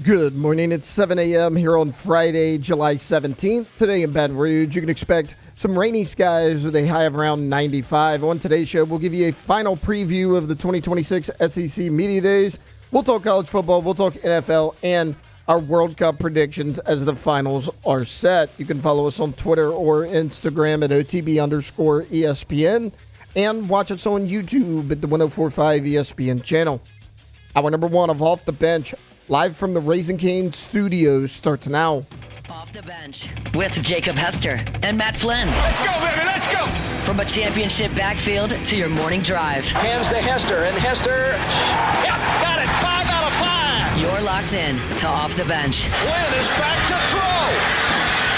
Good morning. It's 7 a.m. here on Friday, July 17th. Today in Baton Rouge, you can expect some rainy skies with a high of around 95. On today's show, we'll give you a final preview of the 2026 SEC Media Days. We'll talk college football, we'll talk NFL, and our World Cup predictions as the finals are set. You can follow us on Twitter or Instagram at OTB_ESPN and watch us on YouTube at the 1045 ESPN channel. Hour number one of Off the Bench, live from the Raising Cane Studios, starts now. Off the Bench with Jacob Hester and Matt Flynn. Let's go, baby, let's go! From a championship backfield to your morning drive. Hands to Hester, and Hester, yep, got it, 5 out of 5! You're locked in to Off the Bench. Flynn is back to throw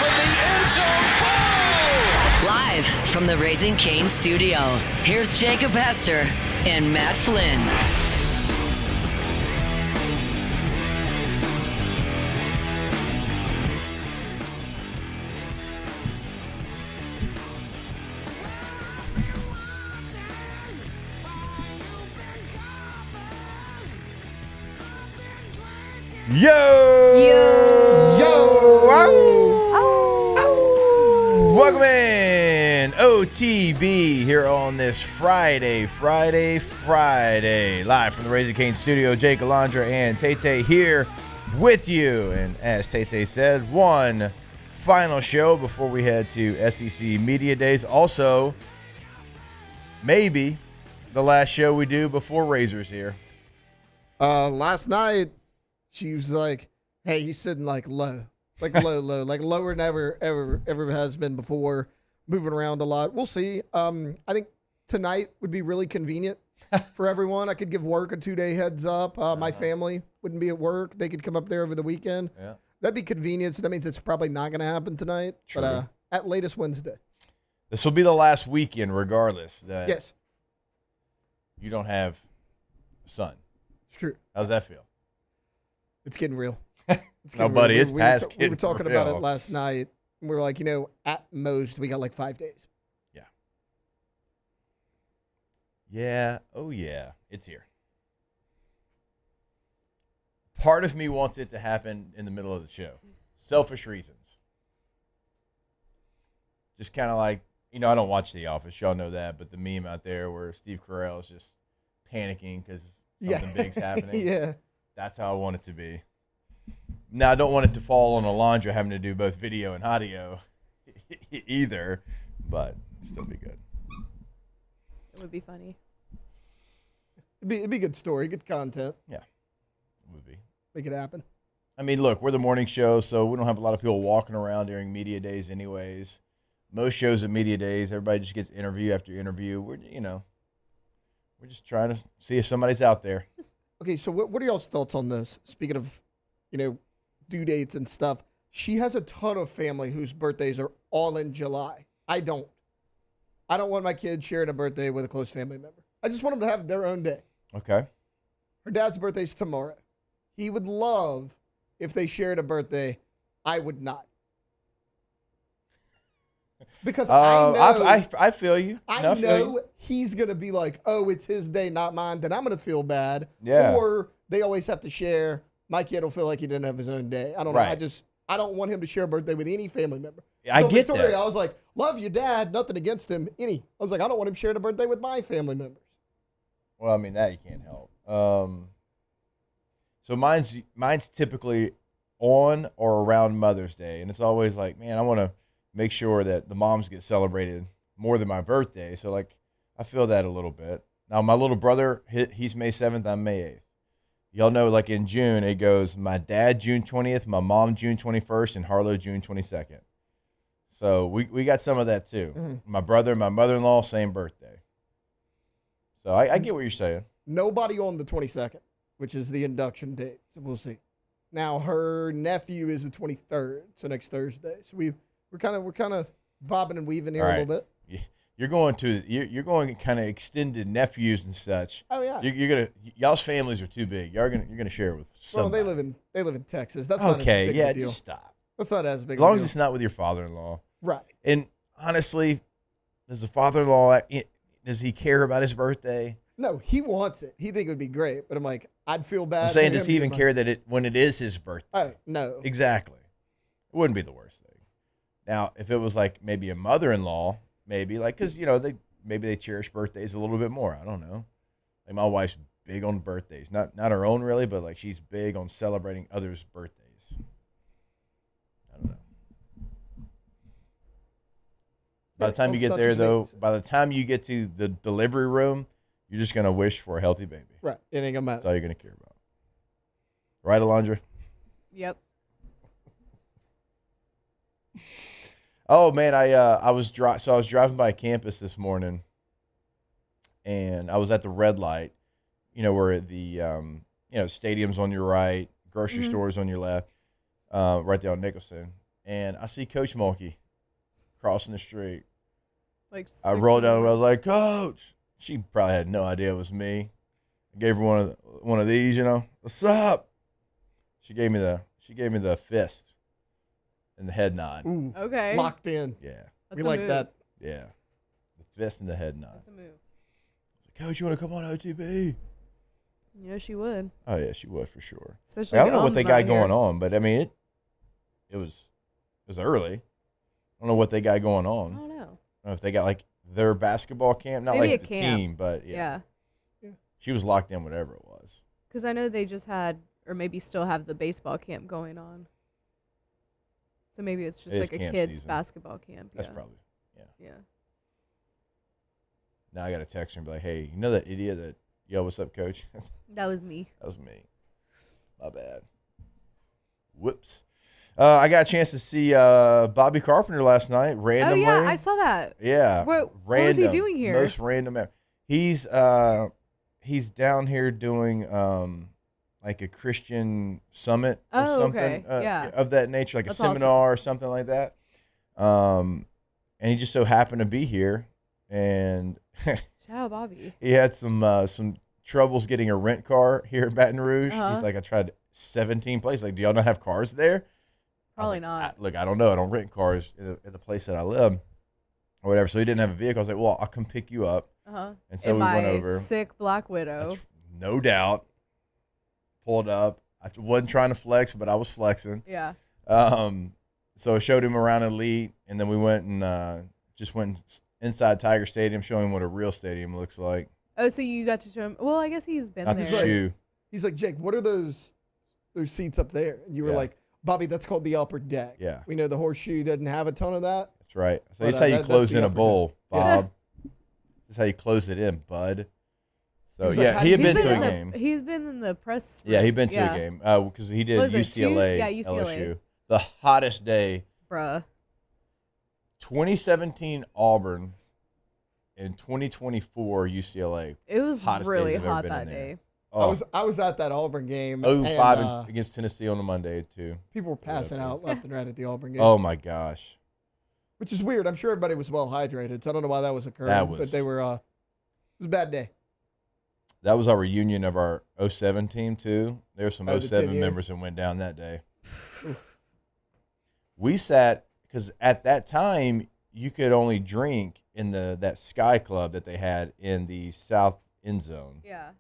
from the end zone, boom! Live from the Raising Cane Studio, here's Jacob Hester and Matt Flynn. Yo! Welcome in, OTB, here on this Friday, live from the Raising Cane Studio. Jake Alondra and Tay here with you. And as Tay said, one final show before we head to SEC Media Days. Also, maybe the last show we do before Razor's here. Last night, she was like, hey, he's sitting like low, like low, like lower than ever has been before, moving around a lot. We'll see. I think tonight would be really convenient for everyone. I could give work a 2-day heads up. My family wouldn't be at work. They could come up there over the weekend. Yeah. That'd be convenient. So that means it's probably not going to happen tonight, True. but at latest Wednesday. This will be the last weekend regardless. That Yes, You don't have a son. it's true. How's that feel? It's getting real. No, buddy, it's past We were getting talking about it real. last night. And we were like, at most, we got like 5 days. Yeah. Oh, yeah. It's here. Part of me wants it to happen in the middle of the show. Selfish reasons. Just kind of like, I don't watch The Office. Y'all know that. But the meme out there where Steve Carell is just panicking because something big's happening. Yeah. That's how I want it to be. Now, I don't want it to fall on Alondra having to do both video and audio either, but still be good. It would be funny. It'd be a good story, good content. Yeah, it would be. Make it happen. I mean, look, we're the morning show, so we don't have a lot of people walking around during media days anyways. Most shows at media days, everybody just gets interview after interview. We're just trying to see if somebody's out there. Okay, so what are y'all's thoughts on this? Speaking of, due dates and stuff, she has a ton of family whose birthdays are all in July. I don't want my kids sharing a birthday with a close family member. I just want them to have their own day. Okay. Her dad's birthday's tomorrow. He would love if they shared a birthday. I would not. Because I know I feel you. I know he's going to be like, oh, it's his day, not mine. Then I'm going to feel bad. Yeah. Or they always have to share. My kid will feel like he didn't have his own day. I don't know. I don't want him to share a birthday with any family member. I get Victoria, that. I was like, love your dad. Nothing against him. I was like, I don't want him sharing a birthday with my family members. Well, I mean, that you can't help. So mine's typically on or around Mother's Day. And it's always like, man, I want to make sure that the moms get celebrated more than my birthday. So, like, I feel that a little bit. Now, my little brother, he's May 7th. I'm May 8th. Y'all know, like, in June, it goes my dad June 20th, my mom June 21st, and Harlow June 22nd. So we got some of that, too. Mm-hmm. My brother and my mother-in-law, same birthday. So I get what you're saying. Nobody on the 22nd, which is the induction date. So we'll see. Now, her nephew is the 23rd, so next Thursday. So we're kind of bobbing and weaving here a little bit. You're going kind of extended nephews and such. Oh yeah. Y'all's families are too big. You're gonna share with somebody. Well, they live in Texas. That's not as big of a deal. Just stop. That's not as big. As long of a as deal. it's not with your father-in-law. Right. And honestly, does the father-in-law does he care about his birthday? No, he wants it. He think it would be great, but I'm like, I'd feel bad. I'm saying, for does him he even being care that when it is his birthday? Oh, no. Exactly. It wouldn't be the worst thing. Now, if it was like maybe a mother-in-law, maybe like because maybe they cherish birthdays a little bit more. I don't know. Like my wife's big on birthdays, not her own really, but like she's big on celebrating others' birthdays. I don't know. By the time you get there, though, by the time you get to the delivery room, you're just gonna wish for a healthy baby. Right. It ain't gonna matter. That's all you're gonna care about. Right, Alondra? Yep. Oh man, I was driving by campus this morning, and I was at the red light, where the stadium's on your right, grocery stores on your left, right there on Nicholson, and I see Coach Mulkey crossing the street. Like I rolled down. I was like, Coach. She probably had no idea it was me. I gave her one of these, What's up? She gave me the fist and the head nod. Ooh, Okay. locked in. Yeah. That's We a like move. that. Yeah. The fist and the head nod. That's a move. I was like, Coach, you want to come on OTB? Yeah, she would. Oh yeah, she would for sure. Especially. I don't know what Alm's they not got here. going on, but I mean it was early. I don't know what they got going I on. don't know. I don't know if they got like their basketball camp, not Maybe like a the camp. team, but Yeah. she was locked in, whatever it was. Because I know they just had, or maybe still have the baseball camp going on. So maybe it's just It is like a camp kids season. basketball camp. That's Yeah. probably, yeah. Yeah. Now I got to text her and be like, hey, you know that idiot that, yo, what's up, Coach? That was me. That was me. My bad. Whoops. I got a chance to see Bobby Carpenter last night, randomly. Oh, yeah, I saw that. Yeah. What was he doing here? Most random ever. He's down here doing like a Christian summit or Oh, something okay. Yeah. of that nature, like That's a seminar or something like that. And he just so happened to be here, and Shout out Bobby. he had some troubles getting a rent car here at Baton Rouge. Uh-huh. He's like, I tried 17 places. Like, do y'all not have cars there? Probably I was not. like, I don't know. I don't rent cars at the place that I live or whatever. So he didn't have a vehicle. I was like, well, I'll come pick you up. Uh-huh. And so In we my went over. sick Black Widow. No doubt. Pulled up. I wasn't trying to flex, but I was flexing. Yeah. So I showed him around Elite, and then we went and just went inside Tiger Stadium, showing him what a real stadium looks like. Oh, so you got to show him. Well, I guess he's been Not the there. shoe. He's like, Jake, what are those seats up there? And you were Yeah. like, Bobby, that's called the upper deck. Yeah. We know the horseshoe doesn't have a ton of that. That's right. So But, that's how you that's close the in a upper bowl, deck. Bob. That's how you close it in, bud. So, He was like, yeah, how he do had you been do to a that? game. He's been in the press. Yeah, he'd been to yeah. a game because he did What was it, UCLA, Yeah, UCLA. LSU. The hottest day, Bruh. 2017 Auburn and 2024 UCLA. It was Hottest really days I've ever hot been that in there. day. Oh, I was at that Auburn game. 05 and, against Tennessee on a Monday, too. people were passing out left and right at the Auburn game. Oh, my gosh. Which is weird. I'm sure everybody was well hydrated, so I don't know why that was occurring. But they were. It was a bad day. That was our reunion of our 07 team, too. There were some Oh, the 07 10-year. members that went down that day. We sat, because at that time, you could only drink in that Sky Club that they had in the south end zone. Yeah.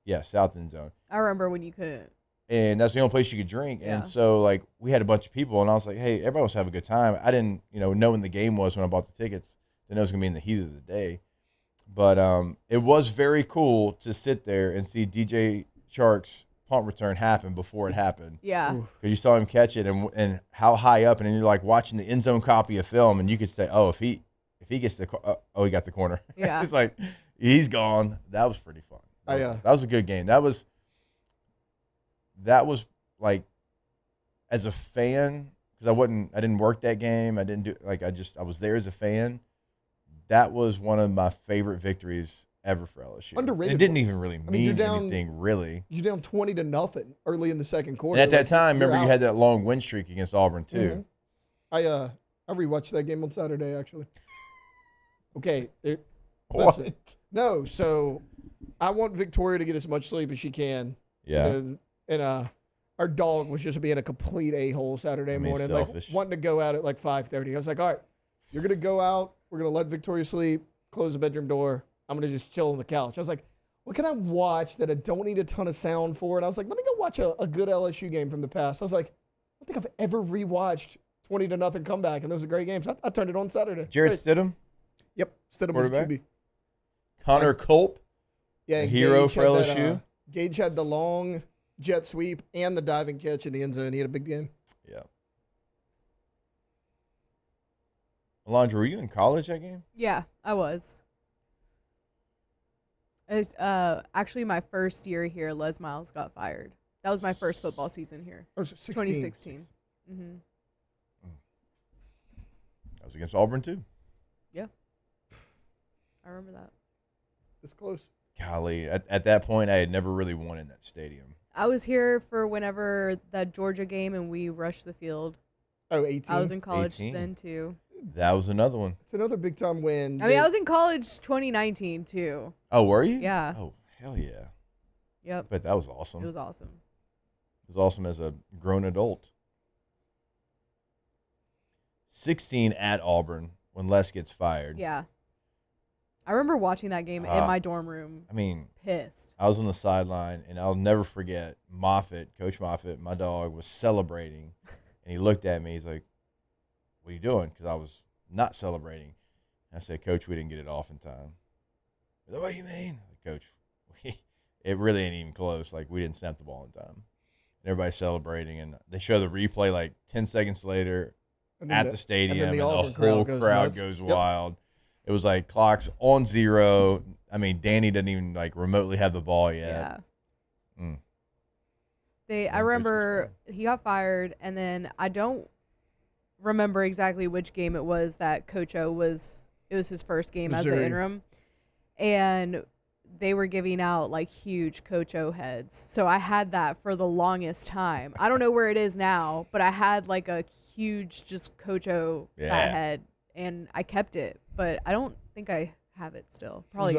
Yeah, south end zone. I remember when you couldn't. And that's the only place you could drink. Yeah. And so, like, we had a bunch of people, and I was like, hey, everybody wants to have a good time. I didn't, know when the game was when I bought the tickets. Didn't know it was going to be in the heat of the day. But it was very cool to sit there and see DJ Shark's punt return happen before it happened. Yeah. Oof. Because you saw him catch it and how high up, and then you're, like, watching the end zone copy of film, and you could say, oh, if he gets the he got the corner. Yeah. It's like, he's gone. That was pretty fun. That was a good game. That was like, as a fan, because I didn't work that game. I didn't do I was there as a fan. That was one of my favorite victories ever for LSU. Underrated. And it didn't even really you're mean down- anything, really. You're down 20-0 early in the second quarter. And at that Like, time, you're remember, you out. had that long win streak against Auburn too. Mhm. I rewatched that game on Saturday actually. Okay, What? listen. No, so I want Victoria to get as much sleep as she can. Yeah. And our dog was just being a complete a-hole Saturday morning, selfish. like wanting to go out at like 5:30. I was like, all right, you're gonna go out. We're gonna let Victoria sleep. Close the bedroom door. I'm going to just chill on the couch. I was like, what can I watch that I don't need a ton of sound for? And I was like, let me go watch a good LSU game from the past. I was like, I don't think I've ever rewatched 20-0 comeback, and those are great games. I turned it on Saturday. Jarrett Stidham? Yep, Stidham was QB. Connor Culp? Yeah, a hero Gage for had LSU? Gage had the long jet sweep and the diving catch in the end zone. He had a big game. Yeah. Alondra, were you in college that game? Yeah, I was. It was actually my first year here. Les Miles got fired. That was my first football season here. Or was it 16? 2016. Mm-hmm. That was against Auburn, too. Yeah. I remember that. It's close. Golly, at that point, I had never really won in that stadium. I was here for whenever that Georgia game and we rushed the field. Oh, 18. I was in college 18. then, too. That was another one. It's another big-time win. I mean, I was in college 2019, too. Oh, were you? Yeah. Oh, hell yeah. Yep. But that was awesome. It was awesome. It was awesome as a grown adult. 16 at Auburn when Les gets fired. Yeah. I remember watching that game in my dorm room. I mean, Pissed. I was on the sideline, and I'll never forget Coach Moffitt, my dog, was celebrating. And he looked at me. He's like, what are you doing? Because I was not celebrating. And I said, Coach, we didn't get it off in time. He's like, what do you mean? Like, Coach, it really ain't even close. Like, we didn't snap the ball in time. And everybody's celebrating, and they show the replay like 10 seconds later at the stadium, and the whole crowd goes wild. It was like clocks on zero. I mean, Danny doesn't even like remotely have the ball yet. Yeah. I remember he got fired, and then I don't remember exactly which game it was that Coach O was. It was his first game as an interim, and they were giving out like huge Coach O heads. So I had that for the longest time. I don't know where it is now, but I had like a huge just Coach O fat head, and I kept it. But I don't think I have it still. Probably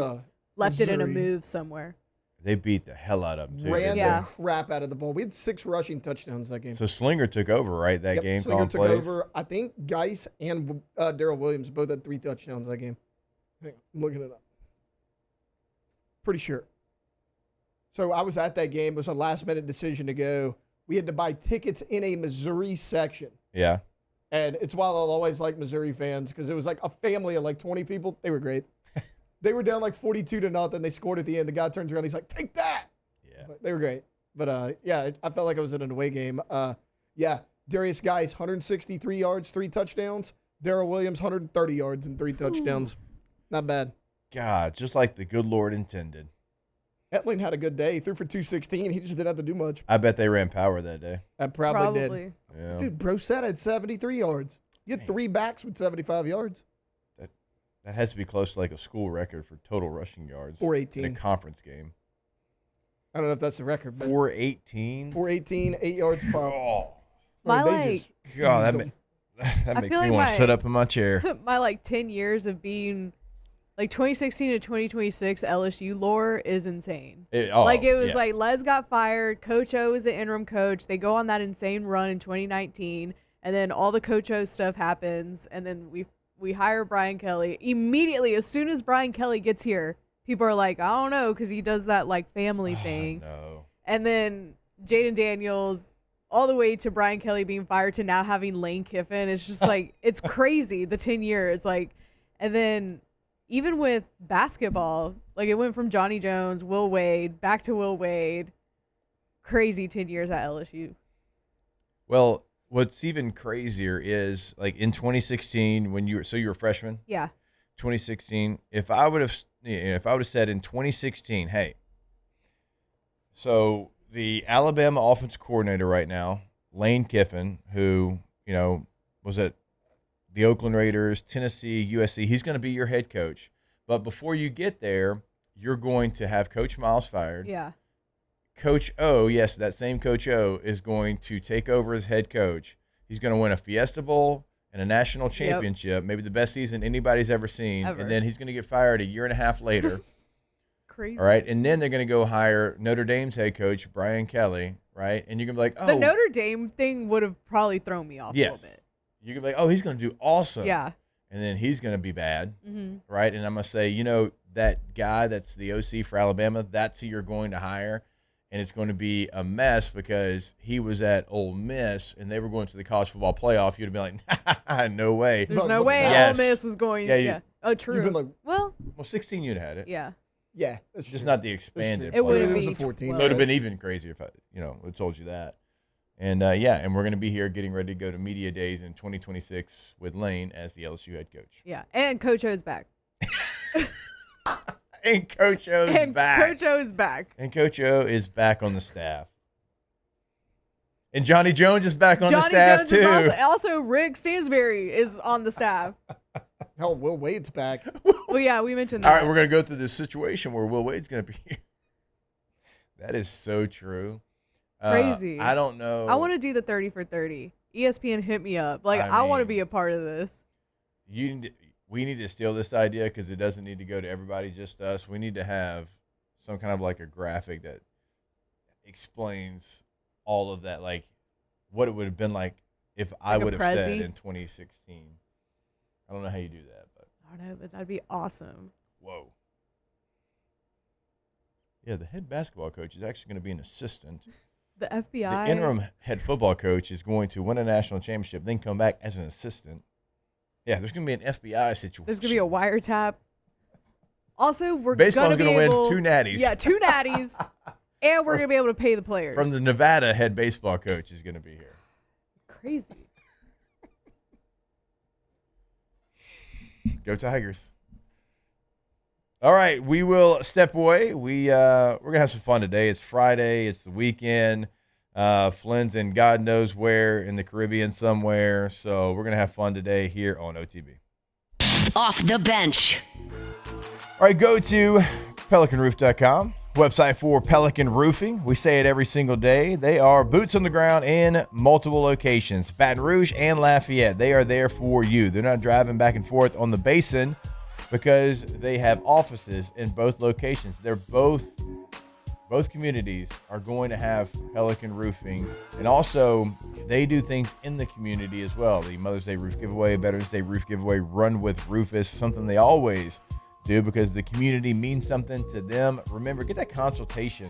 left it in a move somewhere. They beat the hell out of them, too. Ran the crap out of the ball. We had 6 rushing touchdowns that game. So Slinger took over, right, that game? Slinger took over. I think Geis and Darrell Williams both had 3 touchdowns that game. I'm looking it up. Pretty sure. So I was at that game. It was a last-minute decision to go. We had to buy tickets in a Missouri section. Yeah. And it's why I'll always like Missouri fans, because it was like a family of like 20 people. They were great. They were down like 42-0. They scored at the end. The guy turns around. He's like, take that. Yeah. Like, they were great. But, yeah, I felt like I was in an away game. Yeah, Darius Geis, 163 yards, 3 touchdowns. Darrell Williams, 130 yards and 3 touchdowns. Not bad. God, just like the good Lord intended. Etling had a good day. He threw for 216. He just didn't have to do much. I bet they ran power that day. I probably did. Yeah. Dude, Brosette had 73 yards. You had 3 backs with 75 yards. That has to be close to like a school record for total rushing yards. 418. In a conference game. I don't know if that's the record. 418? 418, 8 yards per. Oh. God, that makes me want to sit up in my chair. My like 10 years of being like 2016 to 2026 LSU lore is insane. It was like Les got fired. Coach O is the interim coach. They go on that insane run in 2019, and then all the Coach O stuff happens, and then we hire Brian Kelly. Immediately, as soon as Brian Kelly gets here, people are like, I don't know, because he does that like family thing. No. And then Jaden Daniels, all the way to Brian Kelly being fired to now having Lane Kiffin. It's just like, it's crazy, the 10 years. Like, and then even with basketball, like it went from Johnny Jones, Will Wade, back to Will Wade. Crazy 10 years at LSU. Well, what's even crazier is like in 2016 when you were a freshman. Yeah. 2016. If I would have said in 2016, hey, so the Alabama offensive coordinator right now, Lane Kiffin, who was at the Oakland Raiders, Tennessee, USC, he's going to be your head coach. But before you get there, you're going to have Coach Miles fired. Yeah. Coach O, yes, that same Coach O is going to take over as head coach. He's going to win a Fiesta Bowl and a national championship, maybe the best season anybody's ever seen. And then he's going to get fired a year and a half later. Crazy. All right. And then they're going to go hire Notre Dame's head coach, Brian Kelly, right? And you're going to be like, oh. The Notre Dame thing would have probably thrown me off a little bit. You're going to be like, oh, he's going to do awesome. Yeah. and then he's going to be bad, right? And I'm going to say, that guy that's the OC for Alabama, that's who you're going to hire, and it's going to be a mess because he was at Ole Miss, and they were going to the college football playoff. You'd have been like, no way. There's no way Yes. Ole Miss was going. Yeah, Oh, true. been like, well, 16 you'd have had it. yeah. Yeah, that's Just true. not the expanded. It wouldn't It be was a 14. So it would have been even crazier if I would told you that. And, and we're going to be here getting ready to go to Media Days in 2026 with Lane as the LSU head coach. Yeah, and Coach O's back. And Coach O's back. Coach O's back. And Coach O is back on the staff. And Johnny Jones is back on the staff, too. Is also Rick Stansberry is on the staff. Hell, Will Wade's back. Well, yeah, we mentioned that. All right, we're going to go through this situation where Will Wade's going to be here. That is so true. Crazy. I don't know. I want to do the 30 for 30. ESPN hit me up. I want to be a part of this. We need to steal this idea because it doesn't need to go to everybody, just us. We need to have some kind of like a graphic that explains all of that, like what it would have been like if I would have said in 2016. I don't know how you do that, but I don't know, but that'd be awesome. whoa. Yeah, the head basketball coach is actually going to be an assistant. The FBI. The interim head football coach is going to win a national championship, then come back as an assistant. Yeah, there's going to be an FBI situation. There's going to be a wiretap. Also, we're Baseball's going to win able, 2 natties. Yeah, 2 natties. And we're going to be able to pay the players. From the Nevada head baseball coach is going to be here. Crazy. Go Tigers. All right, we will step away. We're going to have some fun today. It's Friday. It's the weekend. Flynn's in God knows where, in the Caribbean somewhere. So we're going to have fun today here on OTB. Off the bench. All right, go to PelicanRoof.com, website for Pelican Roofing. We say it every single day. They are boots on the ground in multiple locations, Baton Rouge and Lafayette. They are there for you. They're not driving back and forth on the basin because they have offices in both locations. They're both communities are going to have Pelican Roofing, and also they do things in the community as well. The Mother's Day roof giveaway, Veterans Day roof giveaway, Run with Rufus, something they always do because the community means something to them. Remember, get that consultation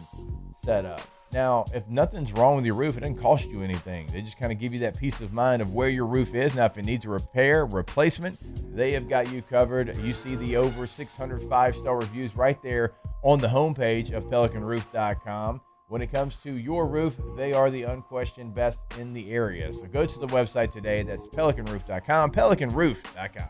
set up. Now, if nothing's wrong with your roof, it doesn't cost you anything. They just kind of give you that peace of mind of where your roof is. Now, if it needs a repair, replacement, they have got you covered. You see the over 600 5-star reviews right there on the homepage of PelicanRoof.com. When it comes to your roof, they are the unquestioned best in the area. So go to the website today. That's PelicanRoof.com, PelicanRoof.com.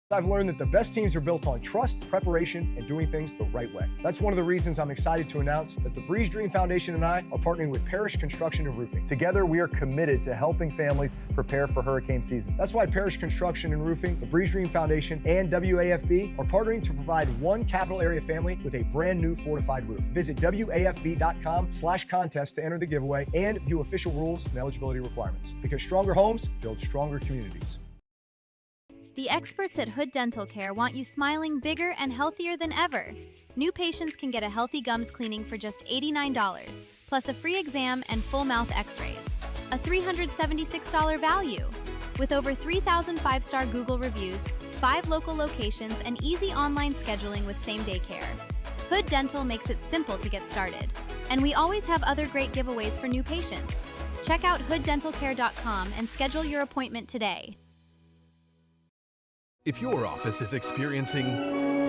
I've learned that the best teams are built on trust, preparation, and doing things the right way. That's one of the reasons I'm excited to announce that the Breeze Dream Foundation and I are partnering with Parish Construction and Roofing. Together, we are committed to helping families prepare for hurricane season. That's why Parish Construction and Roofing, the Breeze Dream Foundation, and WAFB are partnering to provide one capital area family with a brand new fortified roof. Visit WAFB.com/contest to enter the giveaway and view official rules and eligibility requirements. Because stronger homes build stronger communities. The experts at Hood Dental Care want you smiling bigger and healthier than ever. New patients can get a healthy gums cleaning for just $89, plus a free exam and full mouth x-rays. A $376 value. With over 3,000 5-star Google reviews, 5 local locations, and easy online scheduling with same-day care. Hood Dental makes it simple to get started. And we always have other great giveaways for new patients. Check out hooddentalcare.com and schedule your appointment today. If your office is experiencing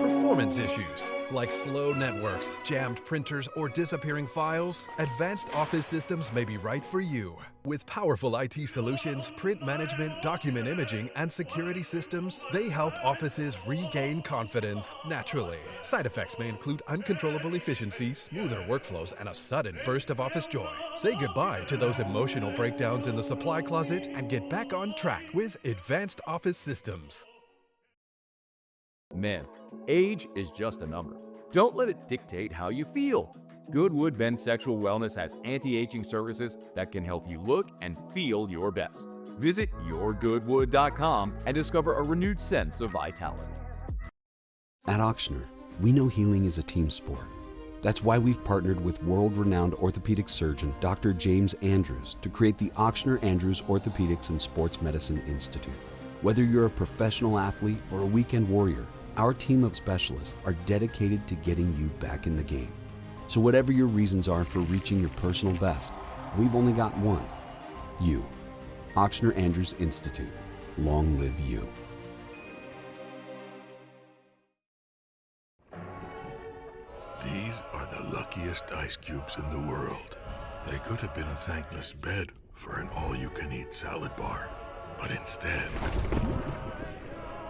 performance issues like slow networks, jammed printers, or disappearing files, Advanced Office Systems may be right for you. With powerful IT solutions, print management, document imaging, and security systems, they help offices regain confidence naturally. Side effects may include uncontrollable efficiency, smoother workflows, and a sudden burst of office joy. Say goodbye to those emotional breakdowns in the supply closet and get back on track with Advanced Office Systems. Men, age is just a number. Don't let it dictate how you feel. Goodwood Men's Sexual Wellness has anti-aging services that can help you look and feel your best. Visit yourgoodwood.com and discover a renewed sense of vitality. At Auctioner, we know healing is a team sport. That's why we've partnered with world-renowned orthopedic surgeon Dr. James Andrews to create the Ochsner Andrews Orthopedics and Sports Medicine Institute. Whether you're a professional athlete or a weekend warrior, our team of specialists are dedicated to getting you back in the game. So whatever your reasons are for reaching your personal best, we've only got one. You. Ochsner Andrews Institute. Long live you. These are the luckiest ice cubes in the world. They could have been a thankless bed for an all-you-can-eat salad bar. But instead,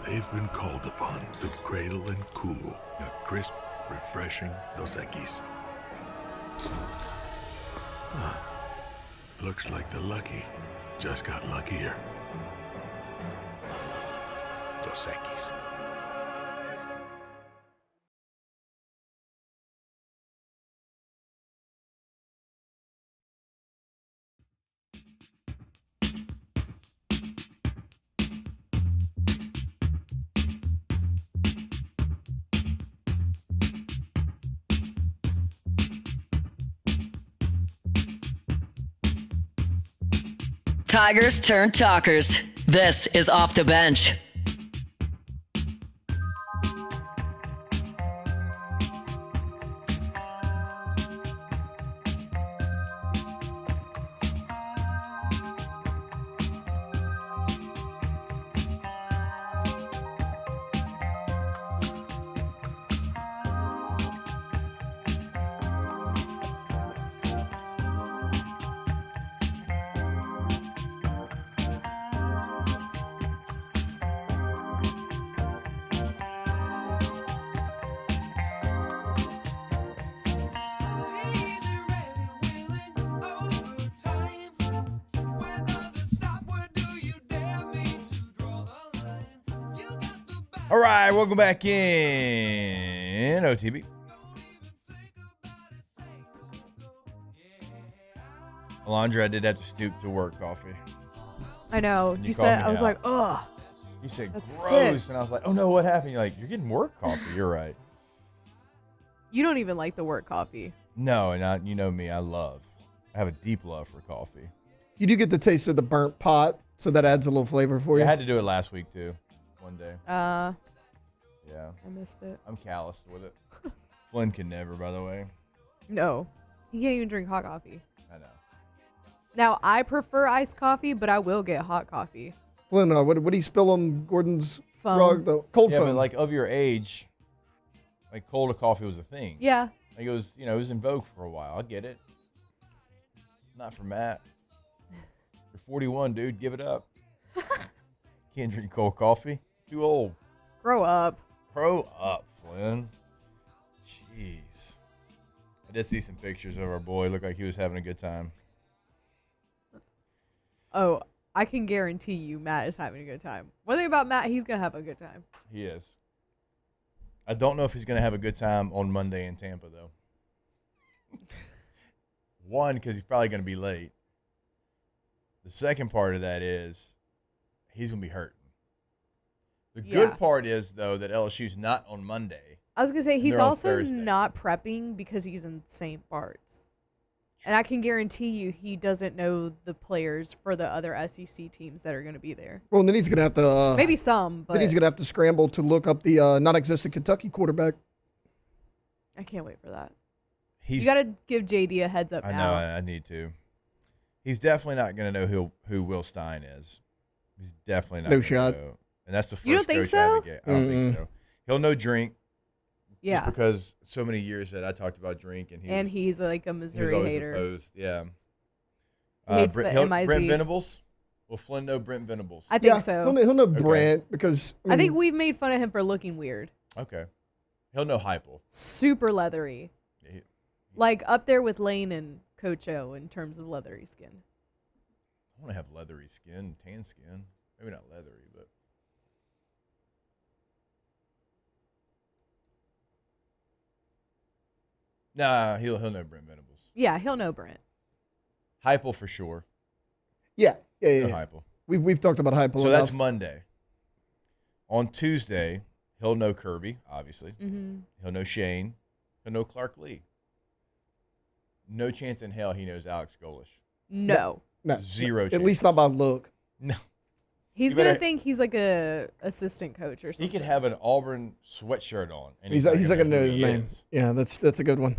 they've been called upon to cradle and cool a crisp, refreshing Dos Equis. Huh. Looks like the lucky just got luckier. Dos Equis. Tigers turn talkers. This is Off the Bench. All right, welcome back in OTB. Alondra, I did have to stoop to work coffee. I know. And You said, I was out. like, ugh. You said That's gross, sick. and I was like, oh no, what happened? You're like, you're getting work coffee. You're right. You don't even like the work coffee. No, and you know me, I have a deep love for coffee. You do get the taste of the burnt pot, so that adds a little flavor for you. I had to do it last week too, one day. Yeah. I missed it. I'm calloused with it. Flynn can never, by the way. No. He can't even drink hot coffee. I know. Now, I prefer iced coffee, but I will get hot coffee. Flynn, what did he spill on Gordon's Foam. rug? The cold Yeah, foam. but like of your age, like cold coffee was a thing. Yeah. Like it was, it was in vogue for a while. I get it. Not for Matt. You're 41, dude. Give it up. Can't drink cold coffee. Too old. Grow up. Grow up, Flynn. Jeez. I did see some pictures of our boy. Looked like he was having a good time. Oh, I can guarantee you Matt is having a good time. One thing about Matt, he's going to have a good time. He is. I don't know if he's going to have a good time on Monday in Tampa, though. One, because he's probably going to be late. The second part of that is he's going to be hurting. The good part is, though, that LSU's not on Monday. I was going to say, he's They're on also Thursday. not prepping because he's in St. Bart's. And I can guarantee you he doesn't know the players for the other SEC teams that are going to be there. Well, and then he's going to have to... Maybe some, but... Then he's going to have to scramble to look up the non-existent Kentucky quarterback. I can't wait for that. You got to give JD a heads up I now. know, I need to. He's definitely not going to know who Will Stein is. He's definitely not No gonna shot. know. And that's the first You don't think coach I so? would get. I don't think so. He'll know Drink. Yeah. Just because so many years that I talked about Drink, and he's like a he was Missouri always hater. opposed. Yeah. He hates the Brent MIZ. Venables. Will Flynn know Brent Venables? I think Yeah, so. He'll know Okay. Brant because... I think we've made fun of him for looking weird. Okay. He'll know Heupel. Super leathery. Yeah, he- Like up there with Lane and Coach O in terms of leathery skin. I want to have leathery skin, tan skin. Maybe not leathery, but. Nah, he'll know Brent Venables. Yeah, he'll know Brent. Heupel for sure. Yeah. No Heupel. We've talked about Heupel So enough. that's Monday. On Tuesday, he'll know Kirby, obviously. Mm-hmm. He'll know Shane. He'll know Clark Lee. no chance in hell he knows Alex Golish. No. No. Zero At chance. least not by look. No. He's You gonna better- think he's like a assistant coach or something. He could have an Auburn sweatshirt on. And He's not gonna know who his he name. is. Yeah, that's a good one.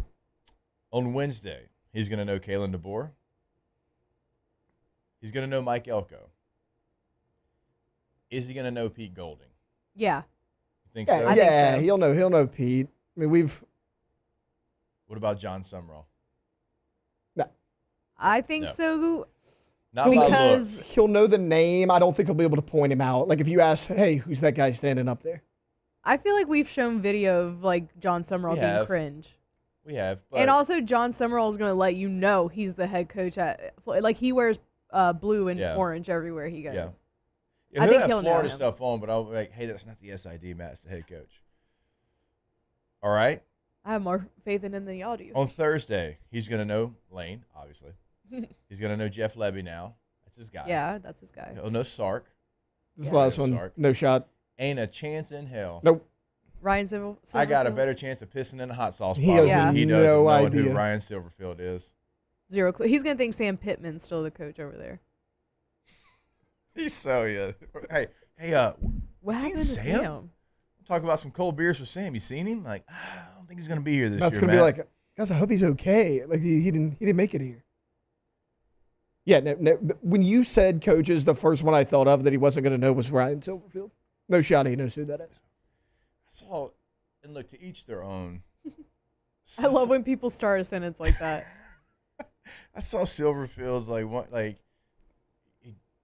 On Wednesday, he's going to know Kalen DeBoer. He's going to know Mike Elko. Is he going to know Pete Golding? Yeah. You think Yeah, so? I think yeah, so. he'll know Pete. I mean, What about John Sumrall? I think No. so. Not by Because looks. he'll know the name. I don't think he'll be able to point him out. Like if you asked, hey, who's that guy standing up there? I feel like we've shown video of like John Summerall We being have. cringe. We have. But And also John Summerall is going to let you know he's the head coach at like he wears blue and Yeah. orange everywhere he goes. Yeah. I he'll think have he'll know Florida him. stuff on, but I'll be like, hey, that's not the SID, Matt's the head coach. All right? I have more faith in him than y'all do. On Thursday, he's going to know Lane, obviously. He's going to know Jeff Levy now. That's his guy. Yeah, that's his guy. He'll know Sark. This Yeah. last one, Sark. no shot. Ain't a chance in hell. Nope. Ryan Silverfield. I got a better chance of pissing in a hot sauce He bottle has than he does no of knowing idea. who Ryan Silverfield is. Zero clue. He's going to think Sam Pittman's still the coach over there. He's so yeah. Hey, What seen happened to Sam? Sam? Talk about some cold beers with Sam. You seen him? Like, I don't think he's gonna be here this That's year. gonna be Matt. like, guys, I hope he's okay. Like he didn't make it here. Yeah, no, when you said coaches, the first one I thought of that he wasn't gonna know was Ryan Silverfield. No shot he knows who that is. I saw, and look, to each their own. I love when people start a sentence like that. I saw Silverfield's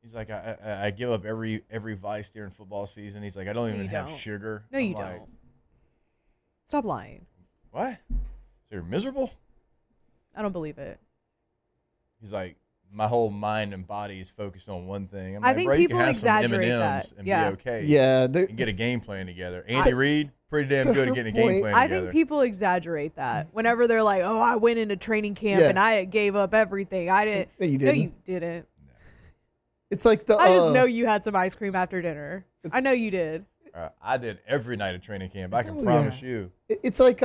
he's like I give up every vice during football season. He's like I don't No, even you have don't. sugar. No, I'm you like, don't. Stop lying. What? So you're miserable? I don't believe it. He's like my whole mind and body is focused on one thing. I'm I like, think bro, you people can have some exaggerate M&Ms that. and Yeah. be okay. Yeah, And get a game plan together. Andy Reid, pretty damn to good her at getting a game point, plan I together. think people exaggerate that whenever they're like, "Oh, I went into training camp Yeah. and I gave up everything. I didn't." No, you No, didn't. you didn't. It's like the. I just know you had some ice cream after dinner. I know you did. I did every night of training camp. I can Hell promise yeah. you. It's like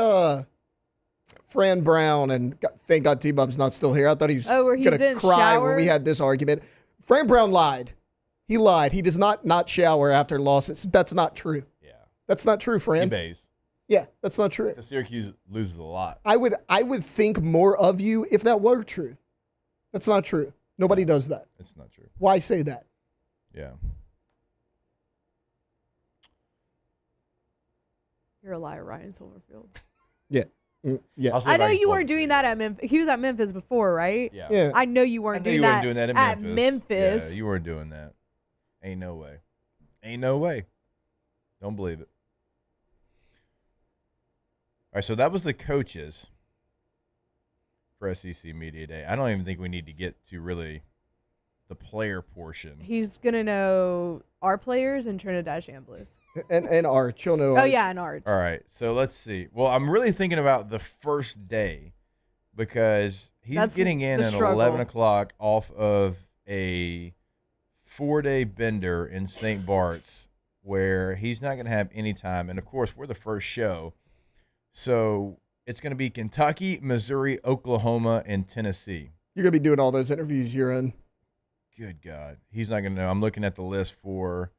Fran Brown, and thank God T-Bub's not still here. I thought he was Oh, where he gonna didn't cry shower? when we had this argument. Fran Brown lied. He lied. He does not shower after losses. That's not true. Yeah. That's not true, He Fran. bays. Yeah, that's not true. The Syracuse loses a lot. I would think more of you if that were true. That's not true. Nobody does that. It's not true. Why say that? Yeah. You're a liar, Ryan Silverfield. Yeah. Yeah. I'll see I if know can you pull weren't it doing for that you. at Memphis. He was at Memphis before, right? Yeah. Yeah. I know you I weren't knew doing you that weren't doing that at in Memphis. Yeah, you weren't doing that. Ain't no way. Ain't no way. Don't believe it. All right, so that was the coaches for SEC Media Day. I don't even think we need to get to really the player portion. He's gonna know our players and Trinidad Shambliss. And Arch, you'll know. Oh yeah, and Arch. All right, so let's see. Well, I'm really thinking about the first day because he's That's getting in the at struggle. 11 o'clock off of a 4-day bender in St. Bart's where he's not going to have any time. And, of course, we're the first show. So it's going to be Kentucky, Missouri, Oklahoma, and Tennessee. You're gonna be doing all those interviews you're in. Good God. He's not going to know. I'm looking at the list for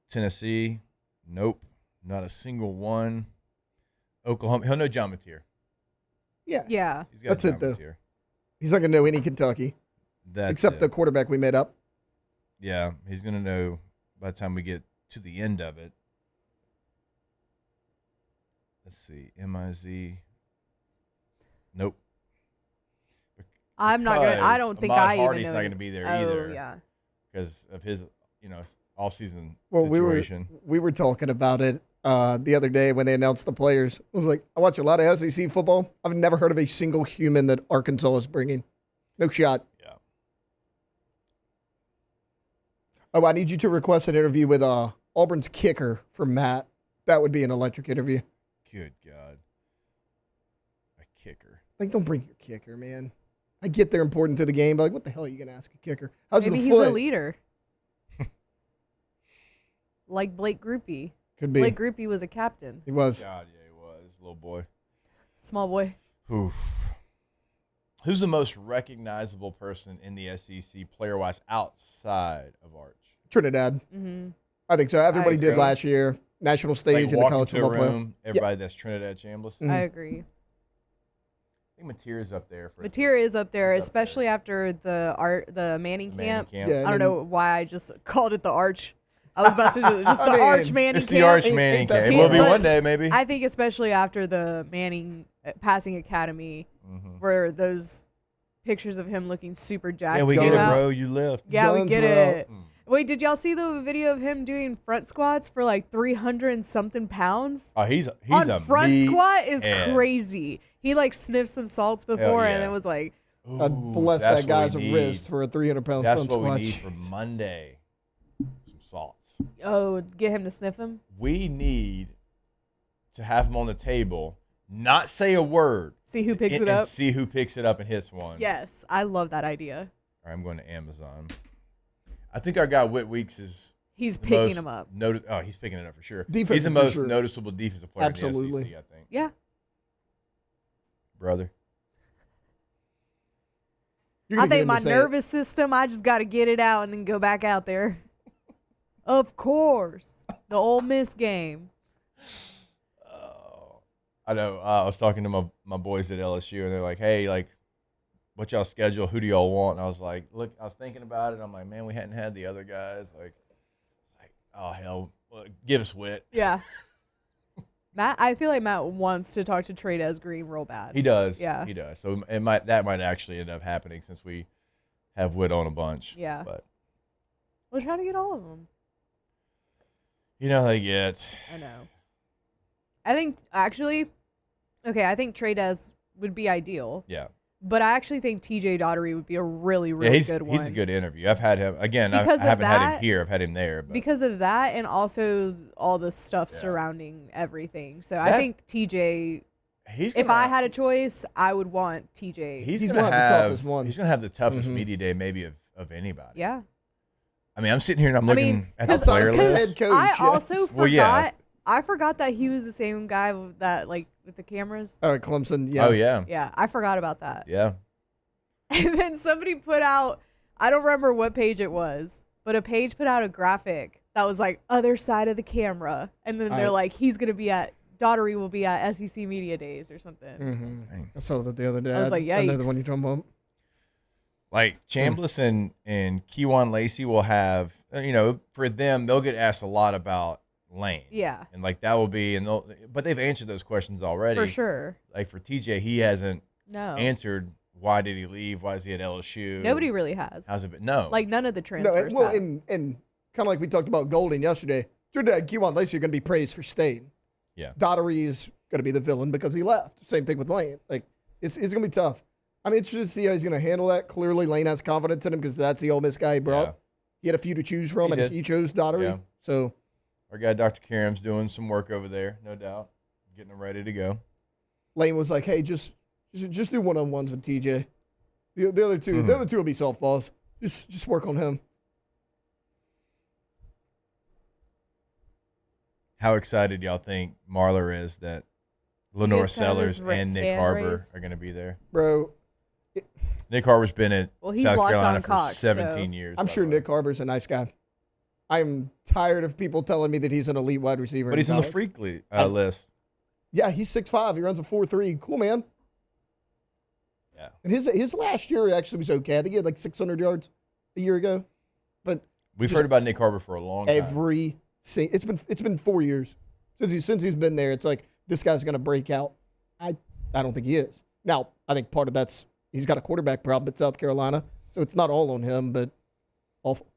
Tennessee. Nope. Not a single one. Oklahoma. He'll know John Mateer. Yeah. Yeah. He's got That's John it, though. Mateer. He's not gonna know any Kentucky That's except it. the quarterback we made up. Yeah, he's going to know by the time we get to the end of it. Let's see. M-I-Z. Nope. I'm not gonna. I Because don't think Ahmad I Hardy's even know. not going to be there oh, either. yeah. Because of his, off-season Well, situation. we were talking about it the other day when they announced the players. I was like, I watch a lot of SEC football. I've never heard of a single human that Arkansas is bringing. No shot. Yeah. Oh, I need you to request an interview with Auburn's kicker for Matt. That would be an electric interview. Good God. A kicker. Like, don't bring your kicker, man. I get they're important to the game, but like, what the hell are you gonna ask a kicker? How's Maybe the he's foot? a leader. Like Blake Groupie. Could be. Blake Groupie was a captain. He was. God, yeah, he was. Little boy. Small boy. Oof. Who's the most recognizable person in the SEC player-wise outside of Arch? Trinidad. Mm-hmm. I think so. Everybody did really? last year. National stage Like in the college walking to a football playoff. room, everybody that's Trinidad Chambliss. Mhm. I agree. I think Mateer's up there. Mateer is up there, He's up especially after the Manning The Manning camp. camp. Yeah, I don't and know why I just called it the Arch. I was about to say just I the mean, Arch Manning It's camp. the Arch Ain't Manning that camp. It will be but one day, maybe. I think especially after the Manning passing academy, where those pictures of him looking super jacked. Yeah, we came get it, out. bro. You live. Yeah, we Guns get were out. it. Wait, did y'all see the video of him doing front squats for like 300 and something pounds? Oh, he's On a front meat squat is head. crazy. He like sniffed some salts before yeah. and then was like, I'd bless that's that guy's what we wrist need. for a 300-pound That's front what squat. we need for Monday. Some salts. oh, get him to sniff him? We need to have him on the table, not say a word. See who picks it and up? see who picks it up and hits one. Yes, I love that idea. All right, I'm going to Amazon. I think our guy Whit Weeks is. He's the picking most him up. he's picking it up for sure. Defensive He's the for most sure. noticeable defensive player Absolutely. in the SEC, I think. Yeah. Brother. You're I gonna get think him my to say it. nervous system, I just got to get it out and then go back out there. Of course. The Ole Miss game. I know. I was talking to my boys at LSU, and they're like, "Hey, like, what's y'all schedule? Who do y'all want?" And I was like, "Look, I was thinking about it. I'm like, man, we hadn't had the other guys. Like, oh hell, well, give us Whit." Yeah. Matt, I feel like Matt wants to talk to Trades Green real bad. He does. Yeah. He does. So that might actually end up happening since we have Whit on a bunch. Yeah. But We're trying to get all of them. you know how they get. I know. I think actually, I think Trades would be ideal. Yeah. But I actually think TJ Daughtery would be a really, really good one. He's a good interview. I've had him again. Because I of haven't had him that- here. I've had him there. But Because of that and also all the stuff surrounding everything. So I think TJ, if I had a choice, I would want TJ. he's gonna have the toughest one. He's gonna have the toughest media day maybe of anybody. Yeah. I mean, I'm sitting here and I'm looking at the 'cause- player 'cause list. Head coach, I yes. also forgot. Well, yeah. I forgot that he was the same guy that like with the cameras. Oh, Clemson. Yeah. Oh yeah. Yeah, I forgot about that. Yeah. And then somebody put out, I don't remember what page it was, but a page put out a graphic that was like other side of the camera, and then they're like, he's gonna be at Daughtery will be at SEC Media Days or something. Mm-hmm. I saw that the other day. I was like, I know the yikes. one you're talking about. Like Chambliss and Keywan Lacey will have, for them, they'll get asked a lot about Lane. Yeah. And like that will be, but they've answered those questions already. For sure. Like for TJ, he hasn't No. answered why did he leave? Why is he at LSU? Nobody really has. How's it been? No. Like none of the No, transfers. well, have. and kind of like we talked about Golden yesterday. Trinidad and Keywan Lacey are going to be praised for staying. Yeah. Daughtery is going to be the villain because he left. Same thing with Lane. Like it's going to be tough. I'm interested to see how he's going to handle that. Clearly, Lane has confidence in him because that's the Ole Miss guy he brought. Yeah. He had a few to choose from, He and did. he chose Daughtery. Yeah. So Our guy, Dr. Karam's doing some work over there, no doubt. Getting them ready to go. Lane was like, "Hey, just do one-on-ones with TJ. The other two, the other two will be softballs. Just work on him." How excited y'all think Marler is that Lenore He's kind of his Sellers and Nick hand Harbor raised. are going to be there? Bro, Nick Harbor's been at Well, he's South locked Carolina on for Cox, 17 so- years. I'm by sure the way. Nick Harbor's a nice guy. I'm tired of people telling me that he's an elite wide receiver. But in he's on the college. freak list. Yeah, he's 6'5". He runs a 4.3. Cool, man. Yeah. And his last year actually was okay. I think he had like 600 yards a year ago. But We've just heard about Nick Harbor for a long time. it's been 4 years since he's been there. It's like this guy's going to break out. I don't think he is. Now, I think part of that's he's got a quarterback problem at South Carolina, so it's not all on him, but awful.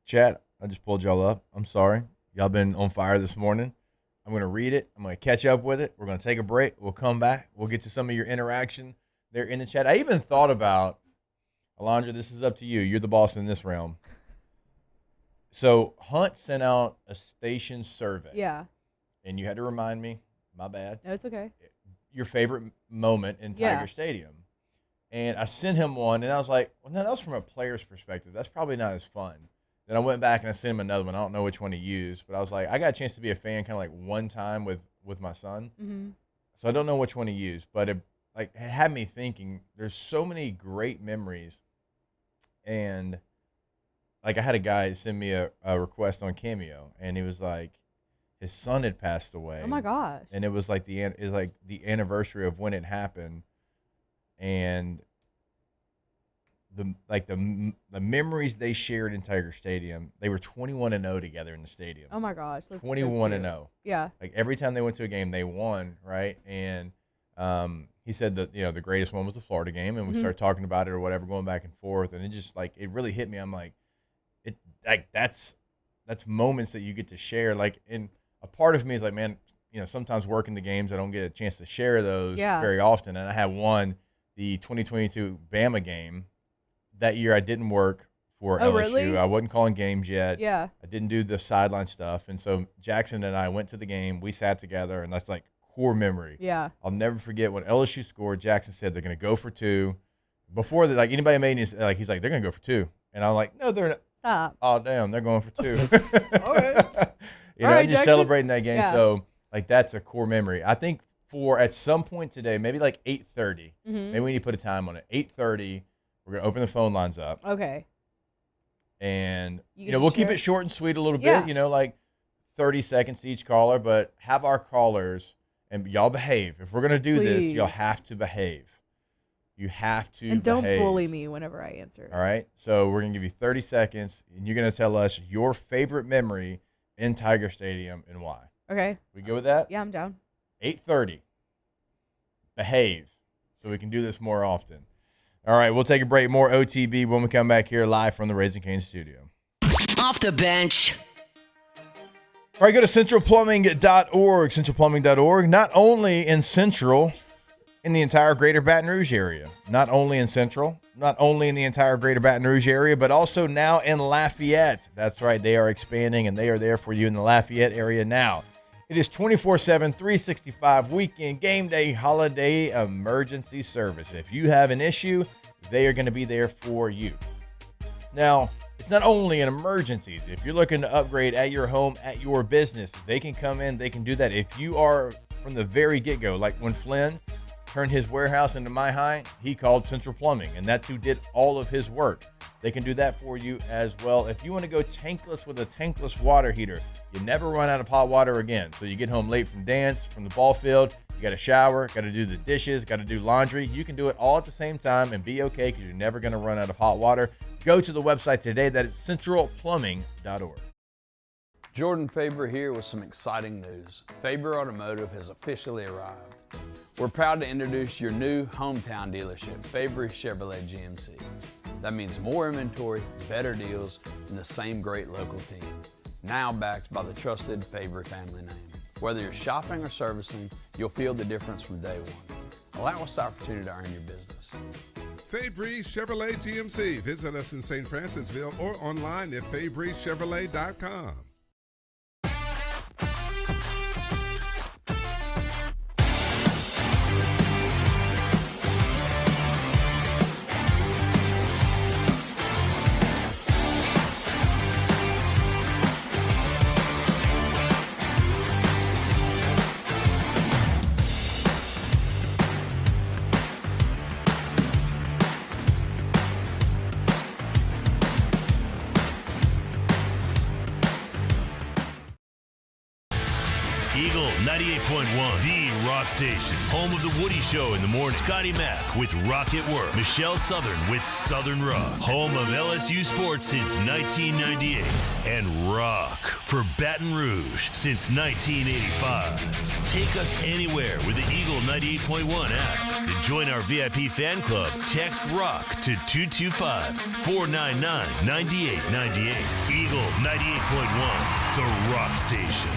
Chat, I just pulled y'all up. I'm sorry. Y'all been on fire this morning. I'm going to read it. I'm going to catch up with it. We're going to take a break. We'll come back. We'll get to some of your interaction there in the chat. I even thought about, Alondra, this is up to you. You're the boss in this realm. So Hunt sent out a station survey. Yeah. And you had to remind me, my bad, No, it's okay. your favorite moment in Yeah. Tiger Stadium. And I sent him one, and I was like, well, no, that was from a player's perspective. That's probably not as fun. Then I went back and I sent him another one. I don't know which one he used, but I was like, I got a chance to be a fan kind of like one time with my son. Mm-hmm. So I don't know which one he used, but it had me thinking there's so many great memories. And like I had a guy send me a request on Cameo, and he was like, his son had passed away. Oh my gosh. And it was like the anniversary of when it happened. And the memories they shared in Tiger Stadium, they were 21-0 together in the stadium. Oh my gosh, that's 21-0. Yeah. Like every time they went to a game, they won, right? And he said that the greatest one was the Florida game, and we started talking about it or whatever, going back and forth, and it just it really hit me. I'm like, that's moments that you get to share. Like, and a part of me is like, man, sometimes working the games, I don't get a chance to share those very often. And I had one, the 2022 Bama game. That year I didn't work for LSU. Really? I wasn't calling games yet. Yeah. I didn't do the sideline stuff. And so Jackson and I went to the game. We sat together, and that's like core memory. Yeah. I'll never forget when LSU scored, Jackson said they're going to go for 2. Before that, like anybody made he's like they're going to go for 2. And I'm like, no, they're not. Stop. Oh, damn, they're going for 2. All right. Just Jackson. celebrating that game. Yeah. So like that's a core memory. I think for at some point today, maybe like 8:30, maybe we need to put a time on it. 8:30. We're going to open the phone lines up. Okay. And, You we'll share? keep it short and sweet a little Yeah. bit, like 30 seconds to each caller, but have our callers, and y'all behave. If we're going to do this, y'all Please. have to behave. You have to And don't behave. bully me whenever I answer. All right? So we're going to give you 30 seconds, and you're going to tell us your favorite memory in Tiger Stadium and why. Okay. We good with that? Yeah, I'm down. 8:30. Behave so we can do this more often. All right, we'll take a break. More OTB when we come back here live from the Raising Cane studio. Off the bench. All right, go to centralplumbing.org. Centralplumbing.org, not only in Central, in the entire greater Baton Rouge area. Not only in Central, not only in the entire greater Baton Rouge area, but also now in Lafayette. That's right, they are expanding, and they are there for you in the Lafayette area now. It is 24/7, 365 weekend, game day, holiday, emergency service. If you have an issue, they are going to be there for you. Now, it's not only in emergencies. If you're looking to upgrade at your home, at your business, they can come in, they can do that. If you are from the very get-go, like when Flynn turned his warehouse into My High, he called Central Plumbing, and that's who did all of his work. They can do that for you as well. If you want to go tankless with a tankless water heater, you never run out of hot water again. So you get home late from dance, from the ball field, you got to shower, got to do the dishes, got to do laundry. You can do it all at the same time and be okay because you're never going to run out of hot water. Go to the website today. That is centralplumbing.org. Jordan Faber here with some exciting news. Faber Automotive has officially arrived. We're proud to introduce your new hometown dealership, Faber Chevrolet GMC. That means more inventory, better deals, and the same great local team. Now backed by the trusted Faber family name. Whether you're shopping or servicing, you'll feel the difference from day one. Allow us the opportunity to earn your business. Fabry Chevrolet GMC. Visit us in St. Francisville or online at FabryChevrolet.com. Eagle 98.1, the rock station. Home of the Woody Show in the morning. Scotty Mack with Rock at Work. Michelle Southern with Southern Rock. Home of LSU sports since 1998. And rock for Baton Rouge since 1985. Take us anywhere with the Eagle 98.1 app. To join our VIP fan club, text ROCK to 225-499-9898. Eagle 98.1, the rock station.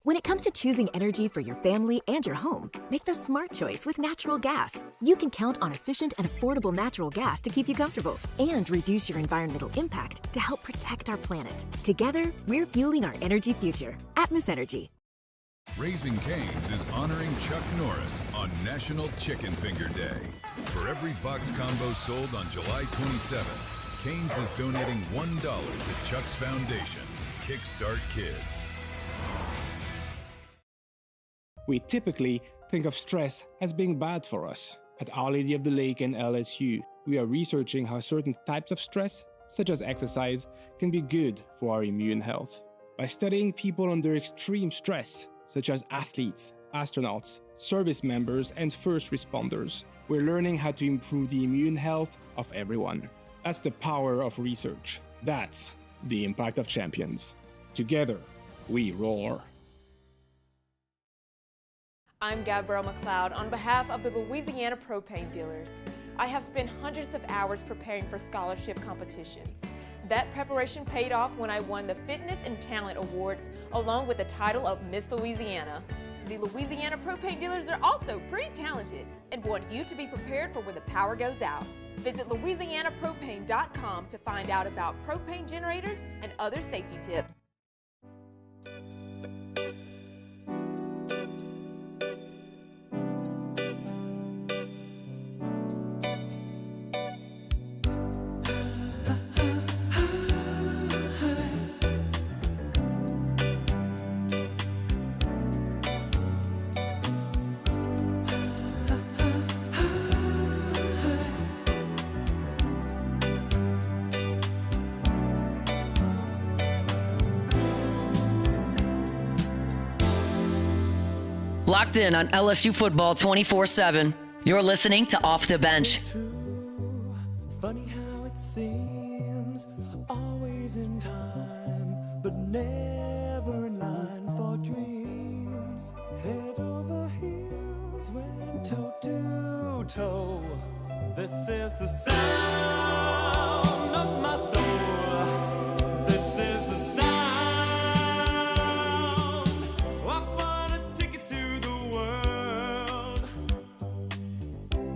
When it comes to choosing energy for your family and your home, make the smart choice with natural gas. You can count on efficient and affordable natural gas to keep you comfortable and reduce your environmental impact to help protect our planet. Together, we're fueling our energy future. Atmos Energy. Raising Cane's is honoring Chuck Norris on National Chicken Finger Day. For every box combo sold on July 27th, Cane's is donating $1 to Chuck's Foundation, Kickstart Kids. We typically think of stress as being bad for us. At Our Lady of the Lake and LSU, we are researching how certain types of stress, such as exercise, can be good for our immune health. By studying people under extreme stress, such as athletes, astronauts, service members, and first responders, we're learning how to improve the immune health of everyone. That's the power of research. That's the impact of champions. Together, we roar. I'm Gabrielle McLeod on behalf of the Louisiana Propane Dealers. I have spent hundreds of hours preparing for scholarship competitions. That preparation paid off when I won the Fitness and Talent Awards along with the title of Miss Louisiana. The Louisiana Propane Dealers are also pretty talented and want you to be prepared for when the power goes out. Visit louisianapropane.com to find out about propane generators and other safety tips. Locked in on LSU football 24/7. You're listening to Off the Bench. Funny how it seems, always in time, but never in line for dreams. Head over heels, went toe to toe. This is the sound of my soul. This is the sound.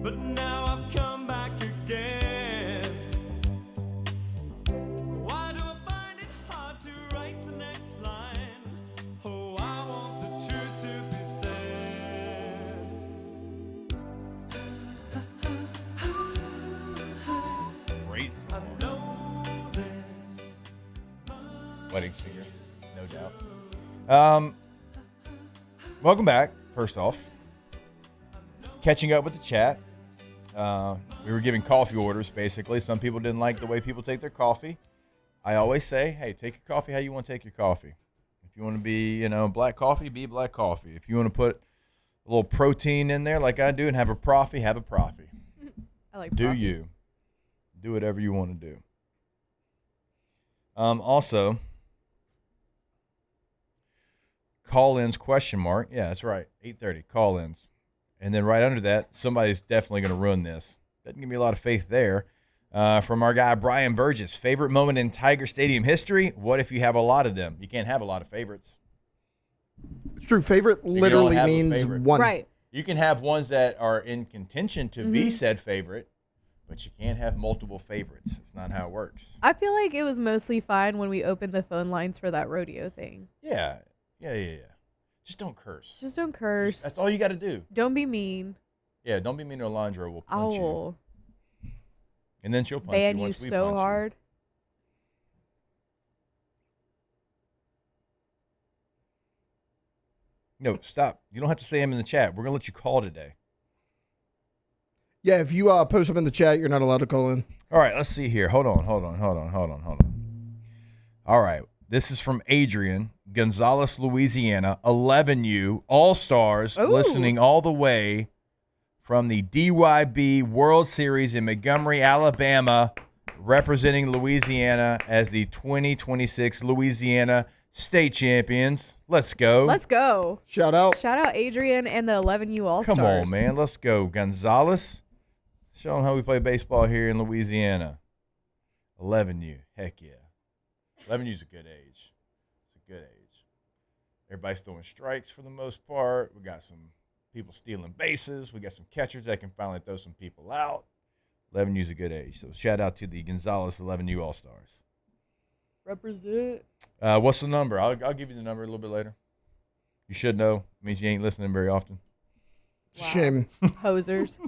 But now I've come back again. Why do I find it hard to write the next line? Oh, I want the truth to be said. Great. I know this. Wedding singer, no doubt. Welcome back, first off. Catching up with the chat. We were giving coffee orders, basically. Some people didn't like the way people take their coffee. I always say, hey, take your coffee how you want to take your coffee. If you want to be, black coffee, be black coffee. If you want to put a little protein in there like I do and have a proffee, have a proffee. I like Do proffee. you. Do whatever you want to do. Also, call-ins question mark. Yeah, that's right. 8:30, call-ins. And then right under that, somebody's definitely going to ruin this. Doesn't give me a lot of faith there. From our guy, Brian Burgess. Favorite moment in Tiger Stadium history? What if you have a lot of them? You can't have a lot of favorites. It's true. Favorite You can literally only have a means favorite. one. Right. You can have ones that are in contention to be Mhm. said favorite, but you can't have multiple favorites. It's not how it works. I feel like it was mostly fine when we opened the phone lines for that rodeo thing. Yeah. Just don't curse. Just don't curse. That's all you got to do. Don't be mean. Yeah, don't be mean to Alondra. We'll I punch you. will And then she'll punch ban you you once we so punch hard. you. No, stop. You don't have to say them in the chat. We're going to let you call today. Yeah, if you post them in the chat, you're not allowed to call in. All right, let's see here. Hold on. All right. This is from Adrian, Gonzales, Louisiana, 11U, All-Stars, Ooh. listening all the way from the DYB World Series in Montgomery, Alabama, representing Louisiana as the 2026 Louisiana State Champions. Let's go. Let's go. Shout out. Shout out Adrian and the 11U All-Stars. Come on, man. Let's go. Gonzales. Show them how we play baseball here in Louisiana. 11U. Heck yeah. 11U's a good age. It's a good age. Everybody's throwing strikes for the most part. We got some people stealing bases. We got some catchers that can finally throw some people out. 11U's a good age. So shout out to the Gonzales 11U All-Stars. Represent. What's the number? I'll give you the number a little bit later. You should know. It means you ain't listening very often. It's a shame. Hosers.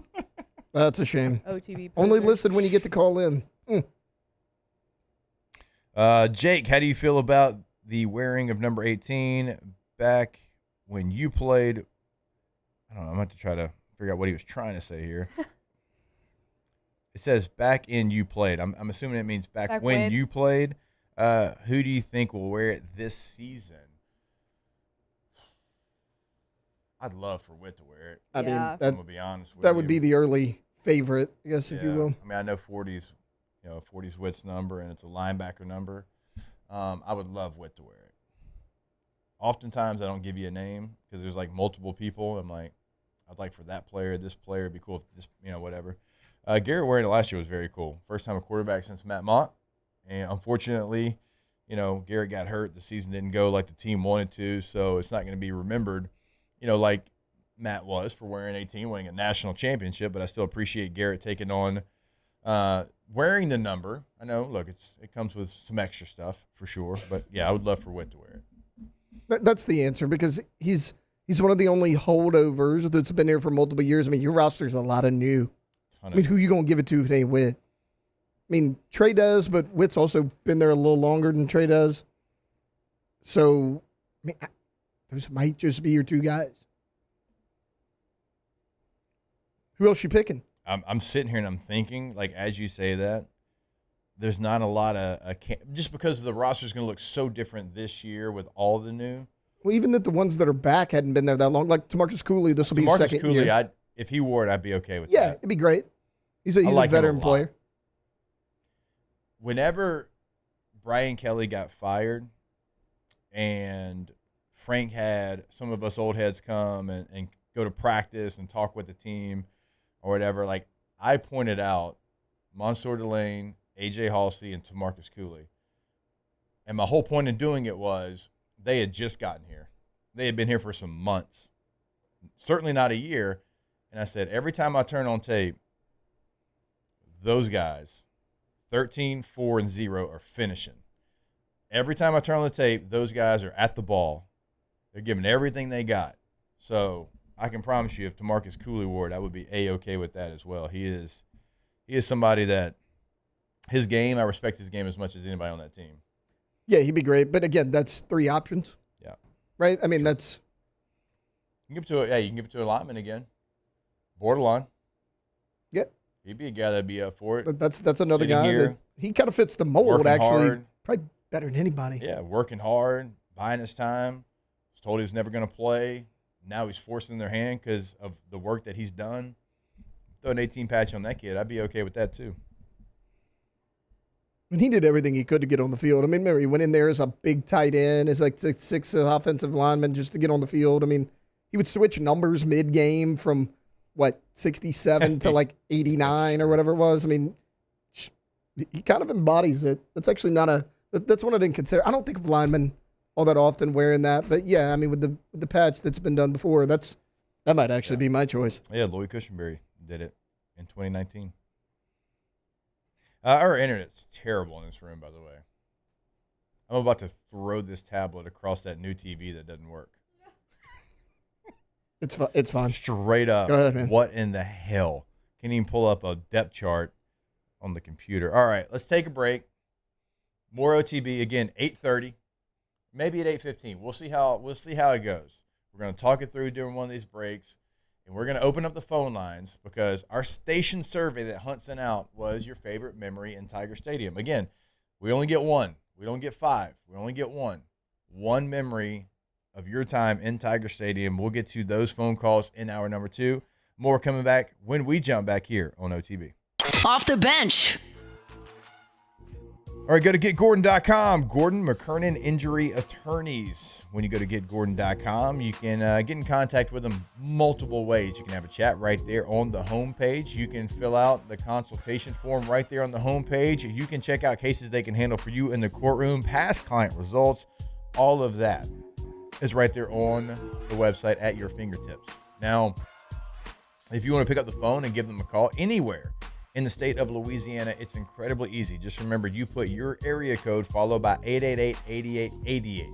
That's a shame. OTB. Only poser. listen when you get to call in. Jake, how do you feel about the wearing of number 18 back when you played? I don't know. I'm going to have to try to figure out what he was trying to say here. It says back in you played. I'm assuming it means back when you played. Who do you think will wear it this season? I'd love for Witt to wear it. I mean, I'm going to be honest with you. that would be the early favorite, I guess, if you will. I mean, I know 40's Witt's number, and it's a linebacker number. I would love Witt to wear it. Oftentimes, I don't give you a name because there's like multiple people. I'm like, I'd like for that player, this player. It'd be cool if this, whatever. Garrett wearing it last year was very cool. First time a quarterback since Matt Mott. And unfortunately, Garrett got hurt. The season didn't go like the team wanted to, so it's not going to be remembered, like Matt was for wearing 18, winning a national championship. But I still appreciate Garrett taking on wearing the number. I know, look, it comes with some extra stuff for sure. But, yeah, I would love for Witt to wear it. That's the answer because he's one of the only holdovers that's been here for multiple years. I mean, your roster's a lot of new. I mean, who you going to give it to if it ain't Witt? I mean, Trey does, but Witt's also been there a little longer than Trey does. So, I mean, those might just be your two guys. Who else you picking? I'm sitting here and I'm thinking, like, as you say that, there's not a lot of just because the roster's going to look so different this year with all the new. Well, even that the ones that are back hadn't been there that long. Like Tamarcus Cooley, this will be his second year. If he wore it, I'd be okay with that. Yeah, it'd be great. He's a veteran player. Whenever Brian Kelly got fired and Frank had some of us old heads come and go to practice and talk with the team or whatever, like I pointed out Mansour Delane, A.J. Halsey, and Tamarcus Cooley. And my whole point in doing it was they had just gotten here. They had been here for some months, certainly not a year. And I said, every time I turn on tape, those guys, 13, 4, and 0 are finishing. Every time I turn on the tape, those guys are at the ball. They're giving everything they got. So I can promise you if Tamarcus Cooley wore it, I would be A-okay with that as well. He is somebody that his game, I respect his game as much as anybody on that team. Yeah, he'd be great. But again, that's three options. Yeah. Right? I mean, that's. You can give it to a lineman again. Borderline. Yeah. He'd be a guy that'd be up for it. That's another Sitting guy here, that he kind of fits the mold, actually. Hard. Probably better than anybody. Yeah, working hard, buying his time. Was told he was never going to play. Now he's forcing their hand because of the work that he's done. Throw an 18 patch on that kid. I'd be okay with that too. And he did everything he could to get on the field. I mean, remember, he went in there as a big tight end, as like six offensive lineman just to get on the field. I mean, he would switch numbers mid-game from, 67 to 89 or whatever it was. I mean, he kind of embodies it. That's actually that's one I didn't consider. I don't think of linemen all that often wearing that. But, yeah, I mean, with the patch that's been done before, that might actually be my choice. Yeah, Lloyd Cushenberry did it in 2019. Our internet's terrible in this room, by the way. I'm about to throw this tablet across that new TV that doesn't work. It's fine. Straight up. Go ahead, man. What in the hell? Can't even pull up a depth chart on the computer. All right, let's take a break. More OTB again, 8:30, maybe at 8:15. We'll see how it goes. We're going to talk it through during one of these breaks, and we're going to open up the phone lines because our station survey that Hunt sent out was your favorite memory in Tiger Stadium. Again, we only get one. We don't get five. We only get one. One memory of your time in Tiger Stadium. We'll get to those phone calls in hour number 2. More coming back when we jump back here on OTB. Off the bench. All right, go to GetGordon.com. Gordon McKernan Injury Attorneys. When you go to GetGordon.com, you can get in contact with them multiple ways. You can have a chat right there on the homepage. You can fill out the consultation form right there on the homepage. You can check out cases they can handle for you in the courtroom, past client results, all of that is right there on the website at your fingertips. Now, if you want to pick up the phone and give them a call anywhere in the state of Louisiana, it's incredibly easy. Just remember, you put your area code followed by 888-8888.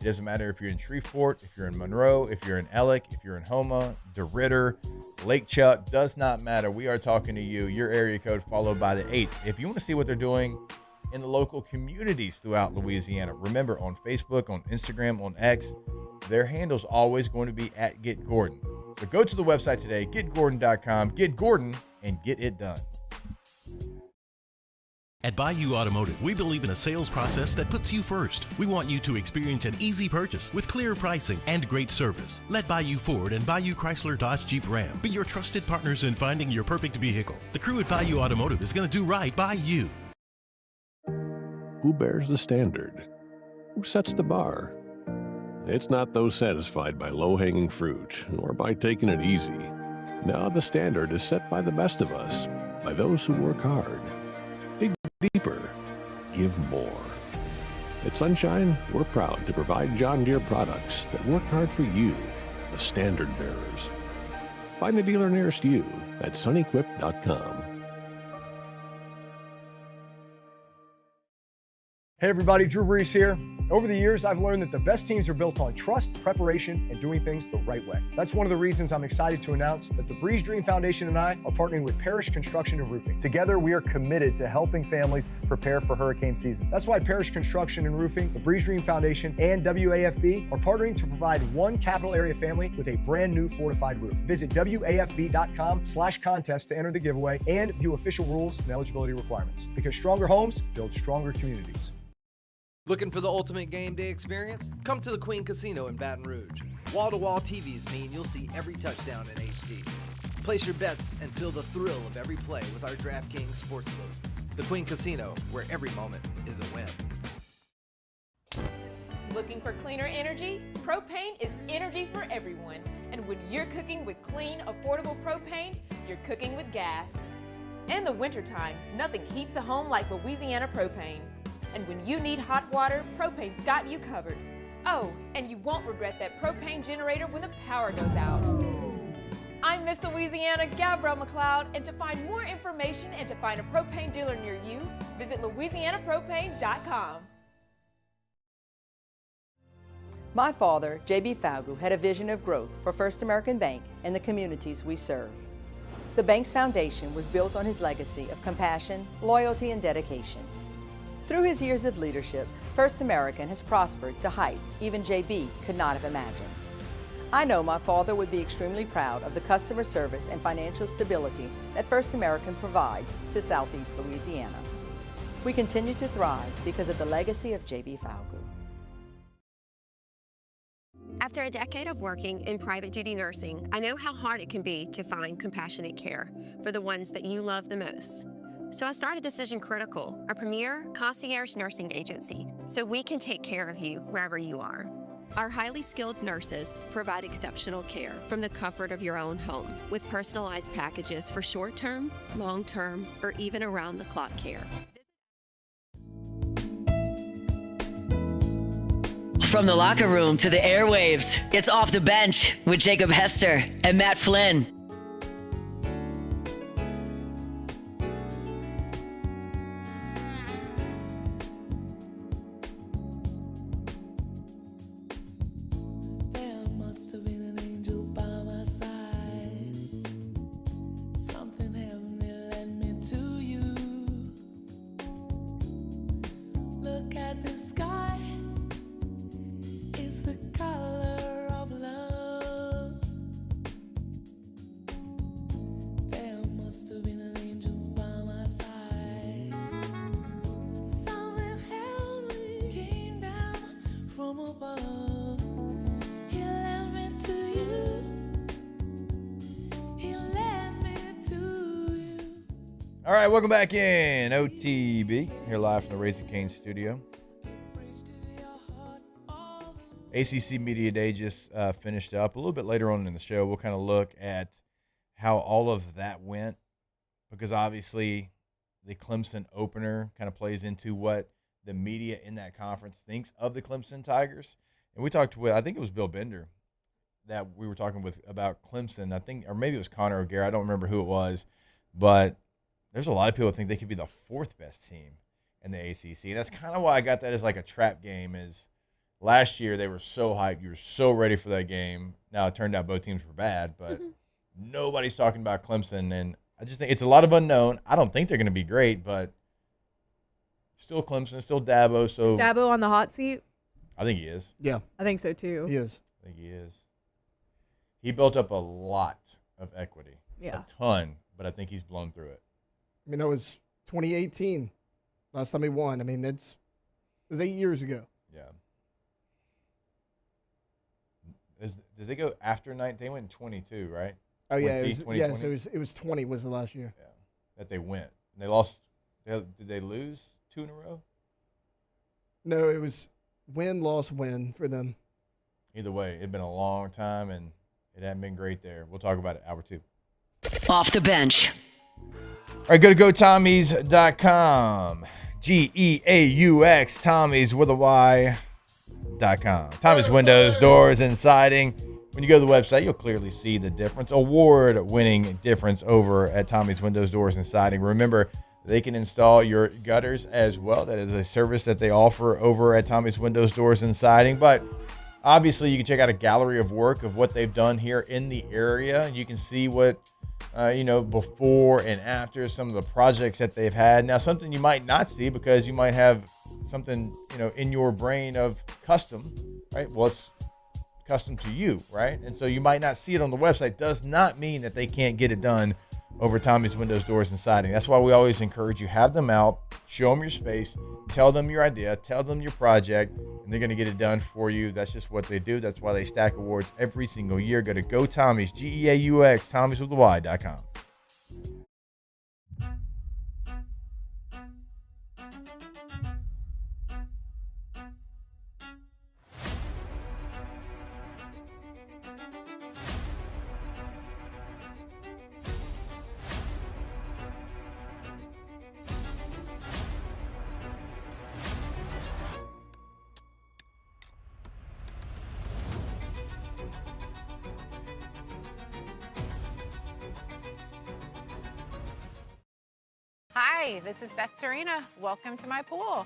It doesn't matter if you're in Shreveport, if you're in Monroe, if you're in Ellick, if you're in Houma, DeRidder, Lake Chuck, does not matter. We are talking to you, your area code followed by the 8th. If you want to see what they're doing in the local communities throughout Louisiana, remember on Facebook, on Instagram, on X, their handle's always going to be at Get Gordon. So go to the website today, getgordon.com, get Gordon, and get it done. At Bayou Automotive, we believe in a sales process that puts you first. We want you to experience an easy purchase with clear pricing and great service. Let Bayou Ford and Bayou Chrysler Dodge Jeep Ram be your trusted partners in finding your perfect vehicle. The crew at Bayou Automotive is going to do right by you. Who bears the standard? Who sets the bar? It's not those satisfied by low-hanging fruit or by taking it easy. Now the standard is set by the best of us, by those who work hard. Dig deeper, give more. At Sunshine, we're proud to provide John Deere products that work hard for you, the standard bearers. Find the dealer nearest you at sunequip.com. Hey everybody, Drew Brees here. Over the years, I've learned that the best teams are built on trust, preparation, and doing things the right way. That's one of the reasons I'm excited to announce that the Breeze Dream Foundation and I are partnering with Parish Construction and Roofing. Together, we are committed to helping families prepare for hurricane season. That's why Parish Construction and Roofing, the Breeze Dream Foundation, and WAFB are partnering to provide one capital area family with a brand new fortified roof. Visit WAFB.com/contest to enter the giveaway and view official rules and eligibility requirements. Because stronger homes build stronger communities. Looking for the ultimate game day experience? Come to the Queen Casino in Baton Rouge. Wall-to-wall TVs mean you'll see every touchdown in HD. Place your bets and feel the thrill of every play with our DraftKings Sportsbook. The Queen Casino, where every moment is a win. Looking for cleaner energy? Propane is energy for everyone. And when you're cooking with clean, affordable propane, you're cooking with gas. In the wintertime, nothing heats a home like Louisiana propane. And when you need hot water, propane's got you covered. Oh, and you won't regret that propane generator when the power goes out. I'm Miss Louisiana, Gabrielle McLeod, and to find more information and to find a propane dealer near you, visit louisianapropane.com. My father, J.B. Falgu, had a vision of growth for First American Bank and the communities we serve. The bank's foundation was built on his legacy of compassion, loyalty, and dedication. Through his years of leadership, First American has prospered to heights even J.B. could not have imagined. I know my father would be extremely proud of the customer service and financial stability that First American provides to Southeast Louisiana. We continue to thrive because of the legacy of J.B. Falgu. After a decade of working in private duty nursing, I know how hard it can be to find compassionate care for the ones that you love the most. So I started Decision Critical, a premier concierge nursing agency, so we can take care of you wherever you are. Our highly skilled nurses provide exceptional care from the comfort of your own home with personalized packages for short-term, long-term, or even around-the-clock care. From the locker room to the airwaves, it's Off the Bench with Jacob Hester and Matt Flynn. All right, welcome back in OTB, here live from the Raising Cane's studio. ACC Media Day just finished up. A little bit later on in the show, we'll kind of look at how all of that went, because obviously the Clemson opener kind of plays into what the media in that conference thinks of the Clemson Tigers. And we talked with, I think it was Bill Bender that we were talking with about Clemson, I think, or maybe it was Connor O'Gara. I don't remember who it was, but there's a lot of people that think they could be the fourth best team in the ACC. And that's kind of why I got that as like a trap game, is last year they were so hyped. You were so ready for that game. Now it turned out both teams were bad, but nobody's talking about Clemson, and I just think it's a lot of unknown. I don't think they're going to be great, but still Clemson, still Dabo. So Is Dabo on the hot seat? I think he is. Yeah. I think so too. He is. I think he is. He built up a lot of equity. Yeah. A ton, but I think he's blown through it. I mean, it was 2018 last time he won. I mean, it was 8 years ago. Yeah. Did they go after 9? They went in 22, right? Oh, yeah. It was, 2020? so it was 20 was the last year. Yeah. That they went. And they lost. Did they lose 2 in a row? No, it was win, loss, win for them. Either way, it'd been a long time, and it hadn't been great there. We'll talk about it hour 2. Off the bench. All right, go to GoTommies.com. GEAUX, Tommies with a Y.com. Tommy's Windows, Doors, and Siding. When you go to the website, you'll clearly see the difference. Award-winning difference over at Tommy's Windows, Doors, and Siding. Remember, they can install your gutters as well. That is a service that they offer over at Tommy's Windows, Doors, and Siding. But obviously, you can check out a gallery of work of what they've done here in the area. You can see what, before and after some of the projects that they've had. Now, something you might not see because you might have something, in your brain of custom, right? Well, it's custom to you, right? And so you might not see it on the website. Does not mean that they can't get it done over Tommy's Windows, Doors, and Siding. That's why we always encourage you, have them out, show them your space, tell them your idea, tell them your project, and they're going to get it done for you. That's just what they do. That's why they stack awards every single year. Go to GoTommies, GEAUX, TommiesWithTheY.com. Hi, this is Beth Tarina. Welcome to my pool.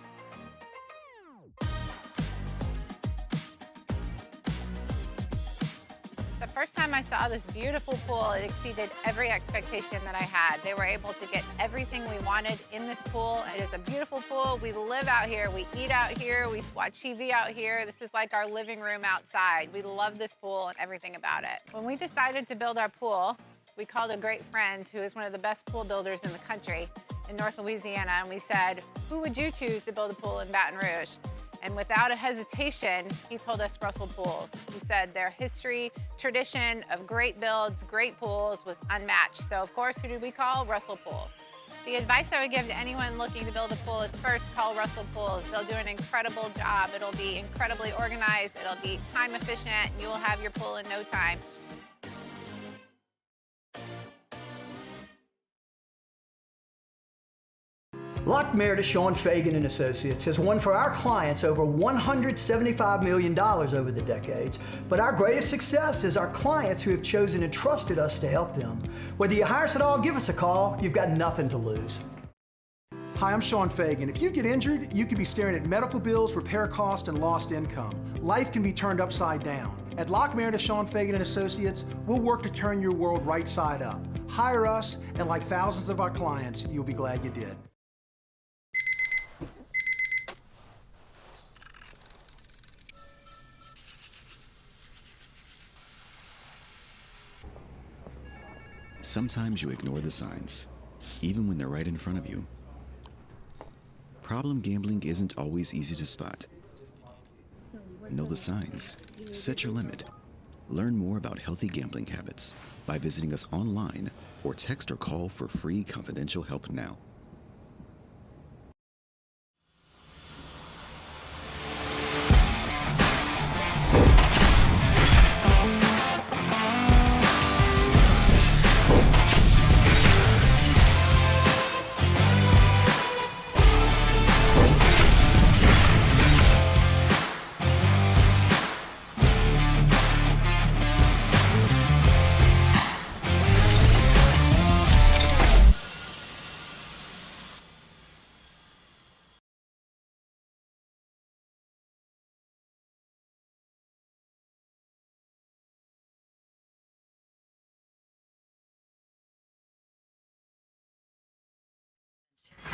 The first time I saw this beautiful pool, it exceeded every expectation that I had. They were able to get everything we wanted in this pool. It is a beautiful pool. We live out here, we eat out here, we watch TV out here. This is like our living room outside. We love this pool and everything about it. When we decided to build our pool, we called a great friend who is one of the best pool builders in the country in North Louisiana, and we said, who would you choose to build a pool in Baton Rouge? And without a hesitation, he told us Russell Pools. He said their history, tradition of great builds, great pools was unmatched. So of course, who did we call? Russell Pools. The advice I would give to anyone looking to build a pool is first call Russell Pools. They'll do an incredible job. It'll be incredibly organized, it'll be time efficient, and you will have your pool in no time. Lockmeyer, Sean Fagan and Associates has won for our clients over $175 million over the decades, but our greatest success is our clients who have chosen and trusted us to help them. Whether you hire us at all, give us a call. You've got nothing to lose. Hi, I'm Sean Fagan. If you get injured, you could be staring at medical bills, repair costs, and lost income. Life can be turned upside down. At Lockmeyer, Sean Fagan and Associates, we'll work to turn your world right side up. Hire us, and like thousands of our clients, you'll be glad you did. Sometimes you ignore the signs, even when they're right in front of you. Problem gambling isn't always easy to spot. Know the signs. Set your limit. Learn more about healthy gambling habits by visiting us online or text or call for free confidential help now.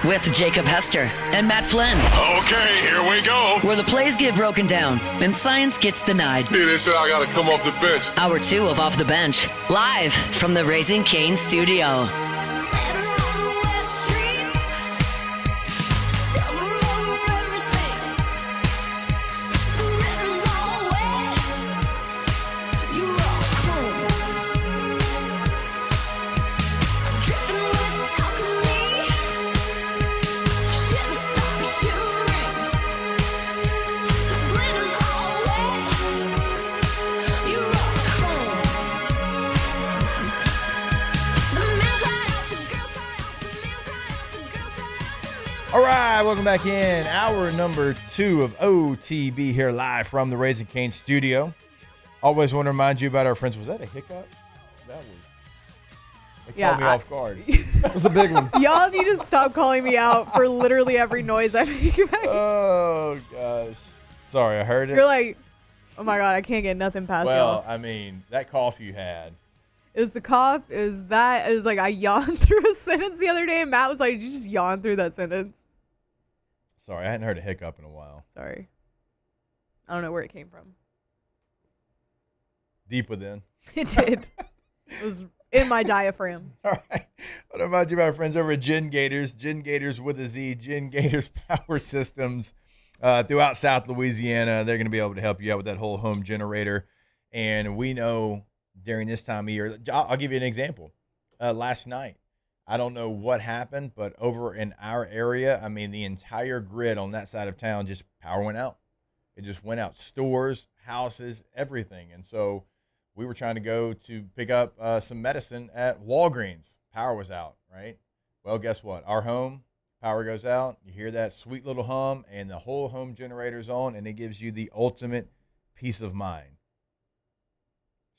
with Jacob Hester and Matt Flynn. Okay, here we go. Where the plays get broken down and science gets denied. Hey, they said I got to come off the bench. Hour 2 of Off the Bench, live from the Raising Cane studio. All right, welcome back in. Hour number 2 of OTB here live from the Raising Cane studio. Always want to remind you about our friends. Was that a hiccup? That was. It caught me off guard. It was a big one. Y'all need to stop calling me out for literally every noise I make. Oh, gosh. Sorry, I heard it. You're like, oh my God, I can't get nothing past y'all. Well, I mean, that cough you had. It was the cough. It was like I yawned through a sentence the other day, and Matt was like, "Did you just yawn through that sentence?" Sorry, I hadn't heard a hiccup in a while. Sorry. I don't know where it came from. Deep within. It did. It was in my diaphragm. All right. I want to remind you about our friends over at Gin Gators. Gin Gators with a Z. Gin Gators Power Systems throughout South Louisiana. They're going to be able to help you out with that whole home generator. And we know during this time of year, I'll give you an example. Last night, I don't know what happened, but over in our area, I mean, the entire grid on that side of town, just power went out. It just went out. Stores, houses, everything. And so we were trying to go to pick up some medicine at Walgreens. Power was out, right? Well, guess what? Our home, power goes out. You hear that sweet little hum, and the whole home generator's on, and it gives you the ultimate peace of mind.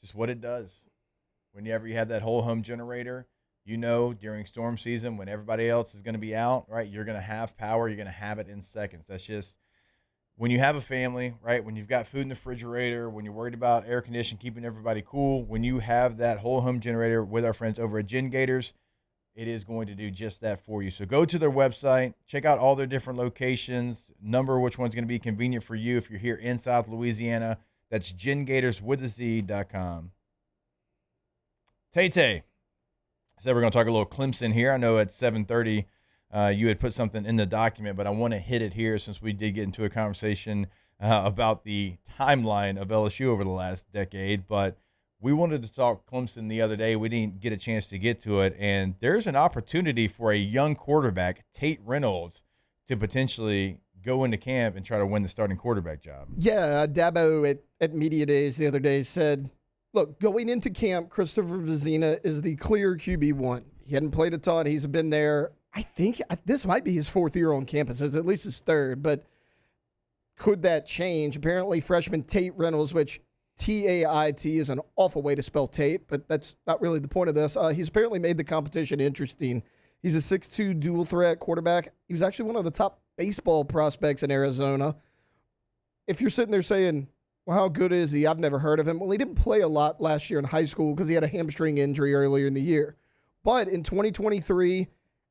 It's just what it does. Whenever you have that whole home generator, you know during storm season when everybody else is going to be out, right, you're going to have power. You're going to have it in seconds. That's just when you have a family, right, when you've got food in the refrigerator, when you're worried about air conditioning, keeping everybody cool, when you have that whole home generator with our friends over at Gin Gators, it is going to do just that for you. So go to their website, check out all their different locations, number which one's going to be convenient for you if you're here in South Louisiana. That's gingatorswithaz.com. Tay-Tay. Said we're going to talk a little Clemson here. I know at 7:30 you had put something in the document, but I want to hit it here since we did get into a conversation about the timeline of LSU over the last decade. But we wanted to talk Clemson the other day. We didn't get a chance to get to it. And there's an opportunity for a young quarterback, Tate Reynolds, to potentially go into camp and try to win the starting quarterback job. Yeah, Dabo at Media Days the other day said, look, going into camp, Christopher Vizina is the clear QB1. He hadn't played a ton. He's been there. I think this might be his 4th year on campus. It's at least his 3rd. But could that change? Apparently, freshman Tate Reynolds, which T-A-I-T is an awful way to spell Tate, but that's not really the point of this. He's apparently made the competition interesting. He's a 6'2", dual-threat quarterback. He was actually one of the top baseball prospects in Arizona. If you're sitting there saying, well, how good is he? I've never heard of him. Well, he didn't play a lot last year in high school because he had a hamstring injury earlier in the year. But in 2023,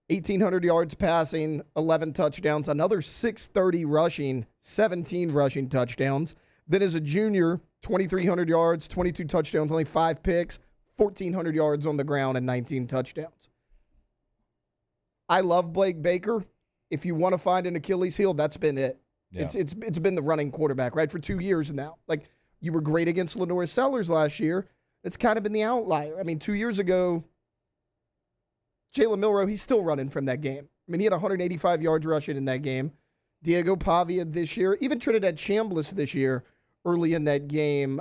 1,800 yards passing, 11 touchdowns, another 630 rushing, 17 rushing touchdowns. Then as a junior, 2,300 yards, 22 touchdowns, only 5 picks, 1,400 yards on the ground, and 19 touchdowns. I love Blake Baker. If you want to find an Achilles heel, that's been it. Yeah. It's been the running quarterback, right, for 2 years now. Like, you were great against Lenore Sellers last year. It's kind of been the outlier. I mean, 2 years ago, Jalen Milroe, he's still running from that game. I mean, he had 185 yards rushing in that game. Diego Pavia this year, even Trinidad Chambliss this year, early in that game,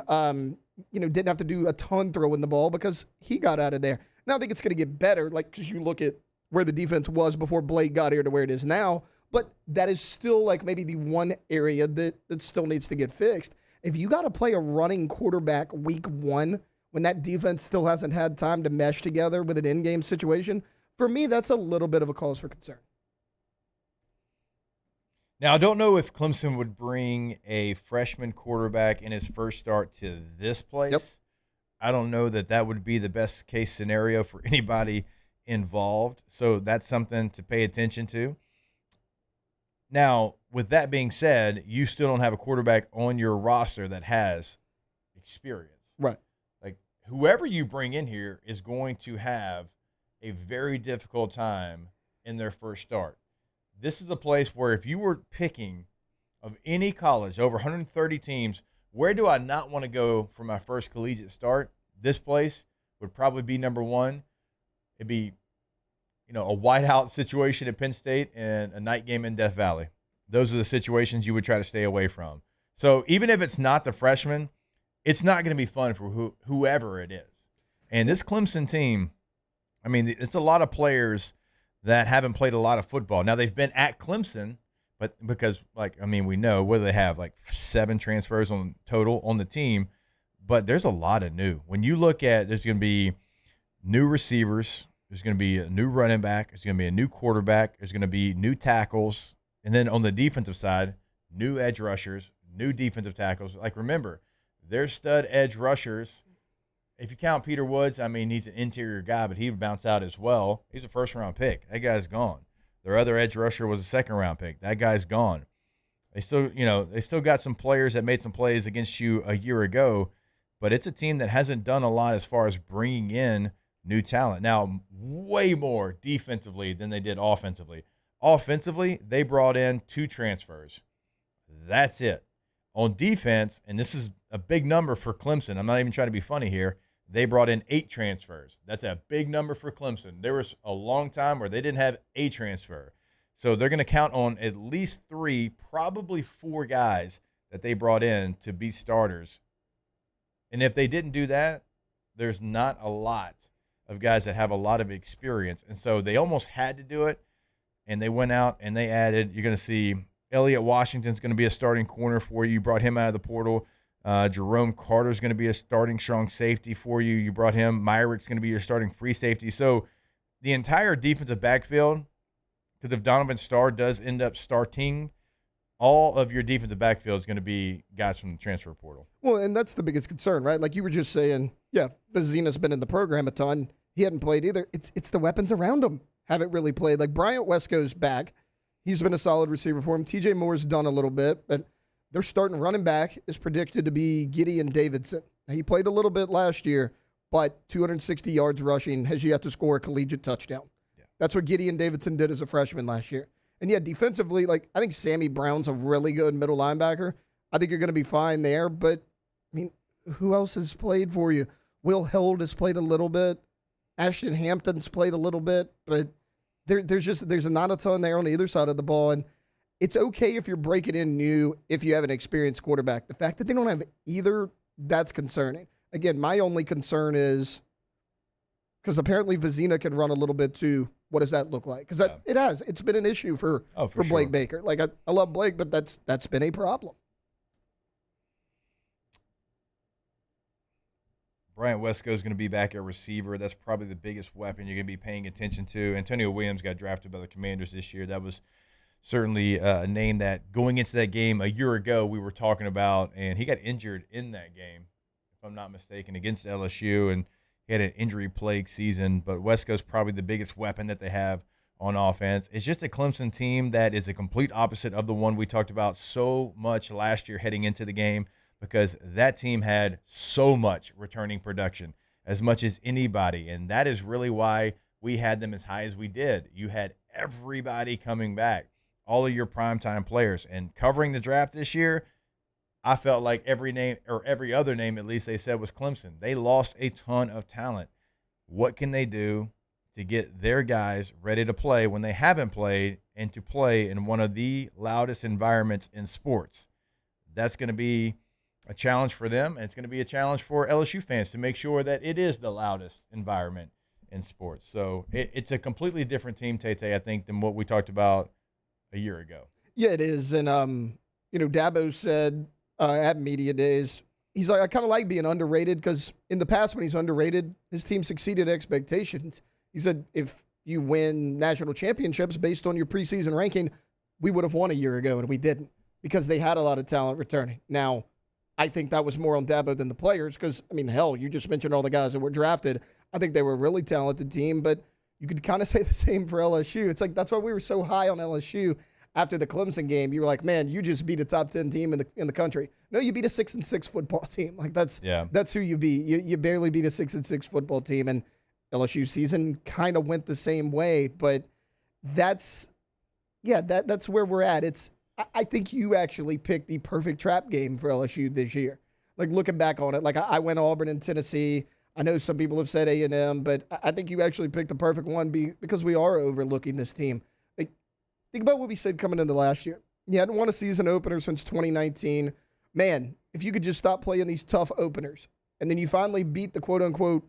didn't have to do a ton throwing the ball because he got out of there. Now I think it's going to get better, like, because you look at where the defense was before Blake got here to where it is now. But that is still like maybe the one area that still needs to get fixed. If you got to play a running quarterback week 1 when that defense still hasn't had time to mesh together with an in-game situation, for me, that's a little bit of a cause for concern. Now, I don't know if Clemson would bring a freshman quarterback in his first start to this place. Yep. I don't know that would be the best case scenario for anybody involved. So that's something to pay attention to. Now, with that being said, you still don't have a quarterback on your roster that has experience. Right. Like, whoever you bring in here is going to have a very difficult time in their first start. This is a place where if you were picking of any college, over 130 teams, where do I not want to go for my first collegiate start? This place would probably be number one. It'd be, a whiteout situation at Penn State and a night game in Death Valley. Those are the situations you would try to stay away from. So even if it's not the freshman, it's not going to be fun for whoever it is. And this Clemson team, I mean, it's a lot of players that haven't played a lot of football. Now, they've been at Clemson, but because, we know, what do they have, 7 transfers on total on the team, but there's a lot of new. When you look at, there's going to be new receivers, there's going to be a new running back, there's going to be a new quarterback, there's going to be new tackles, and then on the defensive side, new edge rushers, new defensive tackles. Remember, their stud edge rushers, if you count Peter Woods, he's an interior guy, but he would bounce out as well. He's a first-round pick. That guy's gone. Their other edge rusher was a second-round pick. That guy's gone. They still got some players that made some plays against you a year ago, but it's a team that hasn't done a lot as far as bringing in new talent. Now, way more defensively than they did offensively. Offensively, they brought in 2 transfers. That's it. On defense, and this is a big number for Clemson, I'm not even trying to be funny here, they brought in 8 transfers. That's a big number for Clemson. There was a long time where they didn't have a transfer. So they're going to count on at least 3, probably 4 guys that they brought in to be starters. And if they didn't do that, there's not a lot of guys that have a lot of experience. And so they almost had to do it, and they went out and they added, you're going to see Elliott Washington's going to be a starting corner for you. You brought him out of the portal. Jerome Carter's going to be a starting strong safety for you. You brought him. Myrick's going to be your starting free safety. So the entire defensive backfield, because if Donovan Starr does end up starting, all of your defensive backfield is going to be guys from the transfer portal. Well, and that's the biggest concern, right? Like you were just saying, yeah, Vizina's been in the program a ton. He hadn't played either. It's the weapons around him haven't really played. Like Bryant Wesco's back. He's been a solid receiver for him. TJ Moore's done a little bit, but their starting running back is predicted to be Gideon Davidson. He played a little bit last year, but 260 yards rushing, has yet to score a collegiate touchdown. Yeah. That's what Gideon Davidson did as a freshman last year. And yeah, defensively, I think Sammy Brown's a really good middle linebacker. I think you're going to be fine there, but who else has played for you? Will Held has played a little bit. Ashton Hampton's played a little bit, but there's not a ton there on either side of the ball. And it's okay if you're breaking in new if you have an experienced quarterback. The fact that they don't have either, that's concerning. Again, my only concern is because apparently Vizina can run a little bit too. What does that look like? Because it's been an issue for Blake sure. Baker. I love Blake, but that's been a problem. Bryant Wesco is going to be back at receiver. That's probably the biggest weapon you're going to be paying attention to. Antonio Williams got drafted by the Commanders this year. That was certainly a name that going into that game a year ago we were talking about, and he got injured in that game, if I'm not mistaken, against LSU, and he had an injury-plagued season. But Wesco's probably the biggest weapon that they have on offense. It's just a Clemson team that is a complete opposite of the one we talked about so much last year heading into the game, because that team had so much returning production, as much as anybody, and that is really why we had them as high as we did. You had everybody coming back, all of your primetime players, and covering the draft this year, I felt like every name, or every other name at least they said, was Clemson. They lost a ton of talent. What can they do to get their guys ready to play when they haven't played, and to play in one of the loudest environments in sports? That's going to be a challenge for them, and it's going to be a challenge for LSU fans to make sure that it is the loudest environment in sports. So it's a completely different team, Tate, I think, than what we talked about a year ago. Yeah, it is. And, Dabo said at media days, he's like, I kind of like being underrated, because in the past when he's underrated, his team succeeded expectations. He said, if you win national championships based on your preseason ranking, we would have won a year ago, and we didn't, because they had a lot of talent returning. Now, I think that was more on Dabo than the players, because, hell, you just mentioned all the guys that were drafted. I think they were a really talented team, but you could kind of say the same for LSU. It's like that's why we were so high on LSU. after the Clemson game, you were like, man, you just beat a top 10 team in the country. No, you beat a 6-6 football team. Like that's who you beat. You barely beat a 6-6 football team, and LSU season kind of went the same way. But that's where we're at. I think you actually picked the perfect trap game for LSU this year. Like looking back on it, like I went Auburn and Tennessee. I know some people have said A&M, but I think you actually picked the perfect one because we are overlooking this team. Like, think about what we said coming into last year. You hadn't won a season opener since 2019. Man, if you could just stop playing these tough openers, and then you finally beat the quote-unquote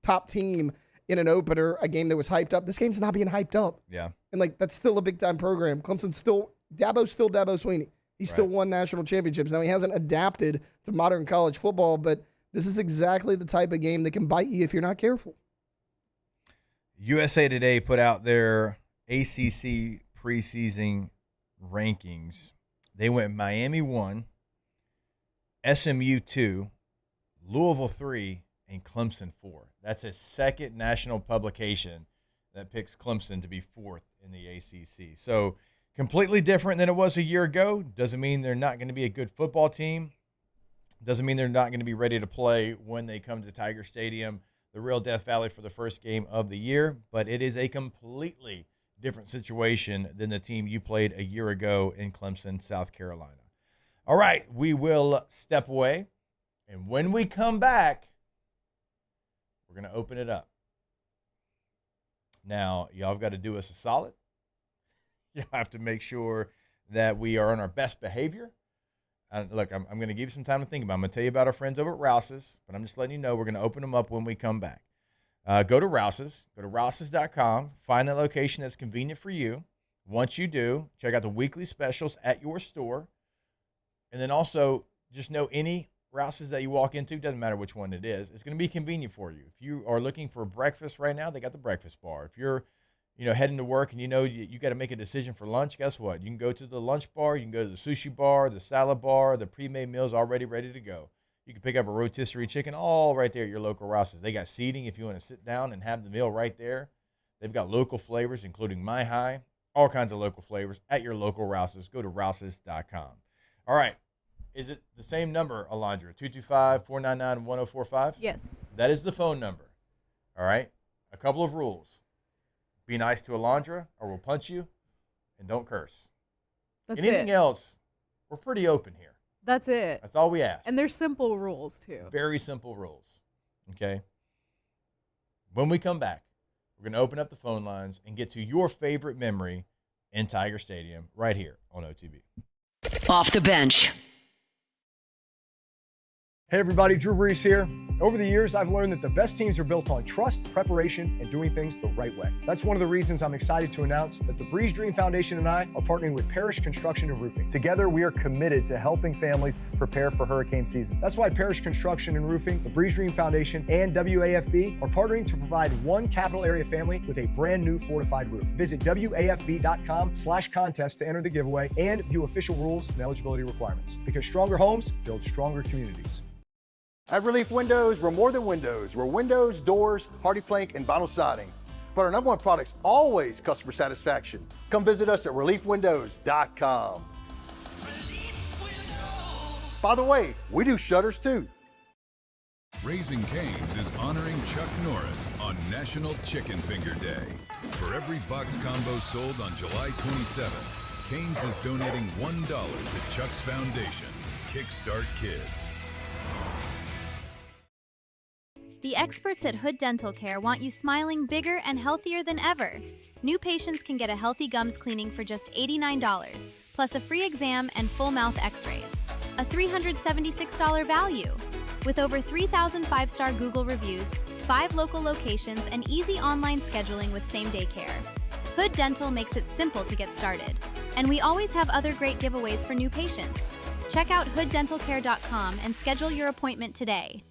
top team in an opener, a game that was hyped up. This game's not being hyped up. Yeah. And, like, that's still a big-time program. Clemson's still – Dabo's still Dabo Swinney. He's still won national championships. Now, he hasn't adapted to modern college football, but – this is exactly the type of game that can bite you if you're not careful. USA Today put out their ACC preseason rankings. They went Miami 1, SMU 2, Louisville 3, and Clemson 4. That's a second national publication that picks Clemson to be fourth in the ACC. So completely different than it was a year ago. Doesn't mean they're not going to be a good football team. Doesn't mean they're not going to be ready to play when they come to Tiger Stadium, the real Death Valley, for the first game of the year. But it is a completely different situation than the team you played a year ago in Clemson, South Carolina. All right, we will step away. And when we come back, we're going to open it up. Now, y'all have got to do us a solid. You have to make sure that we are on our best behavior. Look, I'm going to give you some time to think about it. I'm going to tell you about our friends over at Rouse's, but I'm just letting you know we're going to open them up when we come back. Go to Rouse's. Go to Rouse's.com. Find that location that's convenient for you. Once you do, check out the weekly specials at your store. And then also, just know any Rouse's that you walk into, doesn't matter which one it is, it's going to be convenient for you. If you are looking for breakfast right now, they got the breakfast bar. If you're heading to work and you got to make a decision for lunch, guess what? You can go to the lunch bar, you can go to the sushi bar, the salad bar, the pre-made meals already ready to go. You can pick up a rotisserie chicken all right there at your local Rouse's. They got seating if you want to sit down and have the meal right there. They've got local flavors, including My High, all kinds of local flavors at your local Rouse's. Go to Rouse's.com. All right. Is it the same number, Alondra? 225-499-1045? Yes. That is the phone number. All right. A couple of rules. Be nice to Alondra or we'll punch you, and don't curse. That's Anything else, we're pretty open here. That's it. That's all we ask. And there's simple rules, too. Very simple rules. Okay? When we come back, we're going to open up the phone lines and get to your favorite memory in Tiger Stadium right here on OTB. Off the bench. Hey everybody, Drew Brees here. Over the years, I've learned that the best teams are built on trust, preparation, and doing things the right way. That's one of the reasons I'm excited to announce that the Breeze Dream Foundation and I are partnering with Parish Construction and Roofing. Together, we are committed to helping families prepare for hurricane season. That's why Parish Construction and Roofing, the Breeze Dream Foundation, and WAFB are partnering to provide one capital area family with a brand new fortified roof. Visit WAFB.com/contest to enter the giveaway and view official rules and eligibility requirements. Because stronger homes build stronger communities. At Relief Windows, we're more than windows. We're windows, doors, hardy plank, and vinyl siding. But our number one product's always customer satisfaction. Come visit us at reliefwindows.com. By the way, we do shutters too. Raising Cane's is honoring Chuck Norris on National Chicken Finger Day. For every box combo sold on July 27th, Cane's is donating $1 to Chuck's Foundation, Kickstart Kids. The experts at Hood Dental Care want you smiling bigger and healthier than ever. New patients can get a healthy gums cleaning for just $89, plus a free exam and full mouth x-rays. A $376 value. With over 3,000 5-star Google reviews, 5 local locations, and easy online scheduling with same-day care. Hood Dental makes it simple to get started. And we always have other great giveaways for new patients. Check out hooddentalcare.com and schedule your appointment today.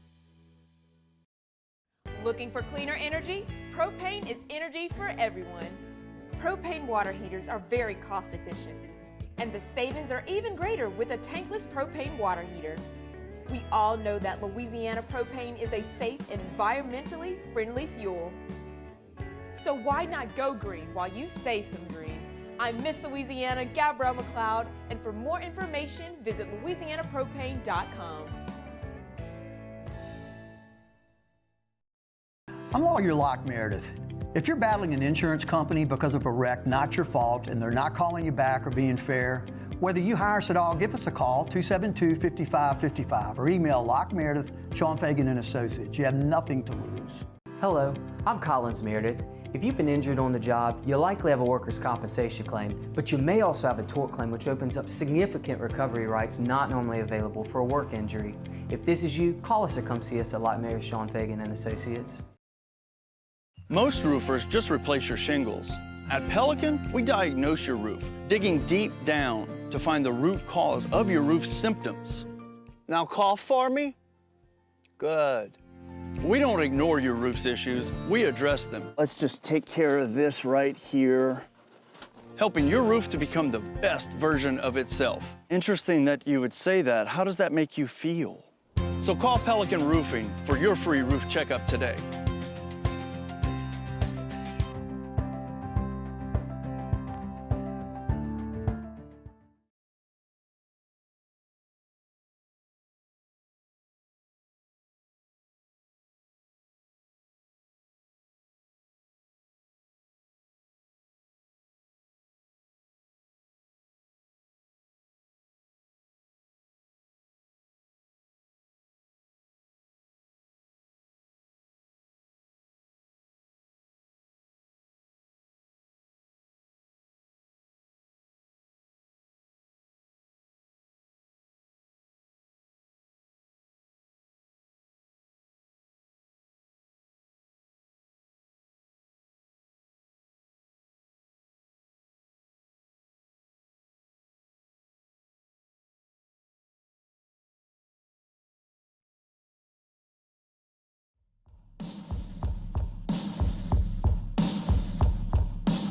Looking for cleaner energy? Propane is energy for everyone. Propane water heaters are very cost efficient. And the savings are even greater with a tankless propane water heater. We all know that Louisiana propane is a safe and environmentally friendly fuel. So why not go green while you save some green? I'm Miss Louisiana, Gabrielle McLeod, and for more information, visit louisianapropane.com. I'm Lawyer Locke Meredith. If you're battling an insurance company because of a wreck not your fault and they're not calling you back or being fair, whether you hire us at all, give us a call, 272-5555, or email Locke Meredith, Sean Fagan and Associates. You have nothing to lose. Hello, I'm Collins Meredith. If you've been injured on the job, you'll likely have a workers' compensation claim, but you may also have a tort claim, which opens up significant recovery rights not normally available for a work injury. If this is you, call us or come see us at Locke Meredith, Sean Fagan and Associates. Most roofers just replace your shingles. At Pelican, we diagnose your roof, digging deep down to find the root cause of your roof symptoms. Now cough for me? Good. We don't ignore your roof's issues, we address them. Let's just take care of this right here. Helping your roof to become the best version of itself. Interesting that you would say that. How does that make you feel? So call Pelican Roofing for your free roof checkup today.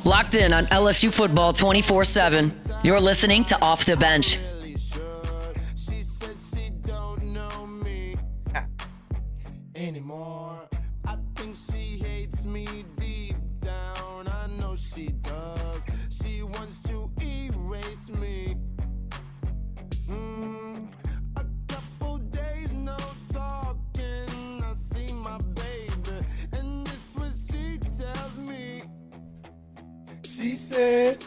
Locked in on LSU football 24/7. You're listening to Off the Bench. Anymore. I think she hates me deep down. I know she does. She wants to erase me. A couple days no talking. I see my baby, and this what she tells me. She said.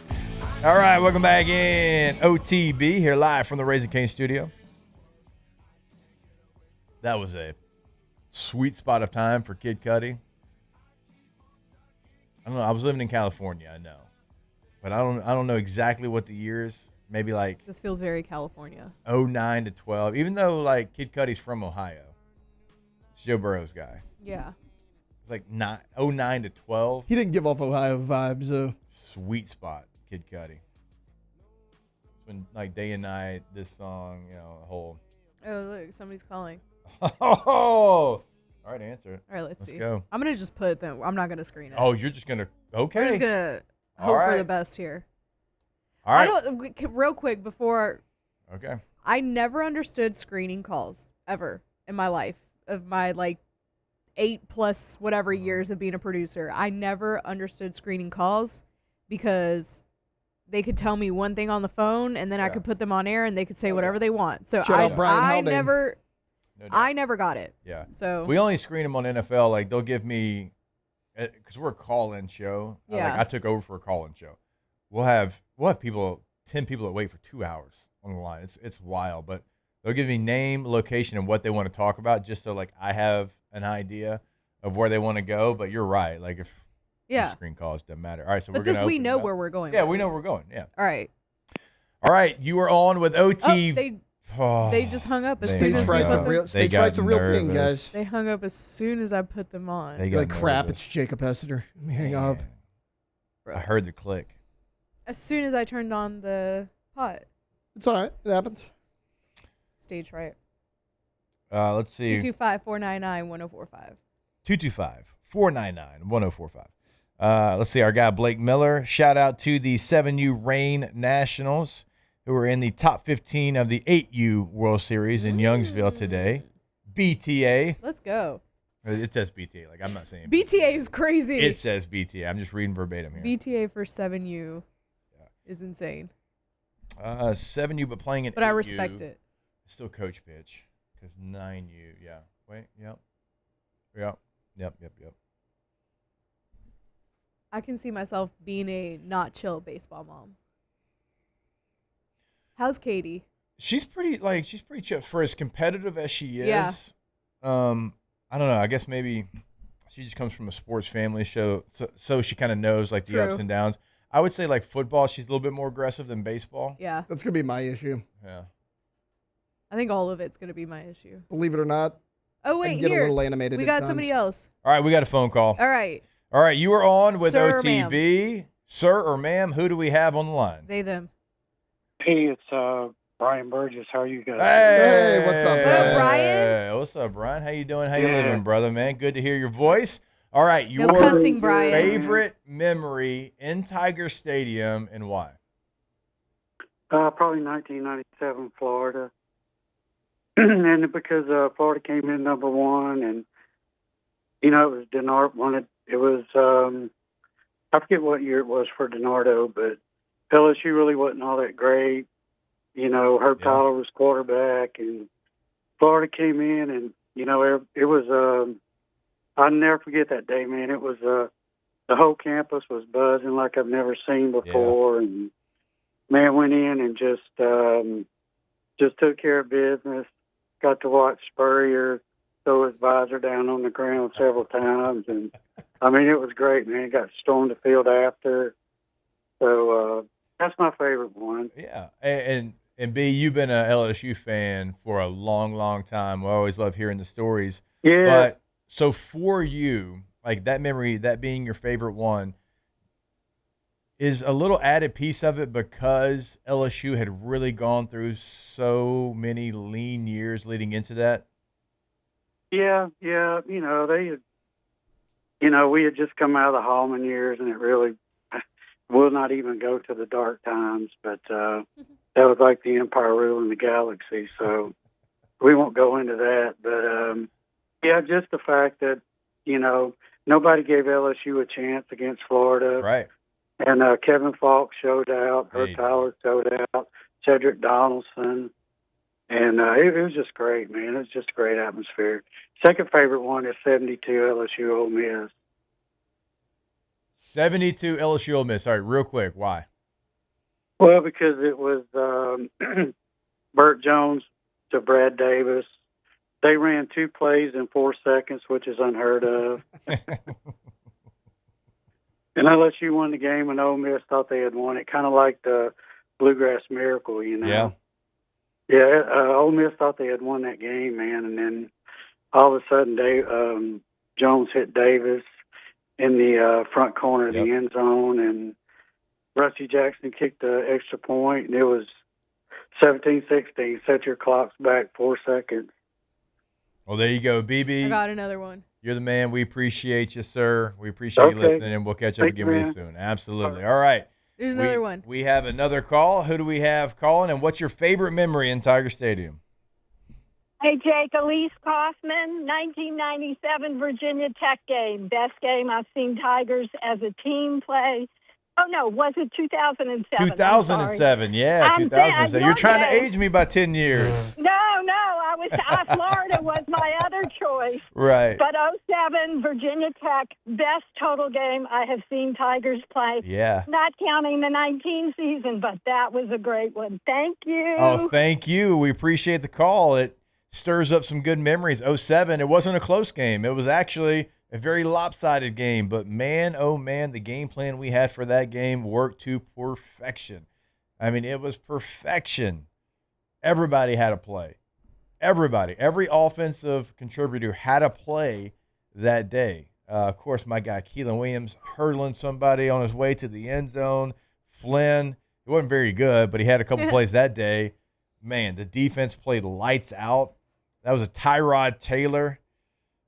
All right, welcome back in OTB here live from the Raising Cane studio. That was a sweet spot of time for Kid Cudi. I don't know. I was living in California, I know, but I don't know exactly what the years. Maybe like This feels very California. 09 to 12. Even though like Kid Cudi's from Ohio, it's Joe Burrow's guy. Yeah. It's like 09 to 12. He didn't give off Ohio vibes, though. Sweet spot, Kid Cudi. It's when like Day and Night, this song, you know, the whole. Oh, look, somebody's calling. Oh, all right, answer it. All right, let's see. Go. I'm gonna just put them. I'm not gonna screen it. Oh, you're just gonna okay. I'm just gonna All hope for right. the best here. All right. I don't. Real quick before. Okay. I never understood screening calls ever in my life of my like 8+ whatever years of being a producer. I never understood screening calls because they could tell me one thing on the phone and then I could put them on air and they could say whatever they want. So Shout out Brian I Haldane. never. No doubt. I never got it. Yeah. So we only screen them on NFL. Like they'll give me, because we're a call-in show. Yeah. I took over for a call-in show. We'll have 10 people that wait for 2 hours on the line. It's wild, but they'll give me name, location, and what they want to talk about, just so like I have an idea of where they want to go. But you're right. Like if screen calls doesn't matter. All right, so but we're gonna we open know it up. where we're going. Yeah, with we know this. where we're going. Yeah. All right. All right, you are on with OT. They just hung up as They soon hung as Stage we fright's put a them. real, stage fright's a real thing, guys. They hung up as soon as I put them on. They You're like, got crap, nervous. it's Jacob Hester. Let me hang up. I heard the click. As soon as I turned on the pot. It's all right. It happens. Stage fright. Let's see. 225-499-1045. 225-499-1045. Let's see. Our guy Blake Miller. Shout out to the 7U Reign Nationals, who are in the top 15 of the 8U World Series in Youngsville today. BTA. Let's go. It says BTA. Like, I'm not saying BTA is crazy. It says BTA. I'm just reading verbatim here. BTA for 7U. is insane. 7U, but playing in But I 8U. respect it. Still coach pitch because 9U. Yeah. Wait. Yep. I can see myself being a not chill baseball mom. How's Katie? She's pretty chill for as competitive as she is. Yeah. I don't know. I guess maybe she just comes from a sports family, so she kind of knows like the ups and downs. I would say like football, she's a little bit more aggressive than baseball. Yeah. That's going to be my issue. Yeah. I think all of it's going to be my issue. Believe it or not. Oh, I wait, can get here. a little animated We at got times. somebody else. All right, we got a phone call. All right. All right, you are on with Sir or OTB. Sir or ma'am, who do we have on the line? They, them. Hey, it's Brian Burgess. How are you guys? Hey, what's up, What up, Brian? Hey, what's up, Brian? How you doing? How you Yeah. living, brother, man? Good to hear your voice. All right, your cussing, Brian. favorite memory in Tiger Stadium and why? Probably 1997 Florida. And because Florida came in number one, and, it was Denard wanted, it was, I forget what year it was for DiNardo, but LSU really wasn't all that great. Herb Tyler was quarterback, and Florida came in, and, it was, I'll never forget that day, man. It was, the whole campus was buzzing like I've never seen before, and man went in and just took care of business. Got to watch Spurrier throw his visor down on the ground several times, and I mean it was great, man. Got stormed the field after, so that's my favorite one. Yeah, and B, you've been a LSU fan for a long, long time. I always love hearing the stories. Yeah. But so for you, like that memory, that being your favorite one, is a little added piece of it because LSU had really gone through so many lean years leading into that? Yeah. They had, we had just come out of the Hallman years, and it really will not even go to the dark times, but that was like the empire ruling the galaxy, so we won't go into that. But, just the fact that, nobody gave LSU a chance against Florida. Right. And Kevin Falk showed out, Herb Tyler showed out, Cedric Donaldson. And it was just great, man. It was just a great atmosphere. Second favorite one is 72 LSU Ole Miss. 72 LSU Ole Miss. All right, real quick, why? Well, because it was Burt Jones to Brad Davis. They ran 2 plays in 4 seconds, which is unheard of. And LSU won the game, and Ole Miss thought they had won it, kind of like the Bluegrass Miracle, Yeah. Yeah, Ole Miss thought they had won that game, man, and then all of a sudden, Jones hit Davis in the front corner of the end zone, and Rusty Jackson kicked the extra point, and it was 17-16. Set your clocks back 4 seconds. Well, there you go, I BB. got another one. You're the man. We appreciate you, sir. We appreciate you listening, and we'll catch up Thank again you, with you man. soon. Absolutely. All right. There's another one. We have another call. Who do we have calling, and what's your favorite memory in Tiger Stadium? Hey, Jake, Elise Kaufman, 1997 Virginia Tech game. Best game I've seen Tigers as a team play. Oh, no, was it 2007? 2007, yeah, 2007. You're trying to age me by 10 years. No, Florida was my other choice. Right. But 07 Virginia Tech, best total game I have seen Tigers play. Yeah. Not counting the 19 season, but that was a great one. Thank you. Oh, thank you. We appreciate the call. It stirs up some good memories. 07, it wasn't a close game. It was actually a very lopsided game. But, man, oh, man, the game plan we had for that game worked to perfection. I mean, it was perfection. Everybody had a play. Everybody, every offensive contributor had a play that day. Of course, my guy Keelan Williams hurdling somebody on his way to the end zone. Flynn, he wasn't very good, but he had a couple plays that day. Man, the defense played lights out. That was a Tyrod Taylor,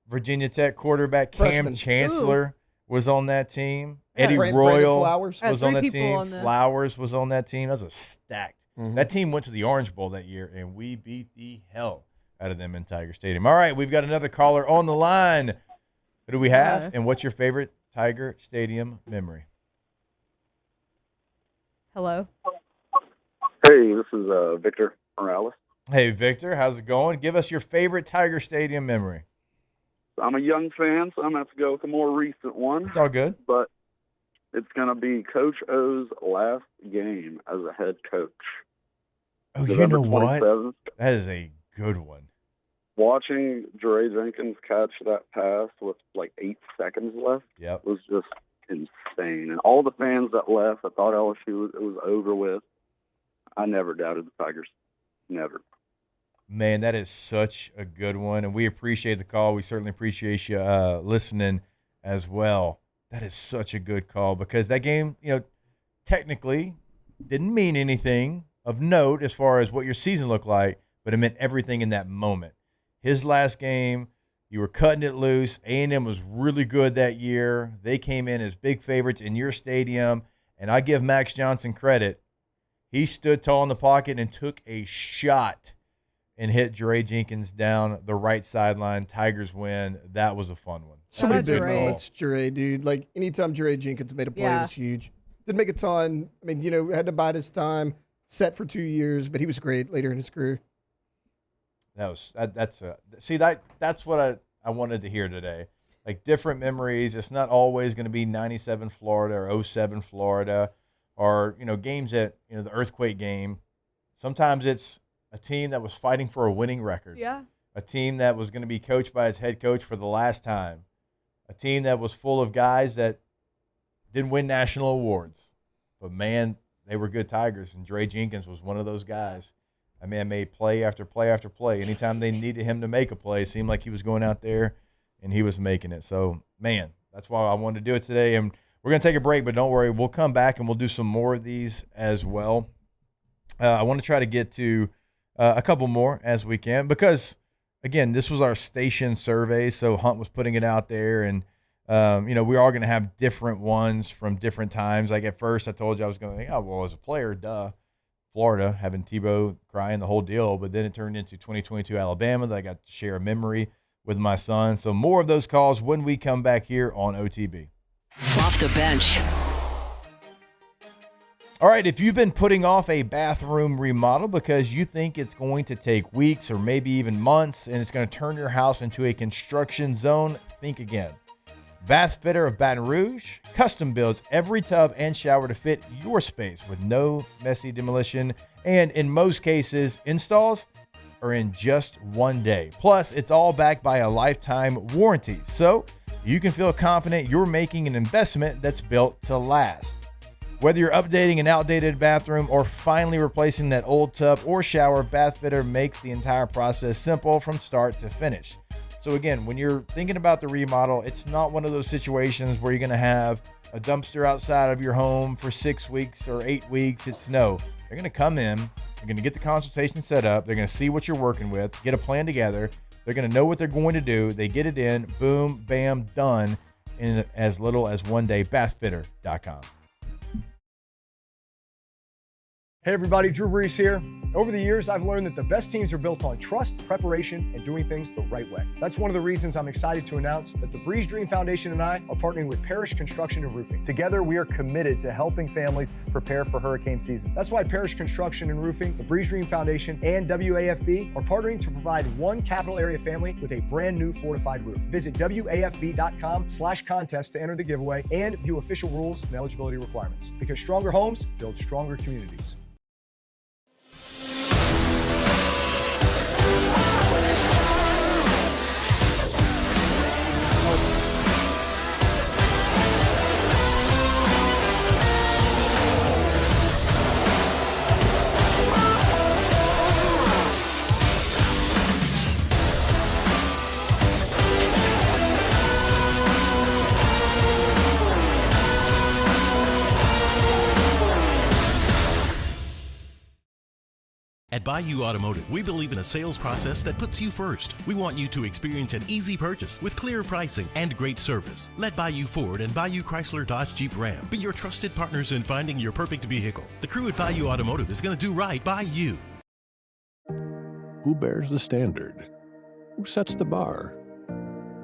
Virginia Tech quarterback. Cam Chancellor was on that team. Eddie Royal was on that team. Flowers was on that team. That was a stacked. That team went to the Orange Bowl that year, and we beat the hell out of them in Tiger Stadium. All right, we've got another caller on the line. Who do we have, and what's your favorite Tiger Stadium memory? Hello. Hey, this is Victor Morales. Hey, Victor, how's it going? Give us your favorite Tiger Stadium memory. I'm a young fan, so I'm going to have to go with a more recent one. It's all good. But it's going to be Coach O's last game as a head coach. Oh, you November know what? 27th. That is a good one. Watching Dre Jenkins catch that pass with like 8 seconds left was just insane. And all the fans that left, I thought LSU it was over with. I never doubted the Tigers. Never. Man, that is such a good one, and we appreciate the call. We certainly appreciate you listening as well. That is such a good call because that game, technically didn't mean anything of note as far as what your season looked like, but it meant everything in that moment. His last game, you were cutting it loose. A&M was really good that year. They came in as big favorites in your stadium, and I give Max Johnson credit. He stood tall in the pocket and took a shot and hit Dre Jenkins down the right sideline. Tigers win. That was a fun one. So many big moments, Dre, dude. Like, anytime Dre Jenkins made a play, it was huge. Didn't make a ton. I mean, had to bide his time. Set for 2 years, but he was great later in his career. That's what I wanted to hear today. Like, different memories. It's not always going to be 97 Florida or 07 Florida or, games at, the earthquake game. Sometimes it's a team that was fighting for a winning record. Yeah. A team that was going to be coached by its head coach for the last time. A team that was full of guys that didn't win national awards. But, man, they were good Tigers, and Dre Jenkins was one of those guys. That man made play after play after play. Anytime they needed him to make a play, it seemed like he was going out there, and he was making it. So, man, that's why I wanted to do it today. And we're going to take a break, but don't worry. We'll come back, and we'll do some more of these as well. I want to try to get to a couple more as we can because, again, this was our station survey, so Hunt was putting it out there, and we are going to have different ones from different times. Like at first I told you I was going to think, as a player, Florida, having Tebow crying, the whole deal. But then it turned into 2022 Alabama that I got to share a memory with my son. So more of those calls when we come back here on OTB. Off the bench. All right, if you've been putting off a bathroom remodel because you think it's going to take weeks or maybe even months and it's going to turn your house into a construction zone, think again. Bath Fitter of Baton Rouge custom builds every tub and shower to fit your space with no messy demolition, and in most cases, installs are in just 1 day. Plus, it's all backed by a lifetime warranty, so you can feel confident you're making an investment that's built to last. Whether you're updating an outdated bathroom or finally replacing that old tub or shower, Bath Fitter makes the entire process simple from start to finish. So again, when you're thinking about the remodel, it's not one of those situations where you're going to have a dumpster outside of your home for 6 weeks or 8 weeks. They're going to come in, they're going to get the consultation set up, they're going to see what you're working with, get a plan together, they're going to know what they're going to do, they get it in, boom, bam, done in as little as 1 day. Bathfitter.com. Hey everybody, Drew Brees here. Over the years, I've learned that the best teams are built on trust, preparation, and doing things the right way. That's one of the reasons I'm excited to announce that the Breeze Dream Foundation and I are partnering with Parish Construction and Roofing. Together, we are committed to helping families prepare for hurricane season. That's why Parish Construction and Roofing, the Breeze Dream Foundation, and WAFB are partnering to provide one capital area family with a brand new fortified roof. Visit WAFB.com/contest to enter the giveaway and view official rules and eligibility requirements. Because stronger homes build stronger communities. At Bayou Automotive, we believe in a sales process that puts you first. We want you to experience an easy purchase with clear pricing and great service. Let Bayou Ford and Bayou Chrysler Dodge Jeep Ram be your trusted partners in finding your perfect vehicle. The crew at Bayou Automotive is going to do right by you. Who bears the standard? Who sets the bar?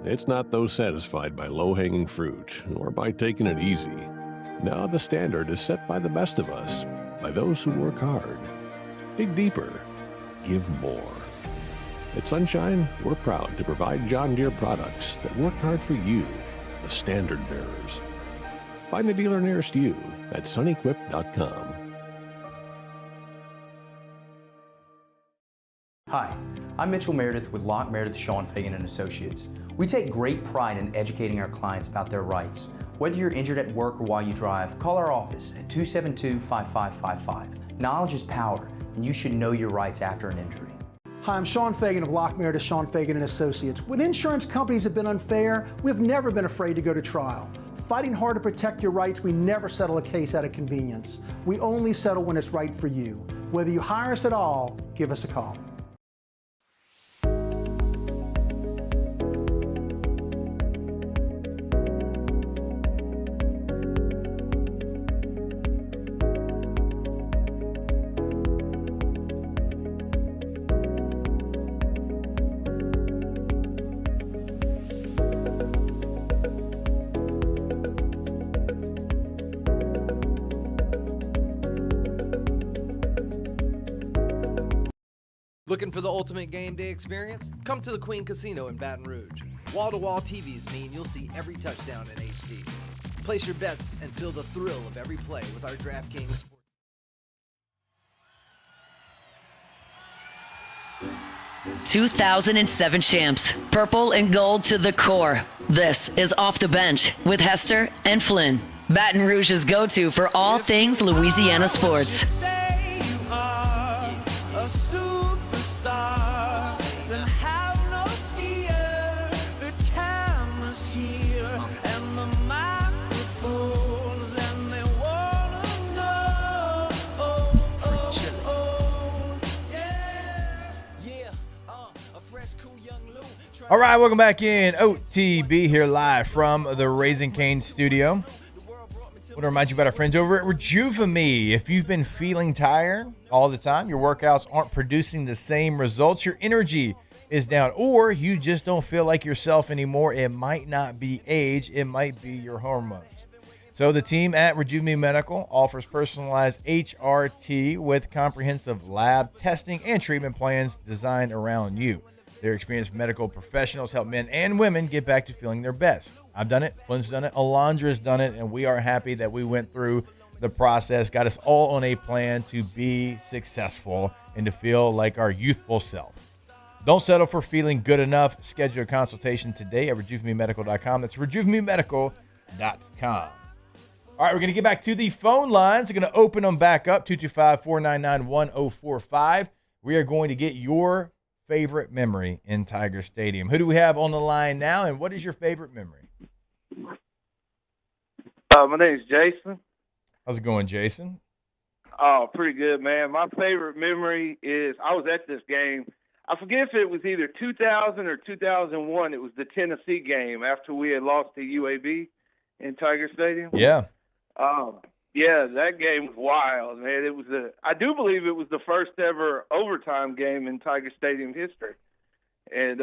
It's not those satisfied by low-hanging fruit or by taking it easy. No, the standard is set by the best of us. by those who work hard. Dig deeper. Give more. At Sunshine, we're proud to provide John Deere products that work hard for you, the standard bearers. Find the dealer nearest you at sunequip.com. Hi, I'm Mitchell Meredith with Locke Meredith Sean Fagan and Associates. We take great pride in educating our clients about their rights. Whether you're injured at work or while you drive, call our office at 272-5555. Knowledge is power, and you should know your rights after an injury. Hi, I'm Sean Fagan of Locke Meredith Sean Fagan and Associates. When insurance companies have been unfair, we've never been afraid to go to trial. Fighting hard to protect your rights, we never settle a case out of convenience. We only settle when it's right for you. Whether you hire us at all, give us a call. Looking for the ultimate game day experience? Come to the Queen Casino in Baton Rouge. Wall-to-wall TVs mean you'll see every touchdown in HD. Place your bets and feel the thrill of every play with our DraftKings. 2007 champs, purple and gold to the core. This is Off the Bench with Hester and Flynn. Baton Rouge's go-to for all things Louisiana sports. All right, welcome back in. OTB here live from the Raising Cane studio. I want to remind you about our friends over at Rejuvame. If you've been feeling tired all the time, your workouts aren't producing the same results, your energy is down, or you just don't feel like yourself anymore, it might not be age, it might be your hormones. So the team at Rejuvame Medical offers personalized HRT with comprehensive lab testing and treatment plans designed around you. Their experienced medical professionals help men and women get back to feeling their best. I've done it, Flynn's done it, Alondra's done it, and we are happy that we went through the process, got us all on a plan to be successful and to feel like our youthful self. Don't settle for feeling good enough. Schedule a consultation today at rejuvamemedical.com. That's rejuvamemedical.com. All right, we're going to get back to the phone lines. We're going to open them back up, 225-499-1045. We are going to get your favorite memory in Tiger Stadium. Who do we have on the line now, and what is your favorite memory? My name is Jason. How's it going, Jason? Oh, pretty good, man. My favorite memory is I was at this game. I forget if it was either 2000 or 2001. It was the Tennessee game after we had lost to UAB in Tiger Stadium. Yeah. Yeah, that game was wild, man. It was I do believe it was the first ever overtime game in Tiger Stadium history. And,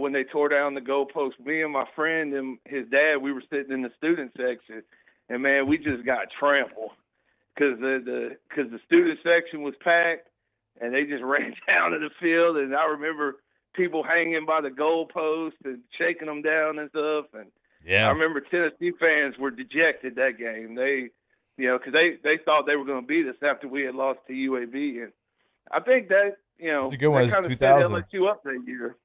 when they tore down the goalpost, me and my friend and his dad, we were sitting in the student section, and, man, we just got trampled because the student section was packed, and they just ran down to the field. And I remember people hanging by the goalpost and shaking them down and stuff. And yeah, I remember Tennessee fans were dejected that game. Because they thought they were going to beat us after we had lost to UAB. And I think that, that's a good one. that kind of set 2000. LSU up that year.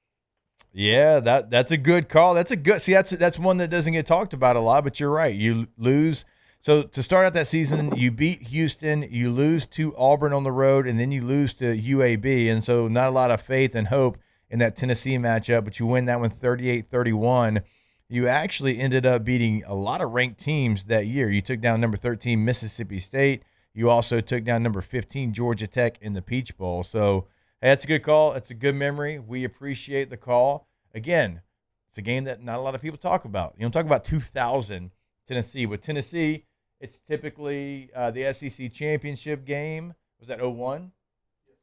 Yeah, that's a good call. That's one that doesn't get talked about a lot, but you're right. You lose. So to start out that season, you beat Houston, you lose to Auburn on the road, and then you lose to UAB. And so not a lot of faith and hope in that Tennessee matchup, but you win that one 38-31. You actually ended up beating a lot of ranked teams that year. You took down number 13 Mississippi State. You also took down number 15 Georgia Tech in the Peach Bowl. So hey, that's a good call. That's a good memory. We appreciate the call. Again, it's a game that not a lot of people talk about. You don't talk about 2000 Tennessee. With Tennessee, it's typically the SEC championship game. Was that 01?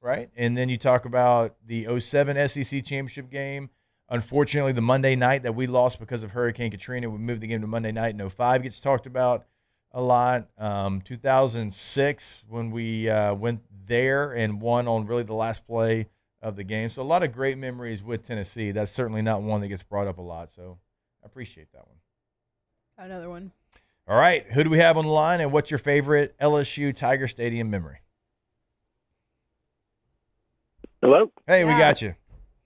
Right? And then you talk about the 07 SEC championship game. Unfortunately, the Monday night that we lost because of Hurricane Katrina, we moved the game to Monday night, and 05 gets talked about. a lot. 2006 when we went there and won on really the last play of the game. So a lot of great memories with Tennessee. That's certainly not one that gets brought up a lot. So I appreciate that one. Another one. All right. Who do we have on the line, and what's your favorite LSU Tiger Stadium memory? Hello? Hey, we got you.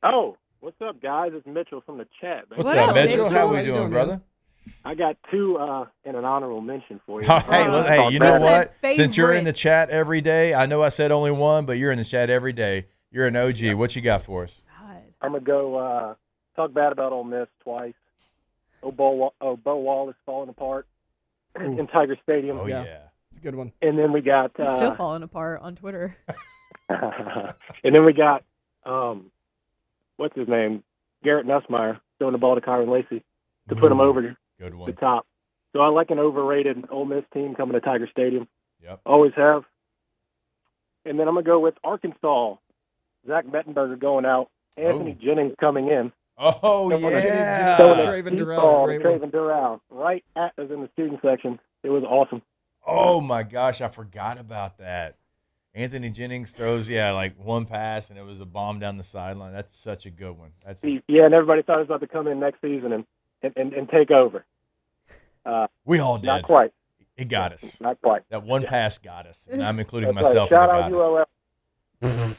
Oh, what's up, guys? It's Mitchell from the chat. Man. What's up, Mitchell? How we doing, brother? I got two and an honorable mention for you. Hey, you know what? Since you're in the chat every day, I know I said only one, but you're in the chat every day. You're an OG. Yeah. What you got for us? I'm going to go talk bad about Ole Miss twice. Bo Wallace falling apart in Tiger Stadium. Oh, yeah. It's a good one. And then we got... It's still falling apart on Twitter. And then we got, what's his name? Garrett Nussmeier throwing the ball to Kyron Lacey to put him over the top. So I like an overrated Ole Miss team coming to Tiger Stadium. Yep. Always have. And then I'm going to go with Arkansas. Zach Mettenberger going out. Anthony Jennings coming in. Oh, yeah. Traven Durrell. Traven Durrell. Right at us in the student section. It was awesome. Oh, my gosh. I forgot about that. Anthony Jennings throws, like one pass, and it was a bomb down the sideline. That's such a good one. Yeah, and everybody thought he was about to come in next season and take over. We all did. Not quite. It got us. Not quite. That one pass got us, and I'm including That's myself. Right. Shout in out ULL.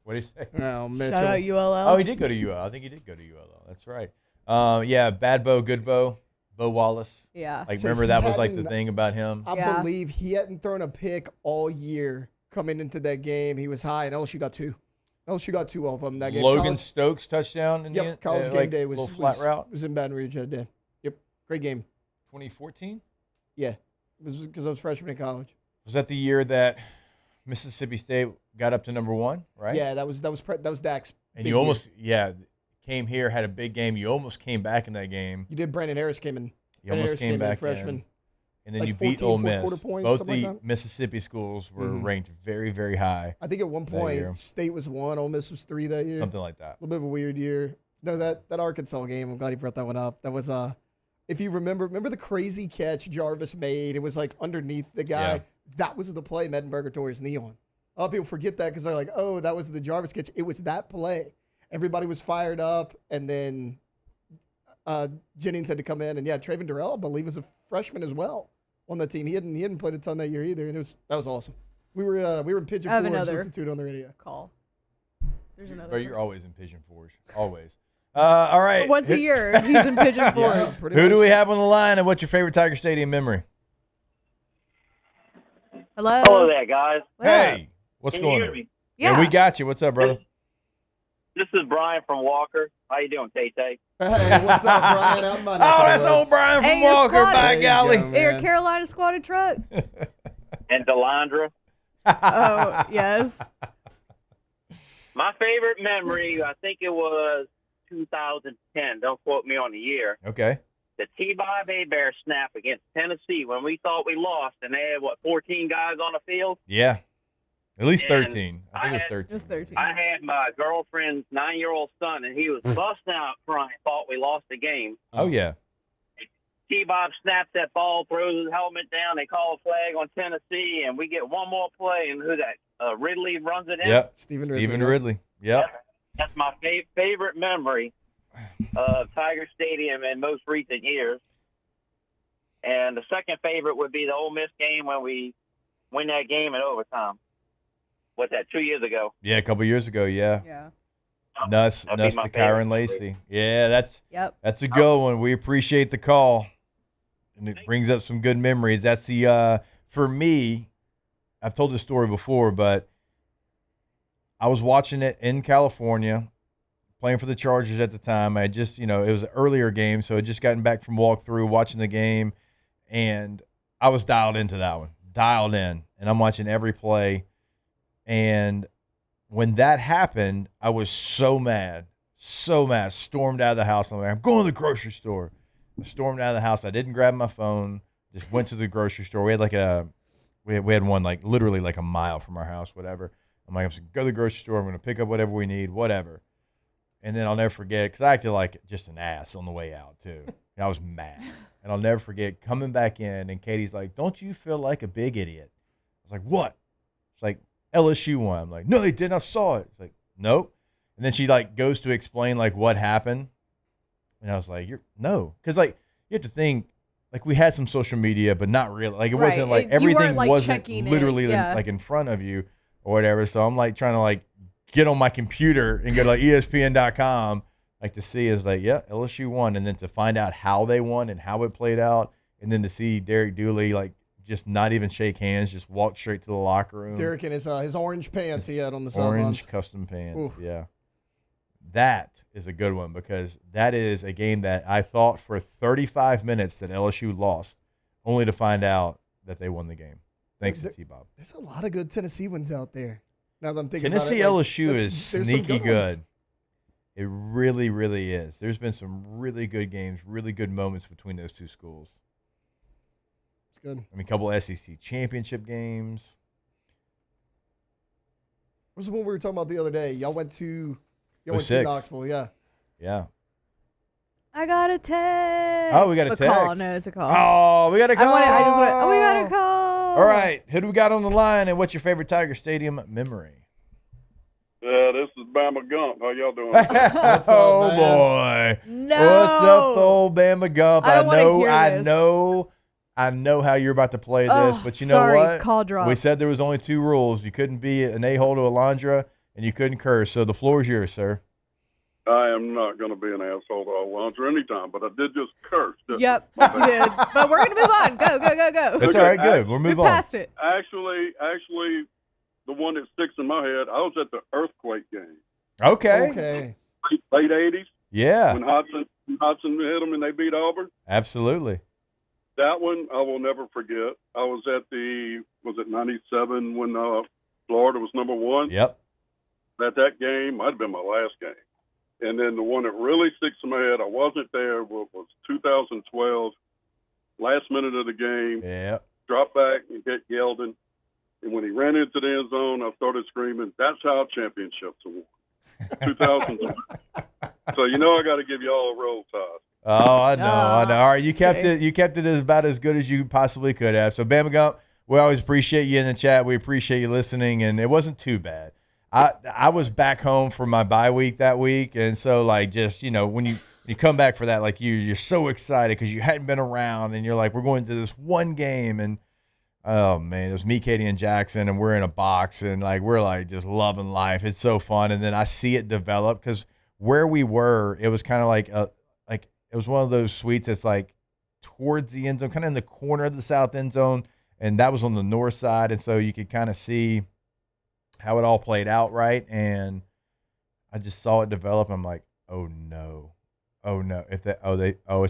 What did he say? Oh, Mitchell. Shout out ULL. Oh, he did go to ULL. I think he did go to ULL. That's right. Bad Bo, good Bo. Bo Wallace. Yeah. Like, So remember he that was like the hadn't- thing about him? I believe he hadn't thrown a pick all year coming into that game. He was high, and LSU got two. LSU got two off of him that game. Logan Stokes touchdown in the end? College game day was flat route. was in Baton Rouge that day. Yep, great game. 2014? Yeah, it was because I was freshman in college. Was that the year that Mississippi State got up to number one, right? Yeah, that was Dak's. And big you almost year. came here, had a big game. You almost came back in that game. You did. Brandon Harris came in. You almost Harris came back freshman. in. And then Like you beat 14 Ole fourth Miss. quarter points, Both something the like that. Mississippi schools were Mhm. ranked very, very high. I think at one that year. point State was 1, Ole Miss was 3 that year. Something like that. A little bit of a weird year. No, that Arkansas game. I'm glad you brought that one up. That was if you remember the crazy catch Jarvis made. It was like underneath the guy. Yeah. That was the play Mettenberger tore his knee on. A lot of people forget that because they're like, oh, that was the Jarvis catch. It was that play. Everybody was fired up, and then Jennings had to come in, and Traven Durrell, I believe, was a freshman as well on the team. He hadn't played a ton that year either, and that was awesome. We were in Pigeon I have Forge another listening to it on the radio. Call. There's another. But you're person. always in Pigeon Forge. Always. All right. Once a year, he's in Pigeon Forge. Who do we have on the line, and what's your favorite Tiger Stadium memory? Hello. Hello there, guys. Hey, what's Can you going hear on? me? Yeah, we got you. What's up, brother? This is Brian from Walker. How you doing, Tay-Tay? Hey, what's up, Brian? Out in my neck of Oh, the that's woods. old Brian from Hey, your Walker. squad- By There you golly. go, Hey, your man. Carolina squatted truck. And Delandra. Oh, yes. My favorite memory, I think it was 2010. Don't quote me on the year. Okay. The T-Bob A-Bear snap against Tennessee when we thought we lost, and they had, 14 guys on the field? Yeah. At least And 13. I think it was 13. Just 13. I had my girlfriend's 9-year-old son, and he was busting out crying, thought we lost the game. Oh, yeah. T-Bob snaps that ball, throws his helmet down. They call a flag on Tennessee, and we get one more play, and who that? Ridley runs it in. Yep. Stephen Ridley. Yep. That's my favorite memory of Tiger Stadium in most recent years. And the second favorite would be the Ole Miss game when we win that game in overtime. What's that, 2 years ago? Yeah, a couple years ago, yeah. Yeah. Nuss That'd be to my Kyron favorite. Lacey. Yeah, Yep. that's a good one. We appreciate the call. And it brings up some good memories. That's the for me, I've told this story before, but I was watching it in California, playing for the Chargers at the time. I just, it was an earlier game, so I had just gotten back from walkthrough, watching the game, and I was dialed into that one. Dialed in. And I'm watching every play. And when that happened, I was so mad. Stormed out of the house. I'm like, I'm going to the grocery store. I stormed out of the house. I didn't grab my phone. Just went to the grocery store. We had we had one like literally like a mile from our house, whatever. I'm like, I'm just going to go to the grocery store. I'm going to pick up whatever we need, whatever. And then I'll never forget, because I acted like just an ass on the way out, too. And I was mad. And I'll never forget coming back in, and Katie's like, don't you feel like a big idiot? I was like, what? It's like, LSU won. I'm like, no, they didn't. I saw it. It's like, nope. And then she, like, goes to explain, like, what happened. And I was like, no. Because, like, you have to think, like, we had some social media, but not really. Like, it wasn't, like, everything wasn't literally, like, in front of you or whatever. So I'm, like, trying to, like, get on my computer and go to, like, ESPN.com. Like, to see is like, yeah, LSU won. And then to find out how they won and how it played out. And then to see Derek Dooley, like, just not even shake hands, just walk straight to the locker room. Derek in his orange pants he had on the sidelines. Orange custom pants, yeah. That is a good one because that is a game that I thought for 35 minutes that LSU lost, only to find out that they won the game. Thanks to T-Bob. There's a lot of good Tennessee ones out there. Now that I'm thinking Tennessee about it, LSU is sneaky good. Ones. It really, really is. There's been some really good games, really good moments between those two schools. It's good. I mean, a couple SEC championship games. What was the one we were talking about the other day? Y'all went to Knoxville, yeah. Yeah. I got a text. Oh, we got a text. Call. No, it's a call. Oh, we got a call. I just went, we got a call. All right. Who do we got on the line, and what's your favorite Tiger Stadium memory? This is Bama Gump. How y'all doing? Oh, boy. No. What's up, old Bama Gump? I don't wanna hear this. I know how you're about to play this, Oh, but you know sorry, what? call drop. We said there was only 2 rules. You couldn't be an a-hole to Alondra, and you couldn't curse. So the floor is yours, sir. I am not going to be an asshole to Alonzo anytime, but I did just curse. Yep, you did. But we're going to move on. Go, go, go, go. It's all right, good. We'll move on. Past it. Actually, the one that sticks in my head, I was at the earthquake game. Okay. Late 80s. Yeah. When Hudson hit them and they beat Auburn. Absolutely. That one I will never forget. I was at was it 97 when Florida was number 1? Yep. At that game, might have been my last game. And then the one that really sticks in my head, I wasn't there, was 2012, last minute of the game. Yeah. Dropped back and hit Yeldon. And when he ran into the end zone, I started screaming, "That's how championships are won." 2012. So you know I got to give you all a roll tide. Oh, I know. All right, you kept it. You kept it about as good as you possibly could have. So, Bama Gump, we always appreciate you in the chat. We appreciate you listening, and it wasn't too bad. I was back home for my bye week that week, and so like just when you come back for that, like you're so excited because you hadn't been around, and you're like, we're going to this one game, and oh man, it was me, Katie, and Jackson, and we're in a box, and like we're like just loving life. It's so fun, and then I see it develop because where we were, it was kind of like it was one of those suites that's like towards the end zone, kind of in the corner of the south end zone, and that was on the north side, and so you could kind of see how it all played out, right? And I just saw it develop. I'm like, oh no. It's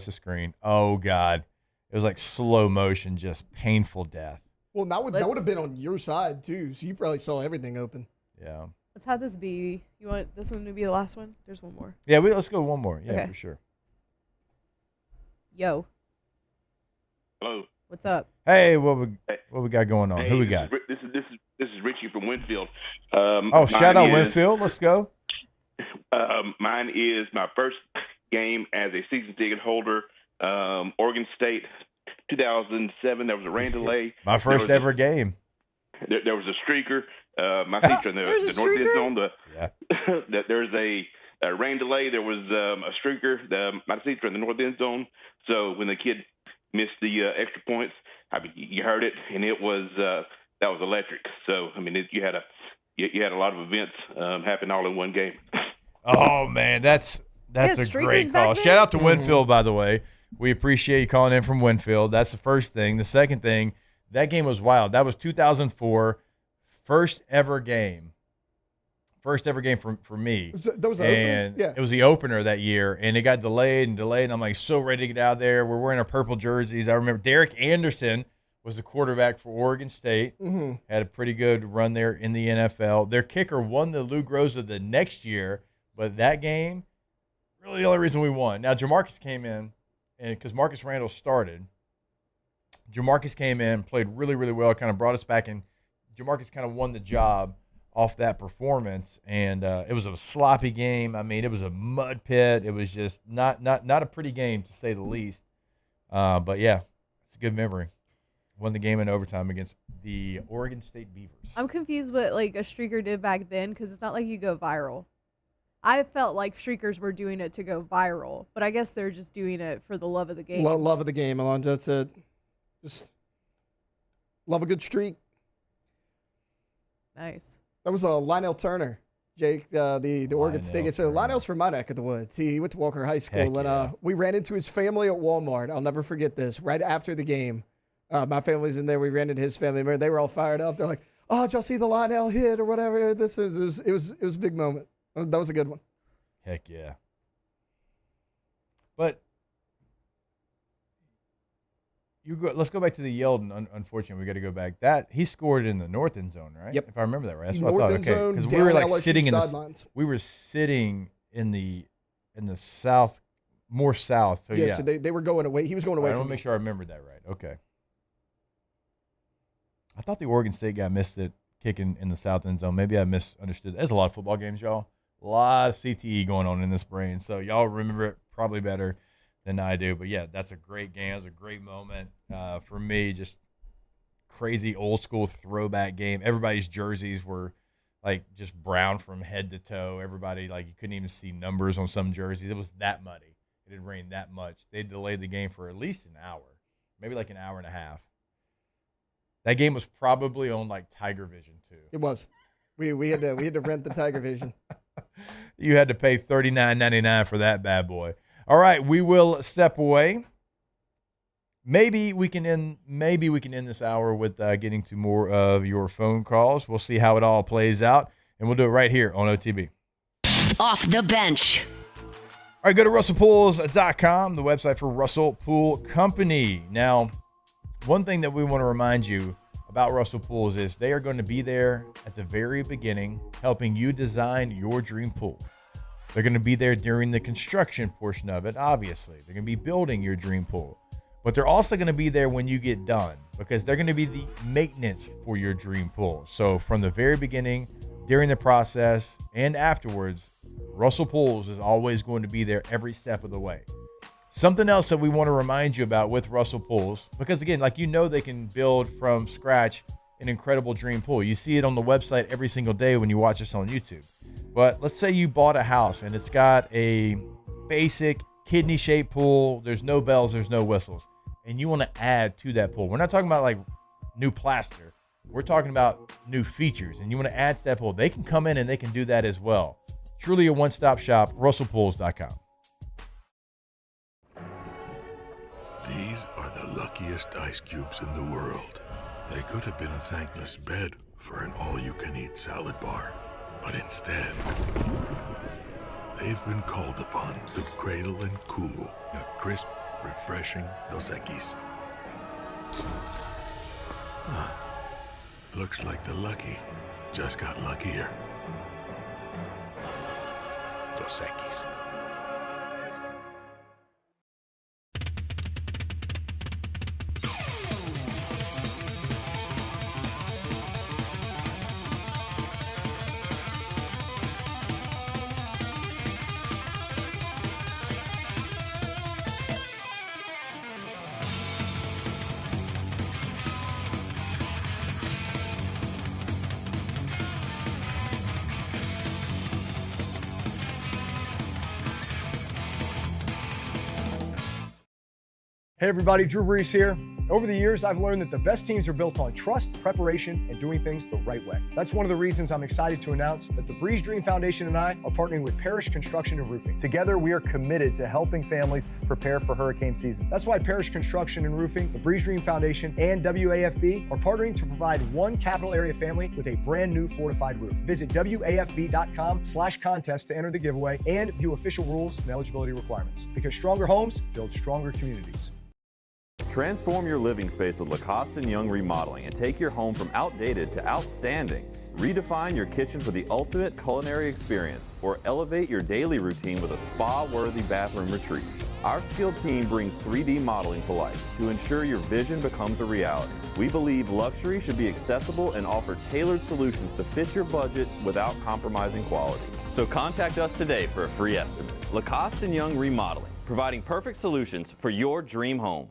a screen. Oh God. It was like slow motion, just painful death. Well, that would have been on your side too, so you probably saw everything open. Yeah. Let's have this be. You want this one to be the last one? There's one more. Yeah, let's go one more. Yeah, Okay. for sure. Yo. Hello. What's up? Hey, what we got going on? Hey, Who we got? This is Richie from Winfield. Shout out Winfield. Let's go. Mine is my first game as a season ticket holder. Oregon State, 2007. There was a rain delay. My first ever game. There was a streaker. My seats are in the north end zone. There's a rain delay. There was a streaker. My seats are in the north end zone. So when the kid missed the extra points, you heard it, and it was that was electric. So I mean, you had a lot of events happen all in one game. Oh man, that's a great call. Shout out to Winfield, by the way. We appreciate you calling in from Winfield. That's the first thing. The second thing, that game was wild. That was 2004, first ever game for me. That was the opener? Yeah. It was the opener that year, and it got delayed, and I'm like so ready to get out there. We're wearing our purple jerseys. I remember Derek Anderson was the quarterback for Oregon State. Mm-hmm. Had a pretty good run there in the NFL. Their kicker won the Lou Groza the next year, but that game, really the only reason we won. Now, Jamarcus came in, and because Marcus Randall started, Jamarcus came in, played really, really well, kind of brought us back, and Jamarcus kind of won the job off that performance. And it was a sloppy game. I mean, it was a mud pit. It was just not a pretty game, to say the least. But, yeah, it's a good memory. Won the game in overtime against the Oregon State Beavers. I'm confused what like a streaker did back then because it's not like you go viral. I felt like streakers were doing it to go viral, but I guess they're just doing it for the love of the game. Love of the game, Alonzo. That's it. Just love a good streak. Nice. That was Lionel Turner, Jake, the Oregon State. So Lionel's from my neck of the woods. He went to Walker High School, and we ran into his family at Walmart. I'll never forget this. Right after the game, my family's in there. We ran into his family. They were all fired up. They're like, "Oh, did y'all see the Lionel hit or whatever?" It was a big moment. That was a good one. Heck yeah. But let's go back to the Yeldon. Unfortunately, we got to go back. He scored in the north end zone, right? Yep. If I remember that right. That's North what I thought. end Okay, zone, because we were like LSU sitting sidelines. We were sitting in the south, more south. So yeah. So they were going away. He was going away I from want to make sure I remembered that right. Okay. I thought the Oregon State guy missed it kicking in the south end zone. Maybe I misunderstood. There's a lot of football games, y'all. A lot of CTE going on in this brain. So y'all remember it probably better than I do. But, yeah, that's a great game. It was a great moment for me. Just crazy old-school throwback game. Everybody's jerseys were, like, just brown from head to toe. Everybody, like, you couldn't even see numbers on some jerseys. It was that muddy. It had rained that much. They delayed the game for at least an hour, maybe like an hour and a half. That game was probably on, like, Tiger Vision, too. It was. We had to rent the Tiger Vision. You had to pay $39.99 for that bad boy. All right, we will step away. Maybe we can end this hour with getting to more of your phone calls. We'll see how it all plays out, and we'll do it right here on OTB. Off the bench. All right, go to russellpools.com, the website for Russell Pool Company. Now, one thing that we want to remind you about Russell Pools is they are going to be there at the very beginning, helping you design your dream pool. They're going to be there during the construction portion of it, obviously. They're going to be building your dream pool. But they're also going to be there when you get done because they're going to be the maintenance for your dream pool. So from the very beginning, during the process, and afterwards, Russell Pools is always going to be there every step of the way. Something else that we want to remind you about with Russell Pools, because again, like they can build from scratch an incredible dream pool. You see it on the website every single day when you watch us on YouTube. But let's say you bought a house and it's got a basic kidney-shaped pool. There's no bells, there's no whistles, and you want to add to that pool. We're not talking about like new plaster. We're talking about new features, and you want to add to that pool. They can come in and they can do that as well. Truly a one-stop shop, russellpools.com. These are the luckiest ice cubes in the world. They could have been a thankless bed for an all-you-can-eat salad bar. But instead, they've been called upon to cradle and cool a crisp, refreshing Dos Equis. Looks like the lucky just got luckier. Dos Equis. Hey everybody, Drew Brees here. Over the years, I've learned that the best teams are built on trust, preparation, and doing things the right way. That's one of the reasons I'm excited to announce that the Breeze Dream Foundation and I are partnering with Parish Construction and Roofing. Together, we are committed to helping families prepare for hurricane season. That's why Parish Construction and Roofing, the Breeze Dream Foundation, and WAFB are partnering to provide one capital area family with a brand new fortified roof. Visit WAFB.com/contest to enter the giveaway and view official rules and eligibility requirements. Because stronger homes build stronger communities. Transform your living space with Lacoste & Young Remodeling and take your home from outdated to outstanding. Redefine your kitchen for the ultimate culinary experience or elevate your daily routine with a spa-worthy bathroom retreat. Our skilled team brings 3D modeling to life to ensure your vision becomes a reality. We believe luxury should be accessible and offer tailored solutions to fit your budget without compromising quality. So contact us today for a free estimate. Lacoste & Young Remodeling, providing perfect solutions for your dream home.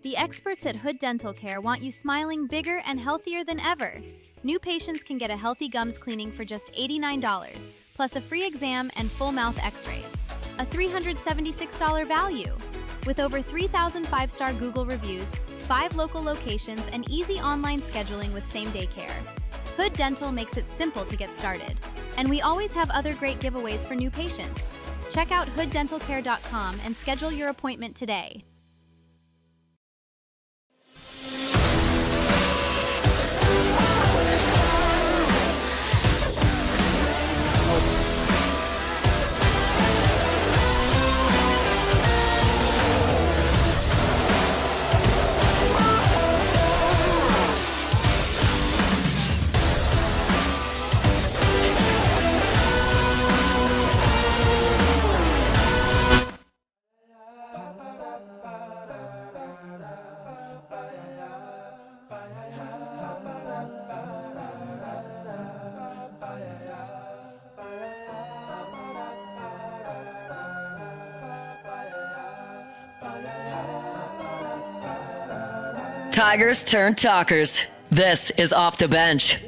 The experts at Hood Dental Care want you smiling bigger and healthier than ever. New patients can get a healthy gums cleaning for just $89, plus a free exam and full mouth x-rays. A $376 value. With over 3,000 five-star Google reviews, 5 local locations, and easy online scheduling with same-day care. Hood Dental makes it simple to get started. And we always have other great giveaways for new patients. Check out hooddentalcare.com and schedule your appointment today. Tigers turn talkers. This is Off the Bench.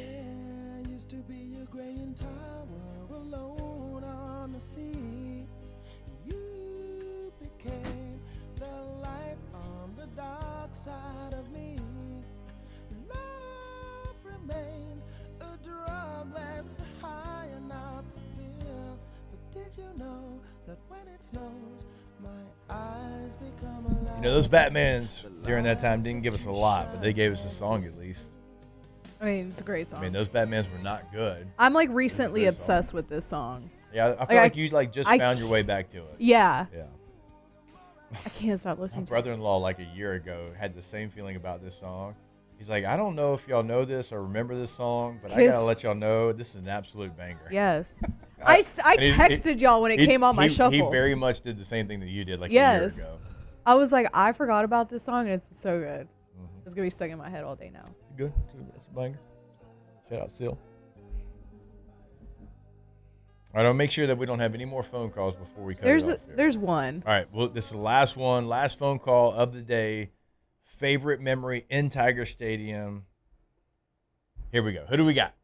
You know, those Batmans during that time didn't give us a lot, but they gave us a song at least. I mean, it's a great song. I mean, those Batmans were not good. I'm like recently obsessed with this song. Yeah, I feel like you just found your way back to it. Yeah. Yeah. I can't stop My listening to it. brother-in-law, like a year ago, had the same feeling about this song. He's like, I don't know if y'all know this or remember this song, but I gotta let y'all know this is an absolute banger. Yes. I texted y'all when it came on my shuffle. He very much did the same thing that you did like a year ago. I was like, I forgot about this song, and it's so good. It's going to be stuck in my head all day now. Good. That's a banger. Shout out, Seal. All right, I'll make sure that we don't have any more phone calls before we cut it off here. There's one. All right, well, this is the last one. Last phone call of the day. Favorite memory in Tiger Stadium. Here we go. Who do we got?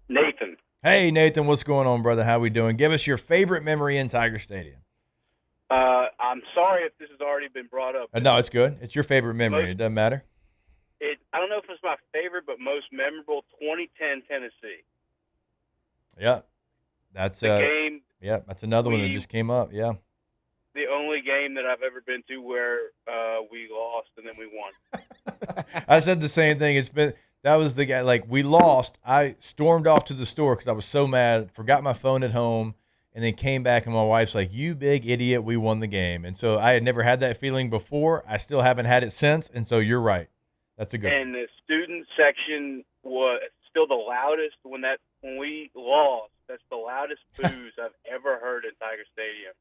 Nathan. Hey, Nathan, what's going on, brother? How we doing? Give us your favorite memory in Tiger Stadium. I'm sorry if this has already been brought up. No, it's good. It's your favorite memory. It doesn't matter. I don't know if it's my favorite, but most memorable, 2010 Tennessee. Yeah. That's the game. Yeah, that's another one that just came up. Yeah. The only game that I've ever been to where we lost and then we won. I said the same thing. That was the guy. Like, we lost. I stormed off to the store because I was so mad. Forgot my phone at home. And then came back, and my wife's like, "You big idiot, we won the game." And so I had never had that feeling before. I still haven't had it since. And so you're right. That's a good one. And the student section was still the loudest when we lost. That's the loudest boos I've ever heard in Tiger Stadium.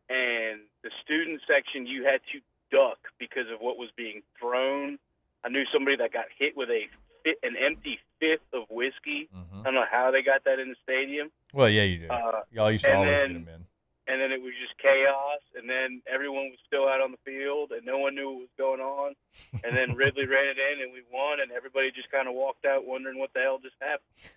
And the student section, you had to duck because of what was being thrown. I knew somebody that got hit with an empty fifth of whiskey. I don't know how they got that in the stadium. Well, yeah, you do. Y'all used to always get them in. And then it was just chaos. And then everyone was still out on the field, and no one knew what was going on. And then Ridley ran it in, and we won, and everybody just kind of walked out wondering what the hell just happened.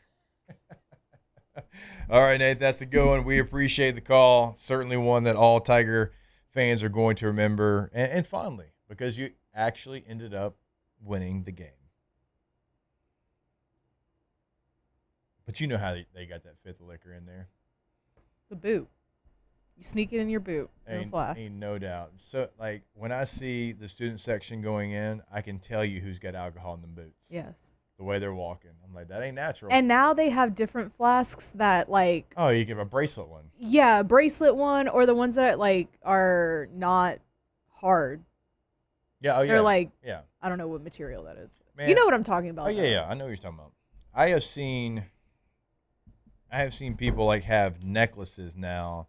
All right, Nate, that's a good one. We appreciate the call. Certainly one that all Tiger fans are going to remember and fondly, because you actually ended up winning the game. But you know how they got that fifth of liquor in there. The boot. You sneak it in your boot. In a flask. Ain't no doubt. So, like, when I see the student section going in, I can tell you who's got alcohol in the boots. Yes. The way they're walking. I'm like, that ain't natural. And now they have different flasks that, like... Oh, you get a bracelet one. Yeah, bracelet one, or the ones that, like, are not hard. Yeah, oh, yeah. They're like... Yeah. I don't know what material that is. Man. You know what I'm talking about. Oh, yeah. I know what you're talking about. I have seen people like have necklaces now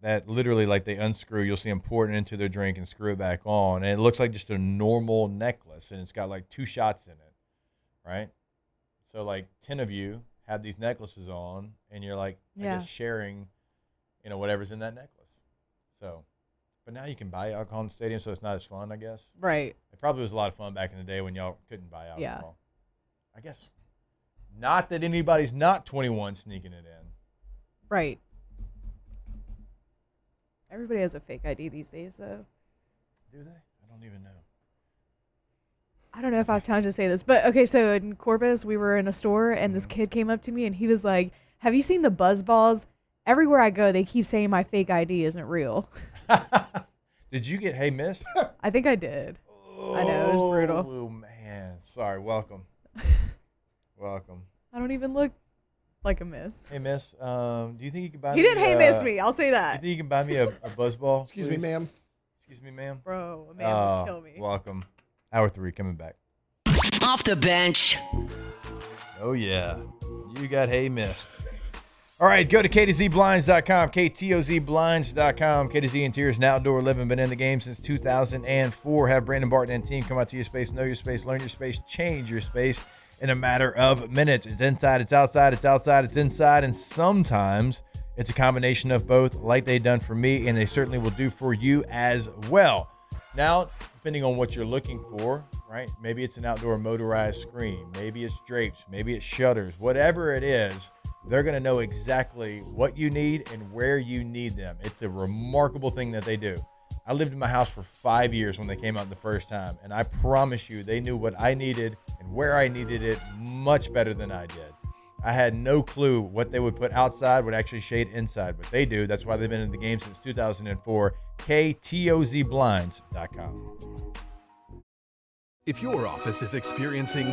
that literally, like, they unscrew. You'll see them pour it into their drink and screw it back on. And it looks like just a normal necklace, and it's got, like, 2 shots in it, right? So, like, 10 of you have these necklaces on, and you're, like, I guess sharing, you know, whatever's in that necklace. So, but now you can buy alcohol in the stadium, so it's not as fun, I guess. Right. It probably was a lot of fun back in the day when y'all couldn't buy alcohol. Yeah. I guess not that anybody's not 21 sneaking it in. Right. Everybody has a fake ID these days, though. Do they? I don't even know. I don't know if I have time to say this, but okay, so in Corpus, we were in a store, and this kid came up to me, and he was like, have you seen the buzz balls? Everywhere I go, they keep saying my fake ID isn't real. Did you get Hey Miss? I think I did. I know, it was brutal. Oh, man. Sorry, welcome. Welcome. I don't even look like a miss. Hey, miss, do you think you can buy me... You didn't hey miss me, I'll say that. You think you can buy me a buzz ball? Excuse me, ma'am. Excuse me, ma'am. Bro, a man would kill me. Welcome. Hour 3 coming back. Off the bench. Oh, yeah. You got Hey Missed. All right, go to KTZBlinds.com, KTOZBlinds.com. KTZ Interiors and Outdoor Living, been in the game since 2004. Have Brandon Barton and team come out to your space, know your space, learn your space, change your space in a matter of minutes. It's inside, it's outside, it's outside, it's inside, and sometimes it's a combination of both, like they've done for me, and they certainly will do for you as well. Now, depending on what you're looking for, right? Maybe it's an outdoor motorized screen, maybe it's drapes, maybe it's shutters, whatever it is, they're going to know exactly what you need and where you need them. It's a remarkable thing that they do. I lived in my house for 5 years when they came out the first time, and I promise you they knew what I needed and where I needed it much better than I did. I had no clue what they would put outside would actually shade inside, but they do. That's why they've been in the game since 2004. KTOZBlinds.com. If your office is experiencing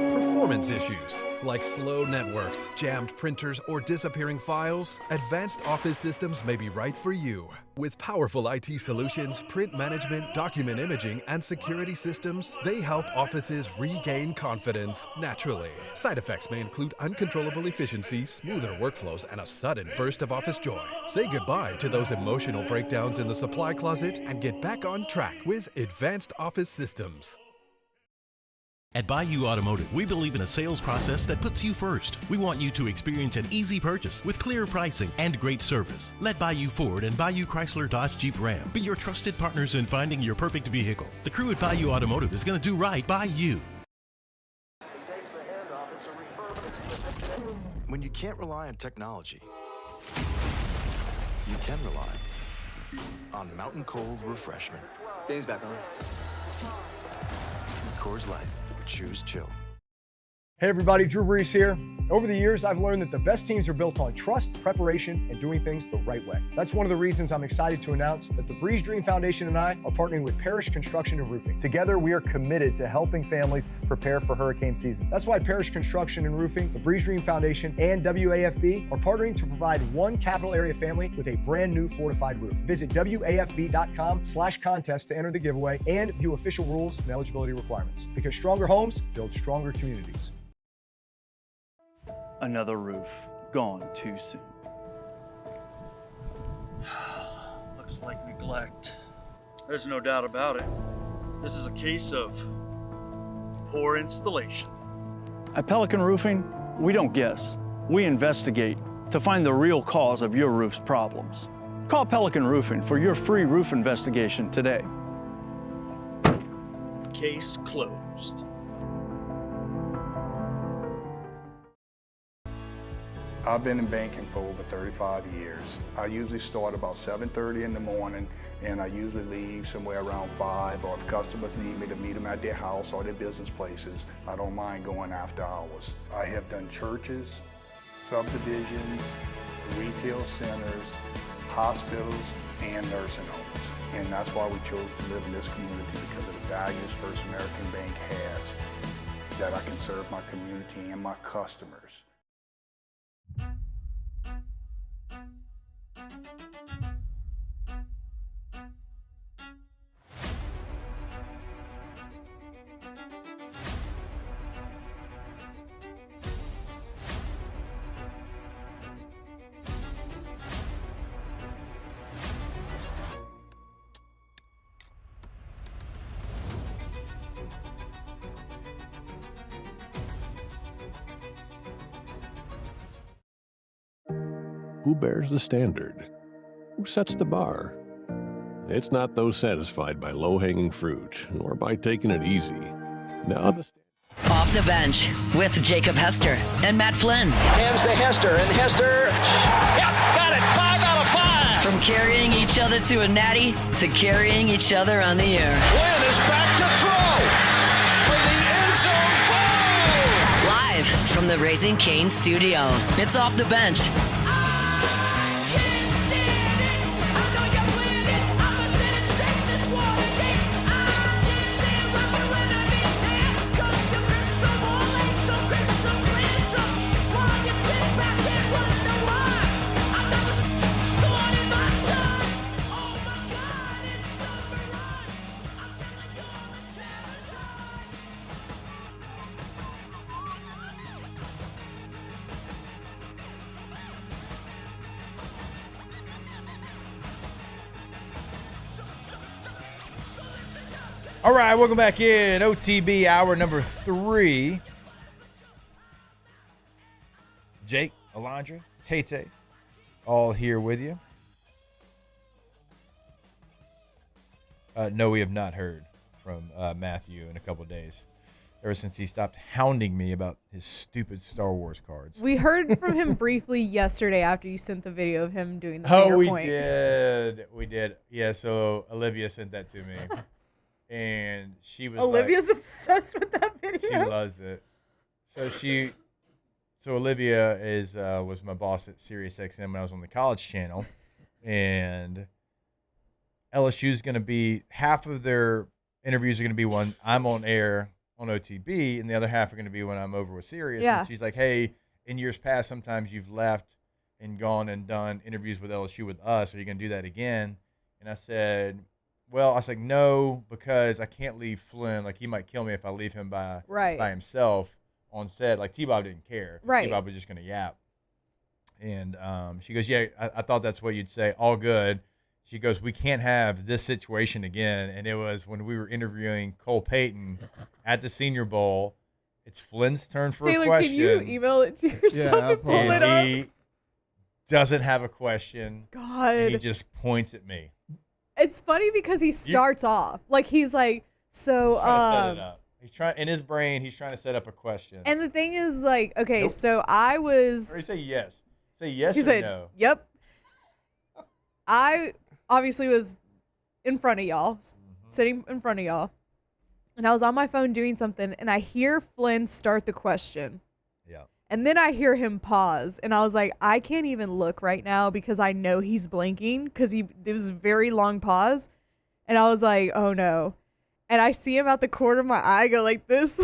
performance issues like slow networks, jammed printers, or disappearing files, Advanced Office Systems may be right for you. With powerful IT solutions, print management, document imaging, and security systems, they help offices regain confidence naturally. Side effects may include uncontrollable efficiency, smoother workflows, and a sudden burst of office joy. Say goodbye to those emotional breakdowns in the supply closet and get back on track with Advanced Office Systems. At Bayou Automotive, we believe in a sales process that puts you first. We want you to experience an easy purchase with clear pricing and great service. Let Bayou Ford and Bayou Chrysler Dodge Jeep Ram be your trusted partners in finding your perfect vehicle. The crew at Bayou Automotive is going to do right by you. When you can't rely on technology, you can rely on Mountain Cold Refreshment. Dave's back on. Coors Light. Choose chill. Hey everybody, Drew Brees here. Over the years, I've learned that the best teams are built on trust, preparation, and doing things the right way. That's one of the reasons I'm excited to announce that the Breeze Dream Foundation and I are partnering with Parish Construction and Roofing. Together, we are committed to helping families prepare for hurricane season. That's why Parish Construction and Roofing, the Breeze Dream Foundation, and WAFB are partnering to provide one capital area family with a brand new fortified roof. Visit WAFB.com/contest to enter the giveaway and view official rules and eligibility requirements. Because stronger homes build stronger communities. Another roof gone too soon. Looks like neglect. There's no doubt about it. This is a case of poor installation. At Pelican Roofing, we don't guess. We investigate to find the real cause of your roof's problems. Call Pelican Roofing for your free roof investigation today. Case closed. I've been in banking for over 35 years. I usually start about 7:30 in the morning, and I usually leave somewhere around 5, or if customers need me to meet them at their house or their business places, I don't mind going after hours. I have done churches, subdivisions, retail centers, hospitals, and nursing homes. And that's why we chose to live in this community, because of the values First American Bank has, that I can serve my community and my customers. Who bears the standard? Who sets the bar? It's not those satisfied by low-hanging fruit or by taking it easy. Now the Off the Bench with Jacob Hester and Matt Flynn. Hands to Hester, and Hester, yep, got it, 5 out of 5. From carrying each other to a natty to carrying each other on the air. Flynn is back to throw for the end zone goal. Live from the Raising Cane studio, it's Off the Bench. All right, welcome back in. OTB hour number 3. Jake, Alondra, Tate, all here with you. No, we have not heard from Matthew in a couple days. Ever since he stopped hounding me about his stupid Star Wars cards. We heard from him briefly yesterday after you sent the video of him doing the finger point. We did. Yeah, so Olivia sent that to me. And she was Olivia's obsessed with that video. She loves it. So Olivia was my boss at SiriusXM when I was on the college channel, and LSU's going to be half of their interviews are going to be when I'm on air on OTB, and the other half are going to be when I'm over with Sirius. Yeah. And she's like, "Hey, in years past, sometimes you've left and gone and done interviews with LSU with us. Are you going to do that again?" And I said, well, I was like, no, because I can't leave Flynn. Like, he might kill me if I leave him by himself on set. Like, T-Bob didn't care. Right. T-Bob was just going to yap. And she goes, yeah, I thought that's what you'd say. All good. She goes, we can't have this situation again. And it was when we were interviewing Cole Payton at the Senior Bowl. It's Flynn's turn for Taylor, a question. can you email it to yourself and pull it up? And he doesn't have a question. God. And he just points at me. It's funny because he starts off like he's like, so set it up. He's trying in his brain. He's trying to set up a question. And the thing is, like, okay, so I was. Or you say yes. Say yes he or said, no. Yep. I obviously was in front of y'all, sitting in front of y'all, and I was on my phone doing something, and I hear Flynn start the question. Yeah. And then I hear him pause, and I was like, I can't even look right now because I know he's blinking because it was a very long pause. And I was like, oh no. And I see him out the corner of my eye go like this, do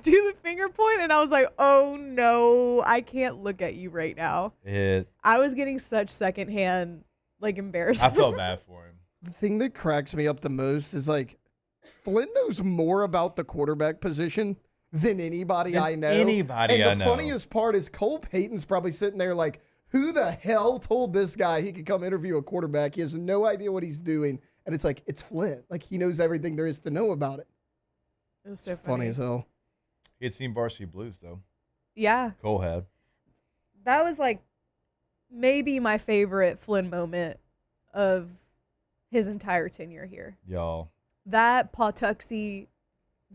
the finger point, and I was like, oh no, I can't look at you right now. I was getting such secondhand, like, embarrassment. I felt bad for him. The thing that cracks me up the most is, like, Flynn knows more about the quarterback position than anybody I know. And the funniest part is Cole Payton's probably sitting there like, who the hell told this guy he could come interview a quarterback? He has no idea what he's doing. And it's like, it's Flynn. Like, he knows everything there is to know about it. It was so funny as hell. He had seen Varsity Blues, though. Yeah. Cole had. That was, like, maybe my favorite Flynn moment of his entire tenure here. Y'all. That Pawtuxie,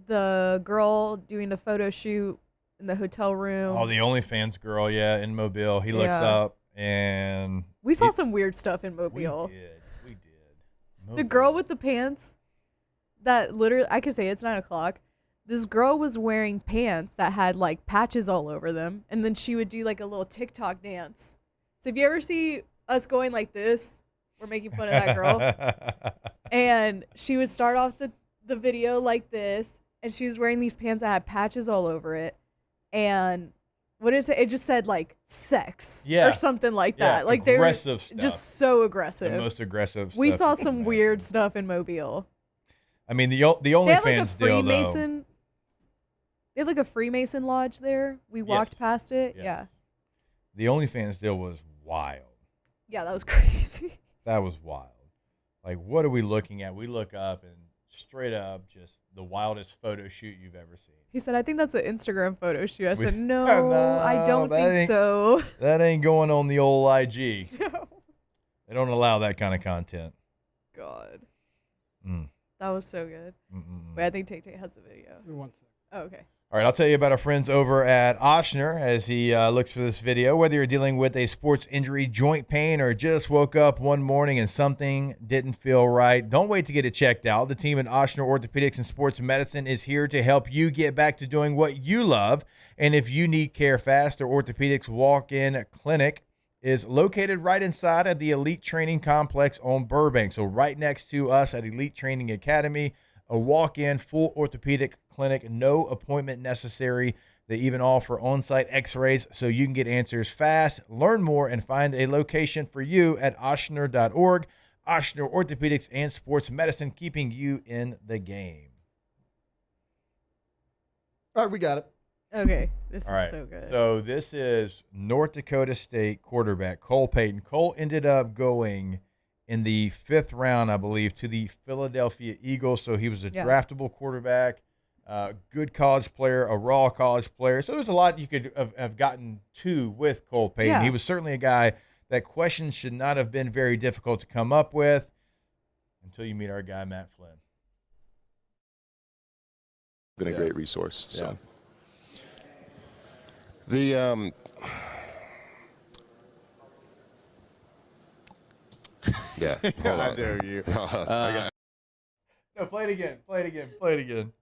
the girl doing the photo shoot in the hotel room. Oh, the OnlyFans girl, yeah, in Mobile. He looks up, and we saw some weird stuff in Mobile. We did. The girl with the pants that literally, I could say it's 9 o'clock. This girl was wearing pants that had like patches all over them, and then she would do like a little TikTok dance. So if you ever see us going like this, we're making fun of that girl. And she would start off the video like this, and she was wearing these pants that had patches all over it. And what is it? It just said like sex or something like that. Like they were just so aggressive. The most aggressive We stuff saw you can some imagine. weird stuff in Mobile. I mean, the They had like a OnlyFans deal, though. Freemason. They had like a Freemason lodge there. We walked past it. Yes. Yeah. The OnlyFans deal was wild. Yeah, that was crazy. That was wild. Like, what are we looking at? We look up and straight up just the wildest photo shoot you've ever seen? He said, I think that's an Instagram photo shoot. I said, no, No, I don't that think ain't- so. That ain't going on the old IG. No. They don't allow that kind of content. God. Mm. That was so good. Wait, I think Tay has the video. One second. Oh, okay. All right, I'll tell you about our friends over at Ochsner as he looks for this video. Whether you're dealing with a sports injury, joint pain, or just woke up one morning and something didn't feel right, don't wait to get it checked out. The team at Ochsner Orthopedics and Sports Medicine is here to help you get back to doing what you love. And if you need care fast, their orthopedics walk-in clinic is located right inside of the Elite Training Complex on Burbank. So right next to us at Elite Training Academy, a walk-in full orthopedic clinic, no appointment necessary. They even offer on-site x-rays so you can get answers fast. Learn more and find a location for you at ochsner.org. Ochsner Orthopedics and Sports Medicine, keeping you in the game. All right, we got it. Okay, this All right, is so good. So this is North Dakota State quarterback Cole Payton. Cole ended up going in the 5th round, I believe, to the Philadelphia Eagles. So he was a draftable quarterback, good college player, a raw college player. So there's a lot you could have gotten to with Cole Payton. Yeah. He was certainly a guy that questions should not have been very difficult to come up with until you meet our guy, Matt Flynn. Been a great resource. So. Yeah. The yeah. Hold How on. dare you? I got No, play it again. Play it again. Play it again.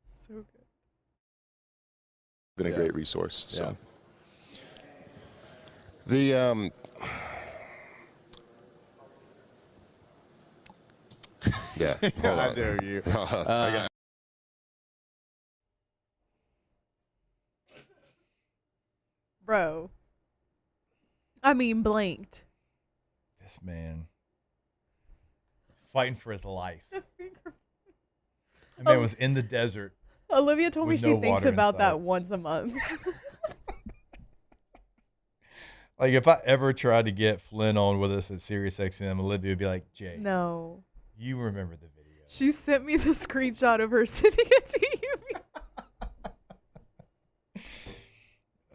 So good. been a great resource. So. Yeah. The yeah. Hold How on. dare you? I got Bro. I mean, blanked. This man fighting for his life. That man was in the desert. Olivia told me with she no thinks water in about sight. that once a month. Like, if I ever tried to get Flynn on with us at SiriusXM, Olivia would be like, Jay, No. you remember the video. She sent me the screenshot of her sitting at TV.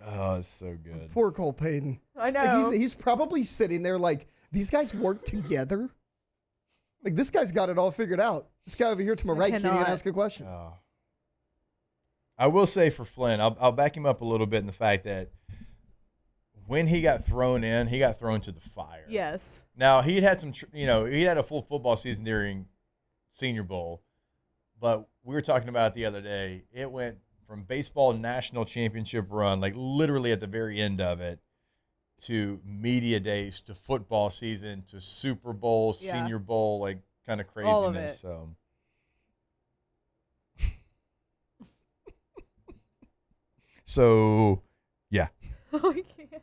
Oh, it's so good. Poor Cole Payton. I know. Like he's probably sitting there like, these guys work together. Like, this guy's got it all figured out. This guy over here to my right can't even cannot. ask a question. Oh. I will say for Flynn, I'll back him up a little bit in the fact that when he got thrown in, he got thrown to the fire. Yes. Now, he'd had some, he had a full football season during Senior Bowl, but we were talking about it the other day. It went from baseball national championship run, like literally at the very end of it, to media days, to football season, to Super Bowl, Yeah. Senior Bowl, like kind of craziness. All of it. So. So, yeah. Oh, I can't.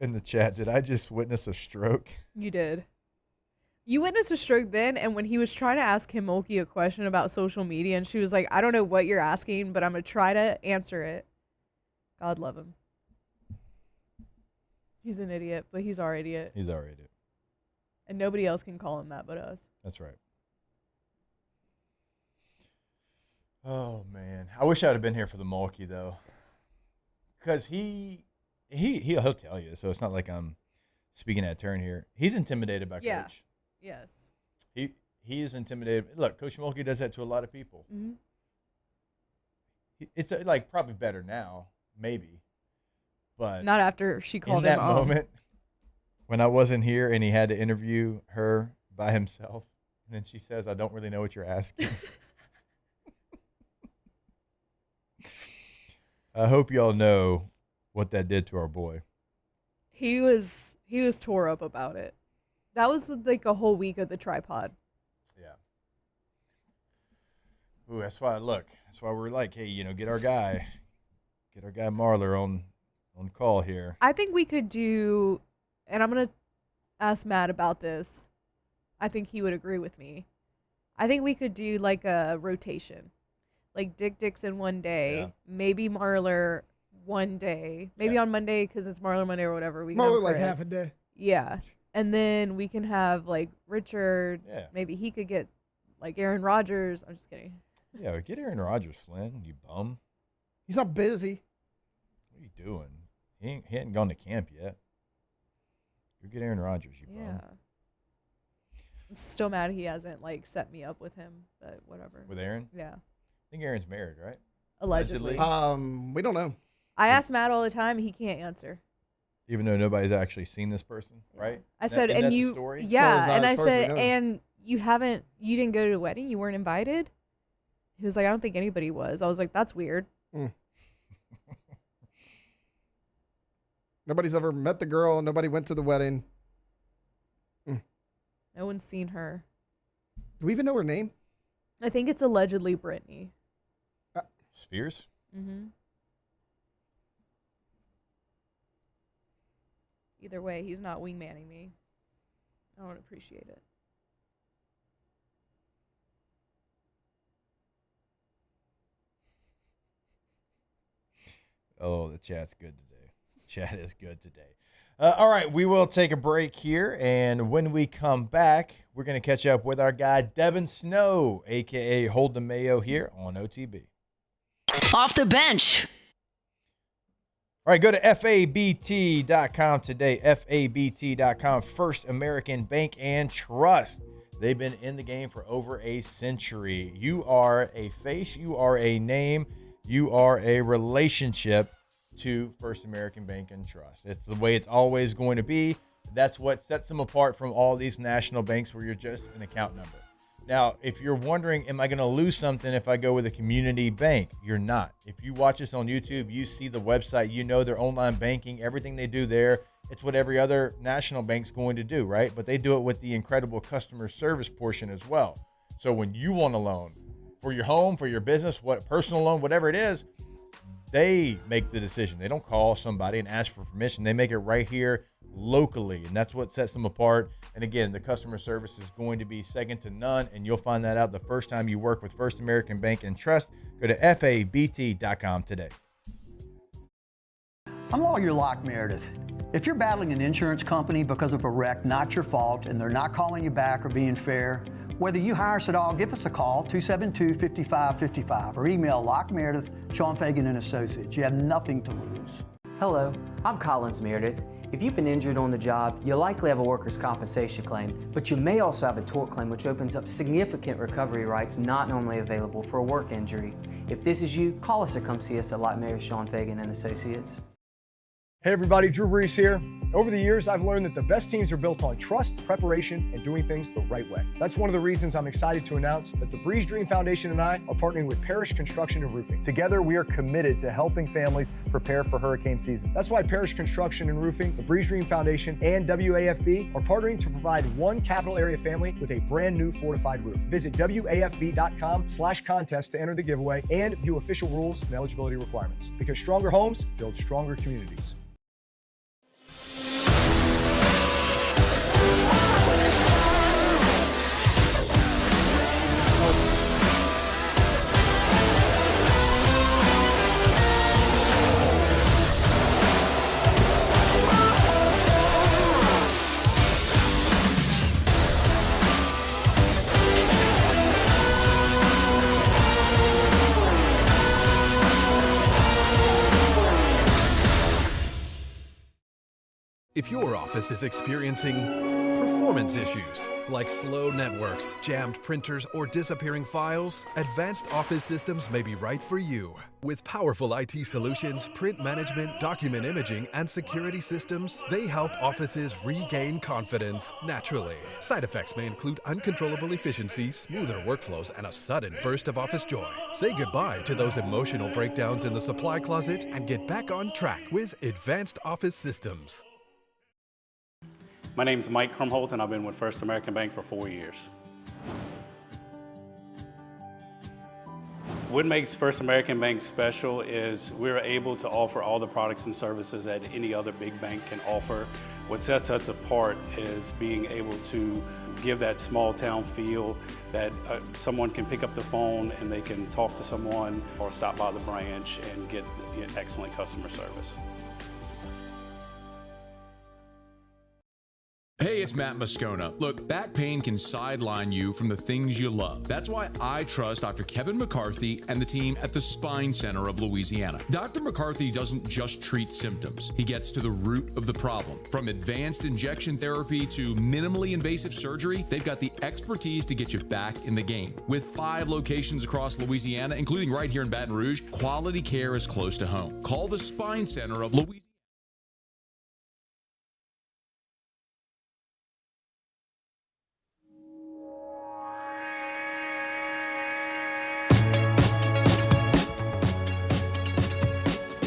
In the chat, did I just witness a stroke? You did. You witnessed a stroke then, and when he was trying to ask Kim Mulkey a question about social media, and she was like, I don't know what you're asking, but I'm going to try to answer it. God love him. He's an idiot, but he's our idiot. He's our idiot. And nobody else can call him that but us. That's right. Oh, man. I wish I would have been here for the Mulkey, though. Because he'll tell you, so it's not like I'm speaking out of turn here. He's intimidated by Yeah. Coach. Yes. He is intimidated. Look, Coach Mulkey does that to a lot of people. Mm-hmm. It's like probably better now, maybe. But Not after she called in him that mom. moment, when I wasn't here and he had to interview her by himself, and then she says, I don't really know what you're asking. I hope y'all know what that did to our boy. He was tore up about it. That was like a whole week of the tripod. Yeah. Ooh, that's why we're like, hey, get our guy Marler on call here. I think we could do, and I'm going to ask Matt about this. I think he would agree with me. I think we could do like a rotation. Like Dick Dixon one day, maybe Marler one day, maybe on Monday because it's Marler Monday or whatever. We can More have like Chris. half a day. Yeah. And then we can have, like, Richard. Yeah. Maybe he could get, like, Aaron Rodgers. I'm just kidding. Yeah, get Aaron Rodgers, Flynn, you bum. He's not busy. What are you doing? He hadn't gone to camp yet. Go get Aaron Rodgers, you Yeah. bum. I'm still mad he hasn't, like, set me up with him, but whatever. With Aaron? Yeah. I think Aaron's married, right? Allegedly. We don't know. I ask Matt all the time. He can't answer. Even though nobody's actually seen this person, right? I said, Isn't that and the you, story? yeah, and I as far as we said, know. and you didn't go to the wedding? You weren't invited? He was like, I don't think anybody was. I was like, that's weird. Nobody's ever met the girl. Nobody went to the wedding. No one's seen her. Do we even know her name? I think it's allegedly Brittany. Spears? Mm-hmm. Either way, he's not wingmanning me. I don't appreciate it. Oh, the chat's good today. Chat is good today. All right, we will take a break here, and when we come back, we're going to catch up with our guy, Devin Snow, a.k.a. Hold the Mayo, here on OTB. Off the bench. All right, go to FABT.com today, FABT.com, First American Bank and Trust. They've been in the game for over a century. You are a face, you are a name, you are a relationship to First American Bank and Trust. It's the way it's always going to be. That's what sets them apart from all these national banks where you're just an account number. Now, if you're wondering, am I going to lose something if I go with a community bank? You're not. If you watch us on YouTube, you see the website, you know their online banking, everything they do there. It's what every other national bank's going to do, right? But they do it with the incredible customer service portion as well. So when you want a loan for your home, for your business, what personal loan, whatever it is, they make the decision. They don't call somebody and ask for permission. They make it right here locally, and that's what sets them apart. And again, the customer service is going to be second to none, and you'll find that out the first time you work with First American Bank and Trust. Go to FABT.com today. I'm Lawyer Locke Meredith. If you're battling an insurance company because of a wreck not your fault and they're not calling you back or being fair, whether you hire us at all, give us a call, 272-5555, or email Locke Meredith, Sean Fagan and Associates. You have nothing to lose. Hello, I'm Collins Meredith. If you've been injured on the job, you likely have a workers' compensation claim, but you may also have a tort claim, which opens up significant recovery rights not normally available for a work injury. If this is you, call us or come see us at Locke Meredith, Sean Fagan and Associates. Hey everybody, Drew Brees here. Over the years, I've learned that the best teams are built on trust, preparation, and doing things the right way. That's one of the reasons I'm excited to announce that the Breeze Dream Foundation and I are partnering with Parish Construction and Roofing. Together, we are committed to helping families prepare for hurricane season. That's why Parish Construction and Roofing, the Breeze Dream Foundation, and WAFB are partnering to provide one capital area family with a brand new fortified roof. Visit WAFB.com/contest to enter the giveaway and view official rules and eligibility requirements. Because stronger homes build stronger communities. If your office is experiencing performance issues like slow networks, jammed printers, or disappearing files, Advanced Office Systems may be right for you. With powerful IT solutions, print management, document imaging, and security systems, they help offices regain confidence naturally. Side effects may include uncontrollable efficiency, smoother workflows, and a sudden burst of office joy. Say goodbye to those emotional breakdowns in the supply closet and get back on track with Advanced Office Systems. My name is Mike Krumholt, and I've been with First American Bank for 4 years. What makes First American Bank special is we're able to offer all the products and services that any other big bank can offer. What sets us apart is being able to give that small town feel that someone can pick up the phone and they can talk to someone or stop by the branch and get excellent customer service. Hey, it's Matt Moscona. Look, back pain can sideline you from the things you love. That's why I trust Dr. Kevin McCarthy and the team at the Spine Center of Louisiana. Dr. McCarthy doesn't just treat symptoms. He gets to the root of the problem. From advanced injection therapy to minimally invasive surgery, they've got the expertise to get you back in the game. With 5 locations across Louisiana, including right here in Baton Rouge, quality care is close to home. Call the Spine Center of Louisiana.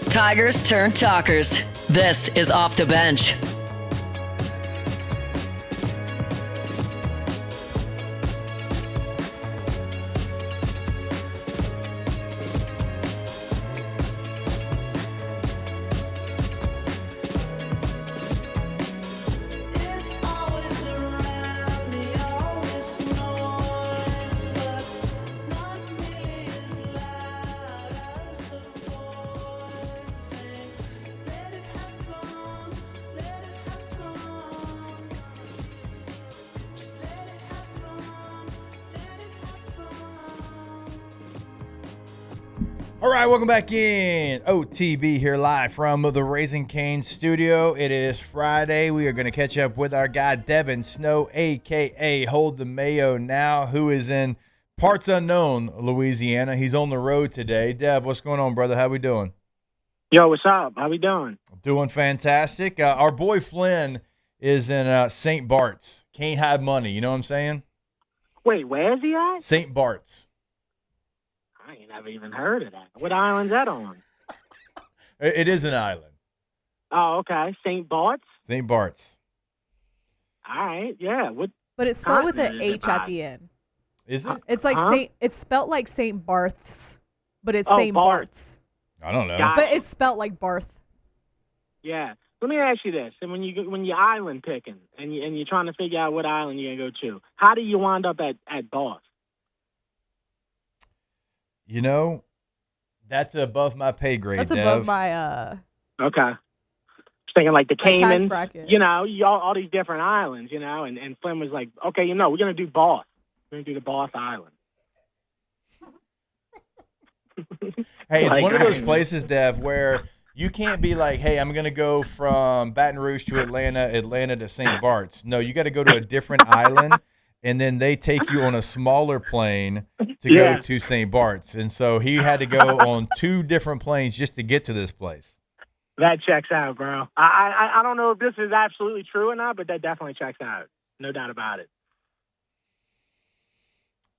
Tigers turn talkers. This is Off the Bench. All right, welcome back in. OTB here live from the Raising Cane's studio. It is Friday. We are going to catch up with our guy, Devin Snow, a.k.a. Hold the Mayo Now, who is in parts unknown, Louisiana. He's on the road today. Dev, what's going on, brother? How we doing? Yo, what's up? How we doing? Doing fantastic. Our boy Flynn is in St. Bart's. Can't hide money. You know what I'm saying? Wait, where is he at? St. Bart's. I ain't never even heard of that. What island's that on? It is an island. Oh, okay. St. Bart's? St. Bart's. All right, yeah. But it's spelled with an H at the end. Is it? It's like it's spelled like St. Barth's, but it's Oh, St. Bart's. I don't know. Gotcha. But it's spelled like Barth. Yeah. Let me ask you this: and when you're island picking and you're trying to figure out what island you're gonna go to, how do you wind up at Barth? You know, that's above my pay grade, That's Dev. above my Okay. Just thinking like the my tax Cayman, bracket. you know, all these different islands, you know, and Flynn was like, okay, you know, we're gonna do Barth. We're gonna do the Barth Island. Hey, it's Like, one of those I- places, Dev, where you can't be like, hey, I'm going to go from Baton Rouge to Atlanta to St. Bart's. No, you got to go to a different island, and then they take you on a smaller plane to go to St. Bart's. And so he had to go on 2 different planes just to get to this place. That checks out, bro. I don't know if this is absolutely true or not, but that definitely checks out. No doubt about it.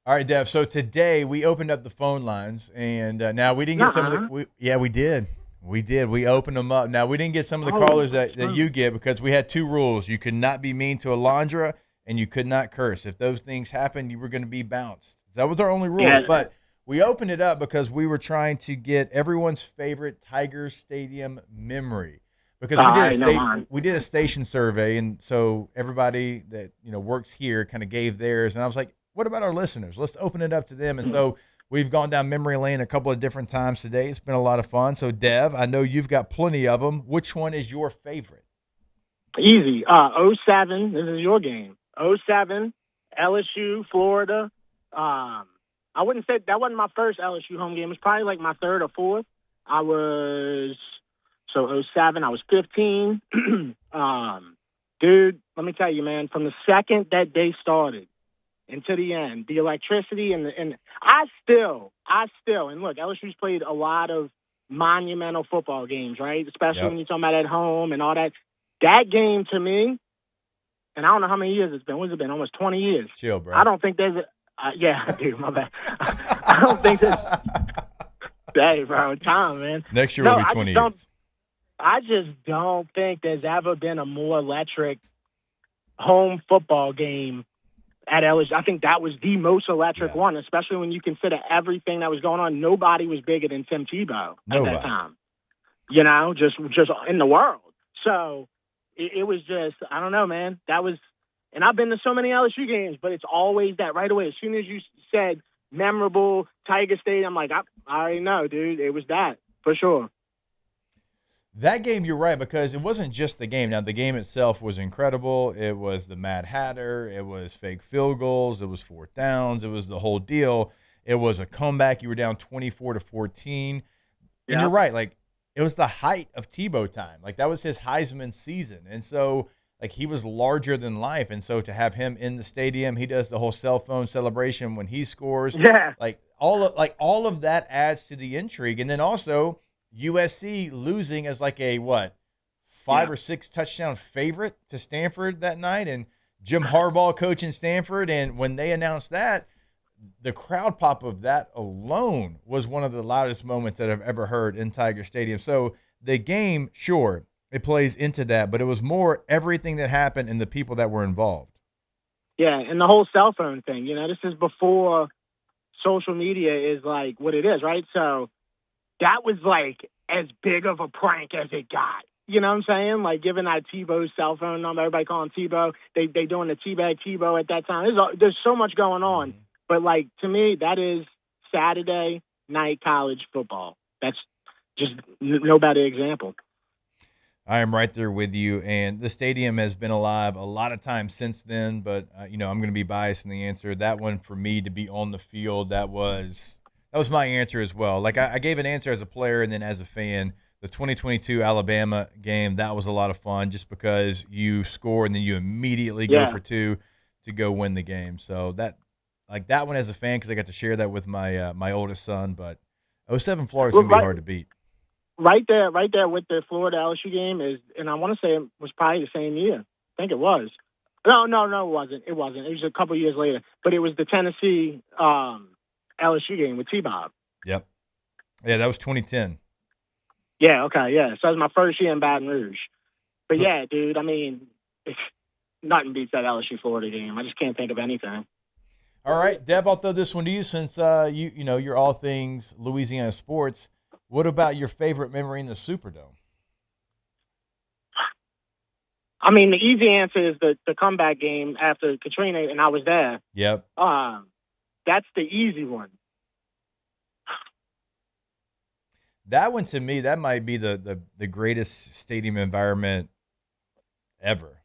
All right, Dev. So today we opened up the phone lines, and now we didn't get some of the. We did. We did. We opened them up. Now we didn't get some of the callers that you get because we had 2 rules: you could not be mean to Alondra, and you could not curse. If those things happened, you were going to be bounced. That was our only rules. Yeah. But we opened it up because we were trying to get everyone's favorite Tiger Stadium memory. Because we did a station survey, and so everybody that works here kind of gave theirs, and I was like, what about our listeners? Let's open it up to them. And so we've gone down memory lane a couple of different times today. It's been a lot of fun. So, Dev, I know you've got plenty of them. Which one is your favorite? Easy. 07. This is your game. 07, LSU, Florida. I wouldn't say that wasn't my first LSU home game. It was probably like my 3rd or 4th. I was 07. I was 15. Dude, let me tell you, man. From the second that day started and to the end, the electricity and I still, and look, LSU's played a lot of monumental football games, right? Especially when you're talking about at home and all that. That game to me, and I don't know how many years it's been. What's it been? Almost 20 years. Chill, bro. I don't think there's yeah, dude, my bad. I don't think there's hey, bro, time, man. Next year will be 20 years. I just don't think there's ever been a more electric home football game at LSU. I think that was the most electric one, especially when you consider everything that was going on. Nobody was bigger than Tim Tebow at that time. Just in the world. So it was just, I don't know, man. That was, and I've been to so many LSU games, but it's always that right away. As soon as you said memorable Tiger Stadium, I'm like, I already know, dude. It was that for sure. That game, you're right, because it wasn't just the game. Now, the game itself was incredible. It was the Mad Hatter. It was fake field goals. It was fourth downs. It was the whole deal. It was a comeback. You were down 24-14. And you're right. Like, it was the height of Tebow time. Like, that was his Heisman season. And so, like, he was larger than life. And so to have him in the stadium, he does the whole cell phone celebration when he scores. Yeah. Like, all of that adds to the intrigue. And then also – USC losing as like a, 5 or 6 touchdown favorite to Stanford that night, and Jim Harbaugh coaching Stanford. And when they announced that, the crowd pop of that alone was one of the loudest moments that I've ever heard in Tiger Stadium. So the game, sure, it plays into that, but it was more everything that happened and the people that were involved. Yeah, and the whole cell phone thing. This is before social media is like what it is, right? So that was like as big of a prank as it got. You know what I'm saying? Like giving out Tebow's cell phone number, everybody calling Tebow. They doing the teabag Tebow at that time. There's so much going on. But like to me, that is Saturday night college football. That's just no better example. I am right there with you, and the stadium has been alive a lot of times since then. But I'm going to be biased in the answer. That one for me to be on the field, that was my answer as well. Like I gave an answer as a player and then as a fan. The 2022 Alabama game, that was a lot of fun just because you score and then you immediately go for 2 to go win the game. So that one as a fan, because I got to share that with my oldest son. But 07 Florida's going to be hard to beat. Right there with the Florida LSU game is, and I want to say it was probably the same year. I think it was. No, it wasn't. It wasn't. It was a couple years later. But it was the Tennessee LSU game with T-Bob. Yep. Yeah, that was 2010. Yeah, okay, yeah. So that was my first year in Baton Rouge. But yeah, dude, I mean, nothing beats that LSU-Florida game. I just can't think of anything. All right, Deb, I'll throw this one to you since you're all things Louisiana sports. What about your favorite memory in the Superdome? I mean, the easy answer is the comeback game after Katrina, and I was there. Yep. That's the easy one. That one, to me, that might be the greatest stadium environment ever.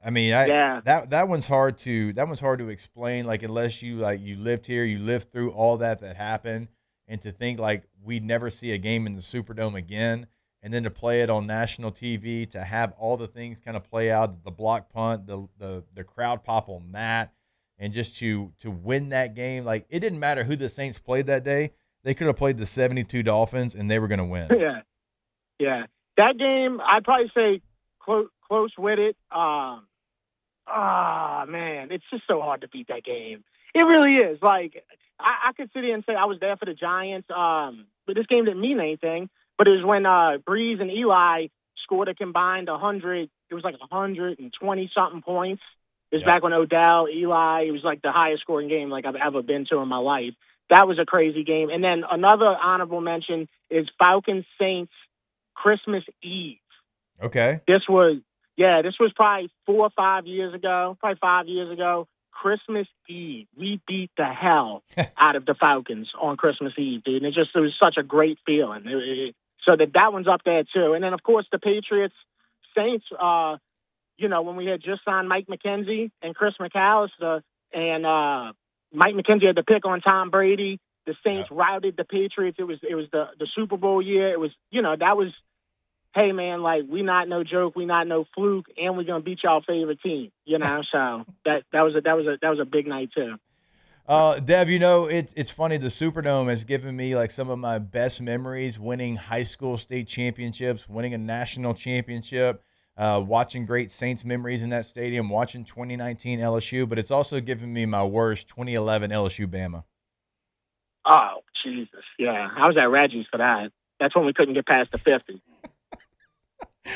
I mean, that one's hard to explain. Like unless you lived here, you lived through all that happened, and to think like we'd never see a game in the Superdome again, and then to play it on national TV, to have all the things kind of play out, the block punt, the crowd pop on that, and just to win that game. Like it didn't matter who the Saints played that day. They could have played the 72 Dolphins, and they were going to win. Yeah. That game, I'd probably say close with it. Man, it's just so hard to beat that game. It really is. Like, I could sit here and say I was there for the Giants, but this game didn't mean anything. But it was when Breeze and Eli scored a combined 100. It was like 120-something points. It was back when Odell, Eli, it was like the highest scoring game like I've ever been to in my life. That was a crazy game. And then another honorable mention is Falcons Saints Christmas Eve. Okay. This was probably 4 or 5 years ago, Christmas Eve. We beat the hell out of the Falcons on Christmas Eve, dude. And it was such a great feeling. So that one's up there too. And then of course the Patriots Saints, when we had just signed Mike McKenzie and Chris McAllister, and Mike McKenzie had the pick on Tom Brady. The Saints routed the Patriots. It was the Super Bowl year. It was, that was, hey man, like we not no joke, we not no fluke, and we're gonna beat y'all favorite team. So that was a big night too. Dev, it's funny. The Superdome has given me like some of my best memories: winning high school state championships, winning a national championship. Watching great Saints memories in that stadium, watching 2019 LSU, but it's also given me my worst 2011 LSU Bama. Oh, Jesus. Yeah, I was at Reggie's for that. That's when we couldn't get past the 50.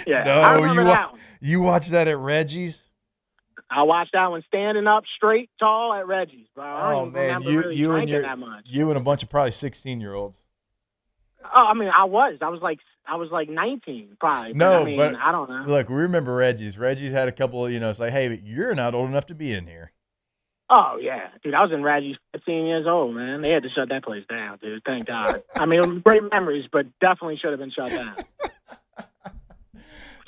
Yeah, no, I remember that one. You watched that at Reggie's? I watched that one standing up straight, tall at Reggie's, bro. I don't even remember really drinking that much. You and a bunch of probably 16-year-olds. Oh, I mean, I was like 19, probably. No, but I don't know. Look, we remember Reggie's. Reggie's had a couple of, it's like, hey, but you're not old enough to be in here. Oh, yeah. Dude, I was in Reggie's 15 years old, man. They had to shut that place down, dude. Thank God. I mean, great memories, but definitely should have been shut down.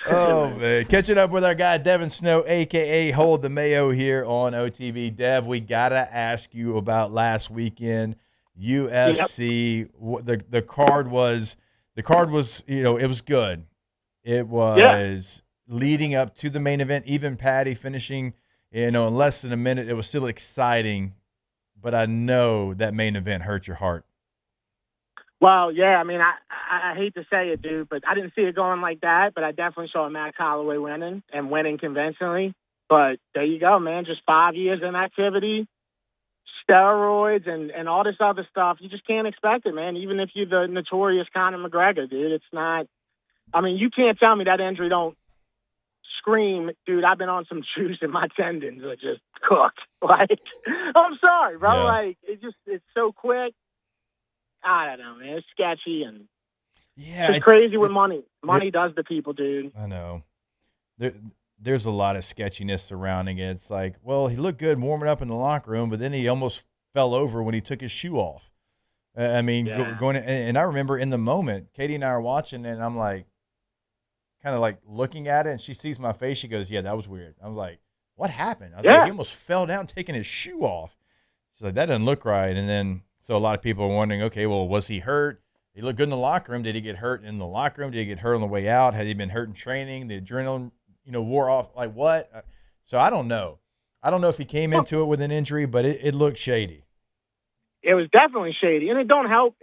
Oh, man. Catching up with our guy, Devin Snow, a.k.a. Hold the Mayo here on OTB. Dev, we got to ask you about last weekend, UFC. Yep. The card was, it was good. It was leading up to the main event, even Patty finishing, in less than a minute. It was still exciting, but I know that main event hurt your heart. Well, yeah, I mean, I hate to say it, dude, but I didn't see it going like that, but I definitely saw Max Holloway winning and winning convincingly. But there you go, man, just 5 years in activity, steroids, and all this other stuff. You just can't expect it, man, even if you're the notorious Conor McGregor, dude. It's not – I mean, you can't tell me that injury don't scream, dude, I've been on some juice and my tendons are just cooked. Like, I'm sorry, bro. Yeah. Like, it's so quick. I don't know, man. It's sketchy and it's crazy what money does to people, dude. I know. There's a lot of sketchiness surrounding it. It's like, well, he looked good warming up in the locker room, but then he almost fell over when he took his shoe off. I mean, going and I remember in the moment, Katie and I are watching, and I'm like, kind of like looking at it, and she sees my face. She goes, "Yeah, that was weird." I was like, "What happened?" I was like, "He almost fell down taking his shoe off." She's like, "That doesn't look right." And then so a lot of people are wondering, okay, well, was he hurt? He looked good in the locker room. Did he get hurt in the locker room? Did he get hurt on the way out? Had he been hurt in training? The adrenaline, wore off. Like what? So I don't know. I don't know if he came into it with an injury, but it looked shady. It was definitely shady, and it don't help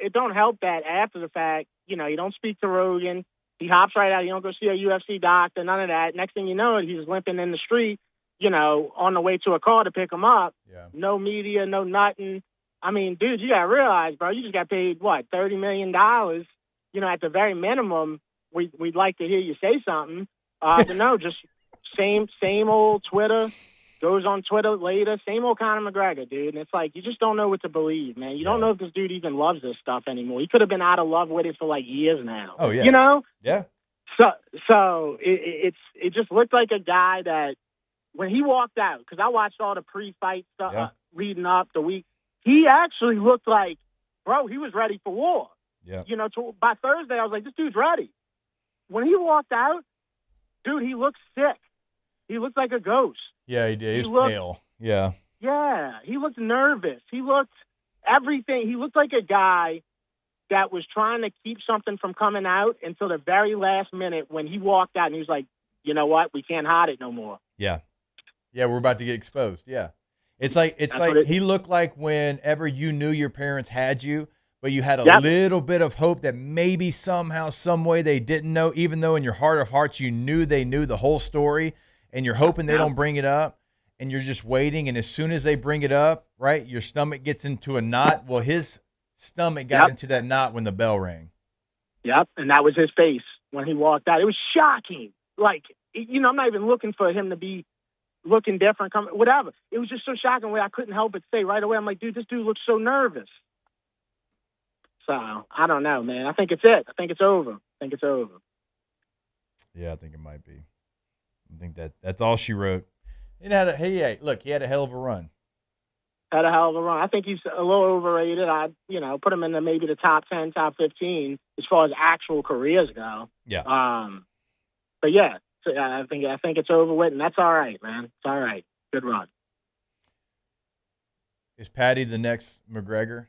that after the fact, you don't speak to Rogan. He hops right out. You don't go see a UFC doctor, none of that. Next thing you know, he's limping in the street, on the way to a car to pick him up. Yeah. No media, no nothing. I mean, dude, you got to realize, bro, you just got paid, what, $30 million? At the very minimum, we'd like to hear you say something. But no, just same old Twitter. Goes on Twitter later. Same old Conor McGregor, dude. And it's like, you just don't know what to believe, man. You don't know if this dude even loves this stuff anymore. He could have been out of love with it for like years now. Oh, yeah. Yeah. So it just looked like a guy that when he walked out, because I watched all the pre-fight stuff leading up the week, he actually looked like, bro, he was ready for war. Yeah. By Thursday, I was like, this dude's ready. When he walked out, dude, he looked sick. He looked like a ghost. Yeah, he did. He was pale. Yeah. Yeah, he looked nervous. He looked everything. He looked like a guy that was trying to keep something from coming out until the very last minute when he walked out and he was like, you know what? We can't hide it no more. Yeah. Yeah, we're about to get exposed. Yeah. It's like he looked like whenever you knew your parents had you, but you had a little bit of hope that maybe somehow, some way they didn't know, even though in your heart of hearts you knew they knew the whole story, and you're hoping they don't bring it up, and you're just waiting, and as soon as they bring it up, right, your stomach gets into a knot. Well, his stomach got into that knot when the bell rang. Yep, and that was his face when he walked out. It was shocking. Like, I'm not even looking for him to be looking different, whatever. It was just so shocking where I couldn't help but say right away, I'm like, dude, this dude looks so nervous. So, I don't know, man. I think it's it. I think it's over. Yeah, I think it might be. I think that's all she wrote. He had a hell of a run. I think he's a little overrated. I'd, put him in maybe the top 10, top 15 as far as actual careers go. Yeah. But yeah, so I think it's over with, and that's all right, man. It's all right. Good run. Is Patty the next McGregor?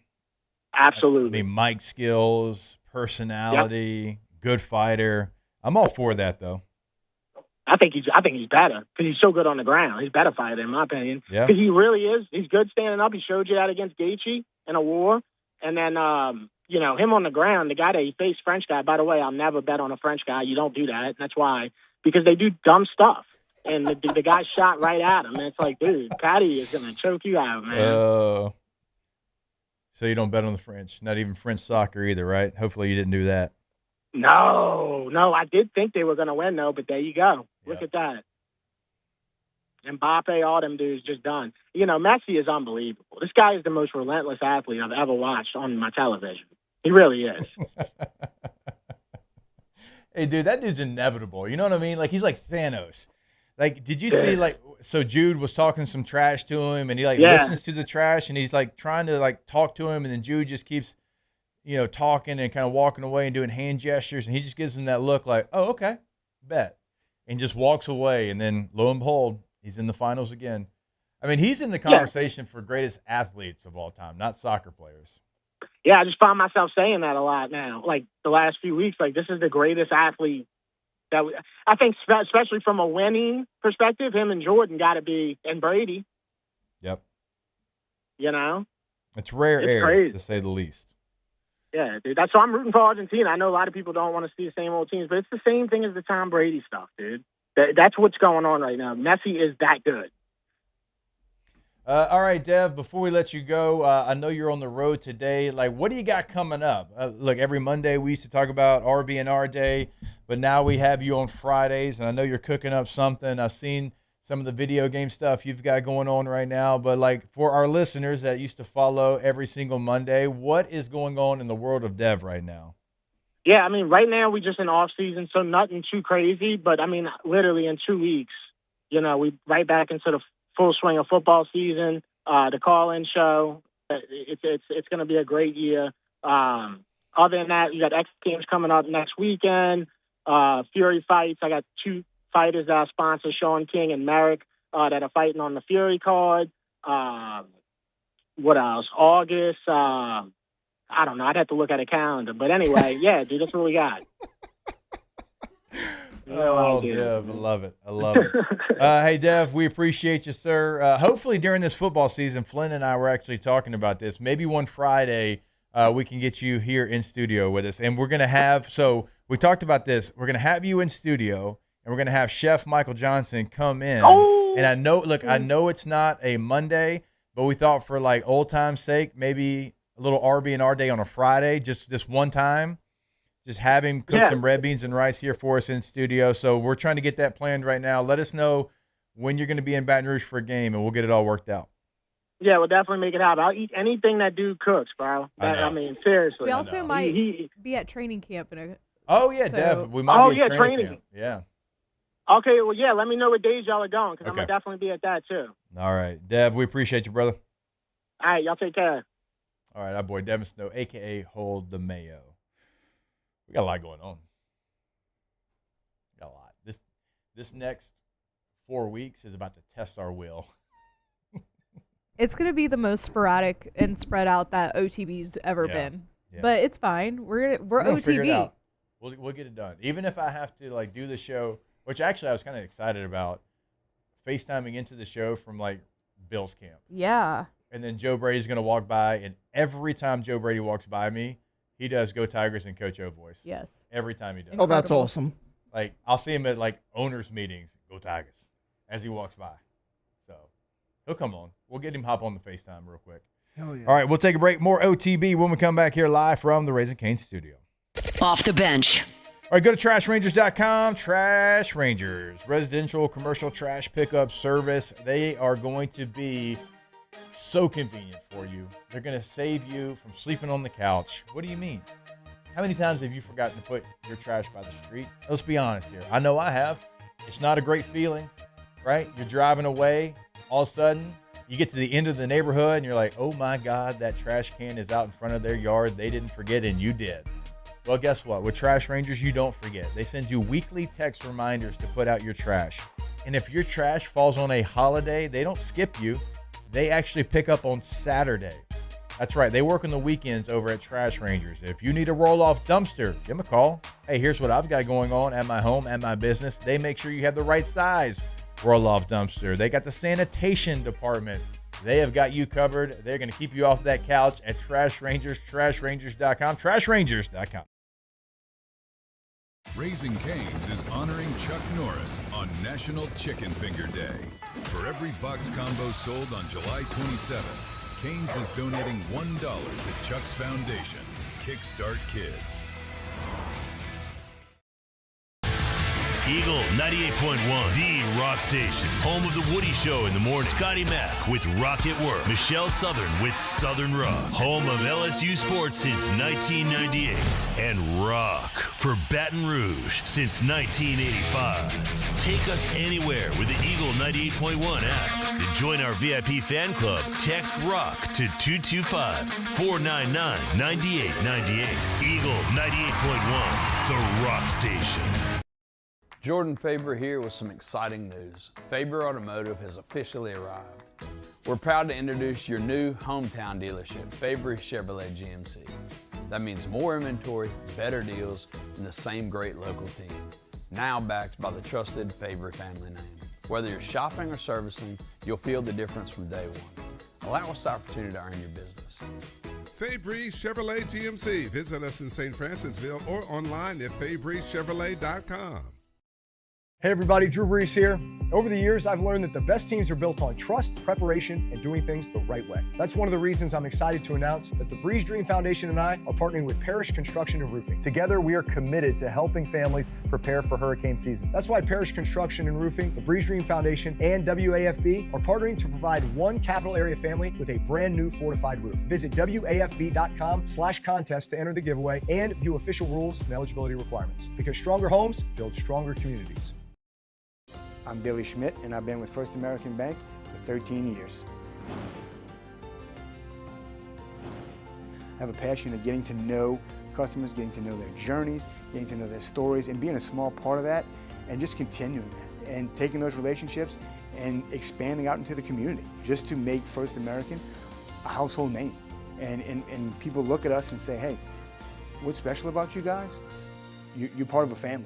Absolutely. I mean, mic skills, personality, good fighter. I'm all for that, though. I think he's better because he's so good on the ground. He's a better fighter, in my opinion. Yeah. Because he really is. He's good standing up. He showed you that against Gaethje in a war. And then, him on the ground, the guy that he faced, French guy, by the way, I'll never bet on a French guy. You don't do that. That's why. Because they do dumb stuff. And the guy shot right at him. And it's like, dude, Patty is going to choke you out, man. So you don't bet on the French. Not even French soccer either, right? Hopefully you didn't do that. No. I did think they were going to win, though, but there you go. Look at that. Mbappe, all them dudes just done. Messi is unbelievable. This guy is the most relentless athlete I've ever watched on my television. He really is. Hey, dude, that dude's inevitable. You know what I mean? Like, he's like Thanos. Like, did you see, so Jude was talking some trash to him, and he, listens to the trash, and he's, trying to, talk to him, and then Jude just keeps, talking and kind of walking away and doing hand gestures, and he just gives him that look like, oh, okay, bet. and just walks away, and then lo and behold, he's in the finals again. I mean, he's in the conversation for greatest athletes of all time, not soccer players. Yeah, I just find myself saying that a lot now. Like the last few weeks, like this is the greatest athlete that I think, especially from a winning perspective, him and Jordan got to be, and Brady. Yep. You know, it's rare air, crazy, to say the least. Yeah, dude. That's why I'm rooting for Argentina. I know a lot of people don't want to see the same old teams, but it's the same thing as the Tom Brady stuff, dude. That's what's going on right now. Messi is that good. All right, Dev, before we let you go, I know you're on the road today. Like, what do you got coming up? Look, every Monday we used to talk about RB&R Day, but now we have you on Fridays, and I know you're cooking up something. I've seen some of the video game stuff you've got going on right now, but, like, for our listeners that used to follow every single Monday, what is going on in the world of Dev right now? Yeah, I mean, right now we're just in off season, so nothing too crazy, but, I mean, literally in 2 weeks, you know, we right back into the full swing of football season, the call-in show. It's going to be a great year. Other than that, you got X Games coming up next weekend, Fury fights. I got 2 fighters that I sponsor, Sean King and Merrick, that are fighting on the Fury card. What else? August. I don't know. I'd have to look at a calendar. But anyway, yeah, dude, that's what we got. Dev, I love it. I love it. Hey, Dev, we appreciate you, sir. Hopefully during this football season, Flynn and I were actually talking about this. Maybe one Friday we can get you here in studio with us. And we're going to have – so we talked about this. We're going to have you in studio, and we're going to have Chef Michael Johnson come in. Oh! And I know it's not a Monday, but we thought for, like, old time's sake, maybe a little RB&R Day on a Friday, just this one time. Just have him cook some red beans and rice here for us in studio. So we're trying to get that planned right now. Let us know when you're going to be in Baton Rouge for a game, and we'll get it all worked out. Yeah, we'll definitely make it happen. I'll eat anything that dude cooks, bro. I mean, seriously. We also might be at training camp. Dev. We might be at training camp. Yeah. Okay, well, yeah, let me know what days y'all are going, because I'm going to definitely be at that, too. All right. Dev, we appreciate you, brother. All right, y'all take care. All right, our boy Devin Snow, a.k.a. Hold the Mayo. We got a lot going on. We got a lot. This next 4 weeks is about to test our will. It's going to be the most sporadic and spread out that OTB's ever been. Yeah. But it's fine. We're OTB. Figure it out. We'll get it done. Even if I have to like do the show, which actually I was kind of excited about, FaceTiming into the show from like Bills camp. Yeah. And then Joe Brady's going to walk by, and every time Joe Brady walks by me, he does Go Tigers and Coach O voice. Yes. Every time he does. Oh, that's awesome. Like, I'll see him at, like, owners' meetings, Go Tigers, as he walks by. So, he'll come on. We'll get him hop on the FaceTime real quick. Hell yeah. All right, we'll take a break. More OTB when we come back here live from the Raising Cane's studio. Off the bench. All right, go to trashrangers.com. Trash Rangers, residential, commercial trash pickup service. They are going to be so convenient for you. They're going to save you from sleeping on the couch. What do you mean? How many times have you forgotten to put your trash by the street? Let's be honest here. I know I have. It's not a great feeling, right? You're driving away. All of a sudden, you get to the end of the neighborhood, and you're like, oh, my God, that trash can is out in front of their yard. They didn't forget, and you did. Well, guess what? With Trash Rangers, you don't forget. They send you weekly text reminders to put out your trash. And if your trash falls on a holiday, they don't skip you. They actually pick up on Saturday. That's right. They work on the weekends over at Trash Rangers. If you need a roll-off dumpster, give them a call. Hey, here's what I've got going on at my home, at my business. They make sure you have the right size roll-off dumpster. They got the sanitation department. They have got you covered. They're going to keep you off that couch at Trash Rangers, trashrangers.com, trashrangers.com. Raising Cane's is honoring Chuck Norris on National Chicken Finger Day. For every box combo sold on July 27th, Cane's is donating $1 to Chuck's Foundation, Kickstart Kids. Eagle 98.1, the rock station. Home of the Woody Show in the morning. Scotty Mack with Rock at Work. Michelle Southern with Southern Rock. Home of LSU sports since 1998. And rock for Baton Rouge since 1985. Take us anywhere with the Eagle 98.1 app. To join our VIP fan club, text ROCK to 225-499-9898. Eagle 98.1, the rock station. Jordan Faber here with some exciting news. Faber Automotive has officially arrived. We're proud to introduce your new hometown dealership, Faber Chevrolet GMC. That means more inventory, better deals, and the same great local team. Now backed by the trusted Faber family name. Whether you're shopping or servicing, you'll feel the difference from day one. Allow us the opportunity to earn your business. Fabry Chevrolet GMC. Visit us in St. Francisville or online at FabryChevrolet.com. Hey everybody, Drew Brees here. Over the years, I've learned that the best teams are built on trust, preparation, and doing things the right way. That's one of the reasons I'm excited to announce that the Breeze Dream Foundation and I are partnering with Parish Construction and Roofing. Together, we are committed to helping families prepare for hurricane season. That's why Parish Construction and Roofing, the Breeze Dream Foundation, and WAFB are partnering to provide one capital area family with a brand new fortified roof. Visit WAFB.com/contest to enter the giveaway and view official rules and eligibility requirements. Because stronger homes build stronger communities. I'm Billy Schmidt, and I've been with First American Bank for 13 years. I have a passion of getting to know customers, getting to know their journeys, getting to know their stories, and being a small part of that, and just continuing that, and taking those relationships and expanding out into the community, just to make First American a household name. And people look at us and say, hey, what's special about you guys? You're part of a family.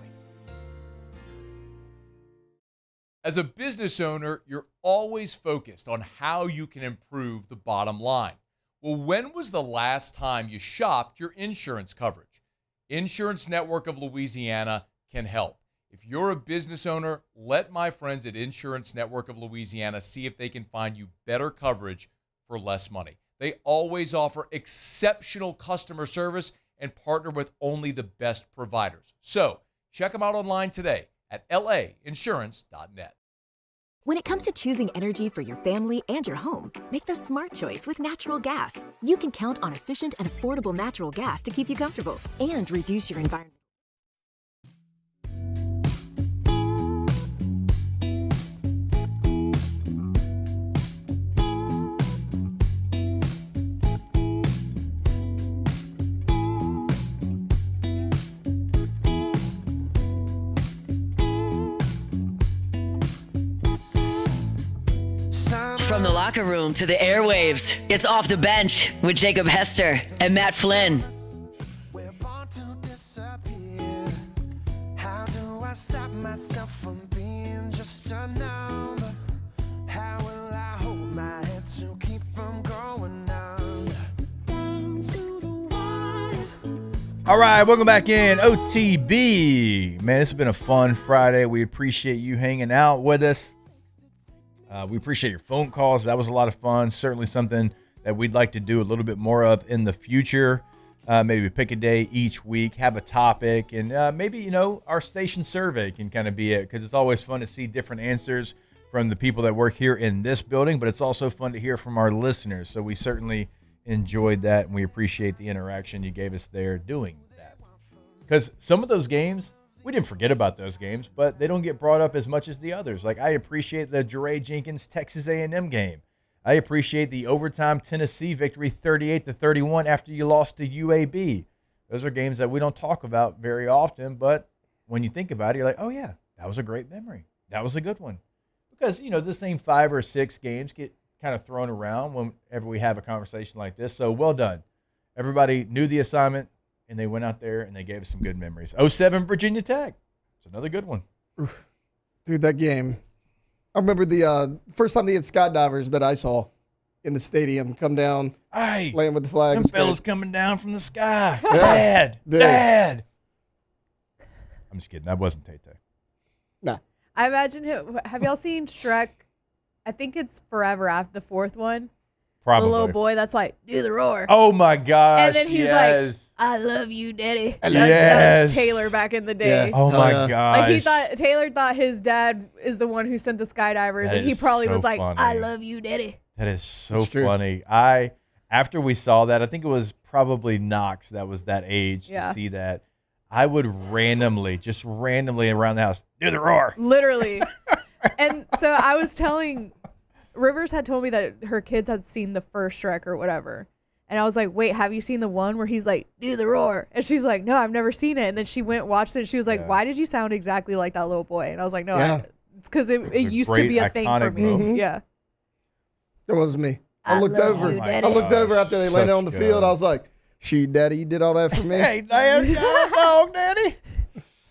As a business owner, you're always focused on how you can improve the bottom line. Well, when was the last time you shopped your insurance coverage? Insurance Network of Louisiana can help. If you're a business owner, let my friends at Insurance Network of Louisiana see if they can find you better coverage for less money. They always offer exceptional customer service and partner with only the best providers. So check them out online today at lainsurance.net. When it comes to choosing energy for your family and your home, make the smart choice with natural gas. You can count on efficient and affordable natural gas to keep you comfortable and reduce your environment. From the locker room to the airwaves, it's Off the Bench with Jacob Hester and Matt Flynn. How do I stop myself from being just a number? How will I hold my head to keep from going down to the wire? All right, welcome back in OTB. Man, this has been a fun Friday. We appreciate you hanging out with us. We appreciate your phone calls. That was a lot of fun. Certainly something that we'd like to do a little bit more of in the future. Maybe pick a day each week, have a topic, and maybe, our station survey can kind of be it, because it's always fun to see different answers from the people that work here in this building, but it's also fun to hear from our listeners. So we certainly enjoyed that, and we appreciate the interaction you gave us there doing that. Because some of those games, we didn't forget about those games, but they don't get brought up as much as the others. Like, I appreciate the Jeray Jenkins Texas A&M game. I appreciate the overtime Tennessee victory 38-31 after you lost to UAB. Those are games that we don't talk about very often, but when you think about it, you're like, oh yeah, that was a great memory. That was a good one. Because, the same 5 or 6 games get kind of thrown around whenever we have a conversation like this. So well done. Everybody knew the assignment, and they went out there and they gave us some good memories. 07 Virginia Tech. It's another good one. Dude, that game. I remember the first time they had skydivers that I saw in the stadium come down, land with the flag. Them fellas coming down from the sky. Yeah. Dad. I'm just kidding. That wasn't Tay-Tay. Nah. I imagine him. Have y'all seen Shrek? I think it's Forever After the 4th one. Probably. The little boy that's like, do the roar. Oh my gosh. And then he's like, I love you, Daddy. That was Taylor back in the day. Yeah. Oh my gosh. Like Taylor thought his dad is the one who sent the skydivers, and he probably was like, funny. I love you, Daddy. That is so funny. After we saw that, I think it was probably Knox that was that age to see that. I would randomly around the house, do the roar. Literally. And so I was telling, Rivers had told me that her kids had seen the first Shrek or whatever. And I was like, wait, have you seen the one where he's like, do the roar? And she's like, no, I've never seen it. And then she went and watched it. And she was like, why did you sound exactly like that little boy? And I was like, no, it's because it used to be a thing for me. moment. Yeah. It wasn't me. I looked over. I looked over after they landed on the field. I was like, "She, Daddy, you did all that for me." Hey, Dad, dog, Daddy.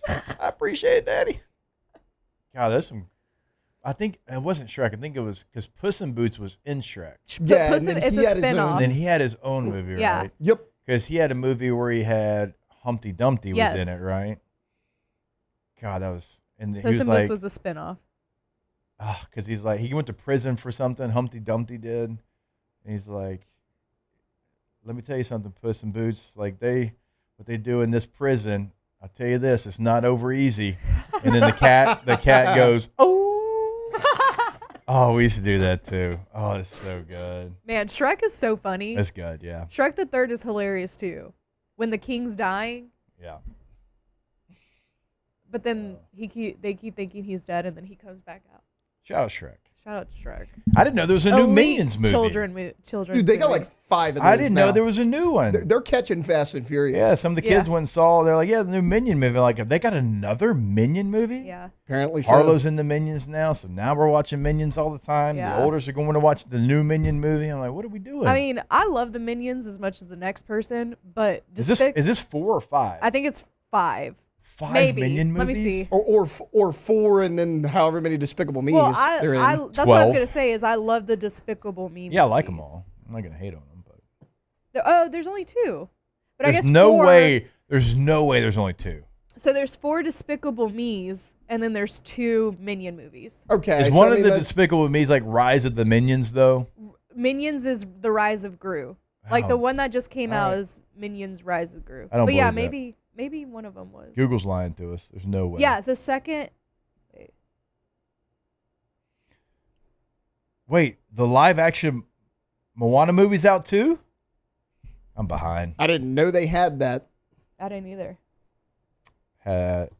I appreciate it, Daddy. God, there's some. I think it wasn't Shrek. I think it was because Puss in Boots was in Shrek. Yeah, Puss in, it's a spinoff. And he had his own movie, Yeah. right? Yep. Because he had a movie where he had Humpty Dumpty was in it, right? God, that was. And he Puss was in like, Boots was the spinoff. because he's like, he went to prison for something. Humpty Dumpty did. And he's like, let me tell you something, Puss in Boots. Like what they do in this prison, I'll tell you this, it's not over easy. And then the cat goes, oh. Oh, we used to do that too. Oh, it's so good. Man, Shrek is so funny. It's good, yeah. Shrek the Third is hilarious too. When the king's dying. Yeah. But then they keep thinking he's dead, and then he comes back out. Shout out Shrek. Shout out to Shrek. I didn't know there was a new Minions movie. Children. Dude, they got like 5 of those I didn't know now. there was a new one. They're catching Fast and Furious. Yeah, some of the kids went and saw. They're like, yeah, the new Minion movie. Like, have they got another Minion movie? Yeah. Apparently so. Harlow's in the Minions now, so now we're watching Minions all the time. Yeah. The olders are going to watch the new Minion movie. I'm like, what are we doing? I mean, I love the Minions as much as the next person, but is this 4 or 5? I think it's 5. 5 Maybe. Minion movies? Let me see. Or 4, and then however many Despicable Me Well, they're in. that's what I was gonna say. Is I love the Despicable Me. Yeah, I like them all. I'm not gonna hate on them, but There's only 2, but I there's guess no 4, way. There's no way. There's only 2. So there's 4 Despicable Me's, and then there's 2 Minion movies. Okay. Is one of the Despicable Me's like Rise of the Minions though? Minions is the Rise of Gru. Like the one that just came out is Minions Rise of Gru. I don't But yeah, believe that. maybe one of them was. Google's lying to us. There's no way. Yeah, the second. Wait, the live action Moana movie's out too? I'm behind. I didn't know they had that. I didn't either.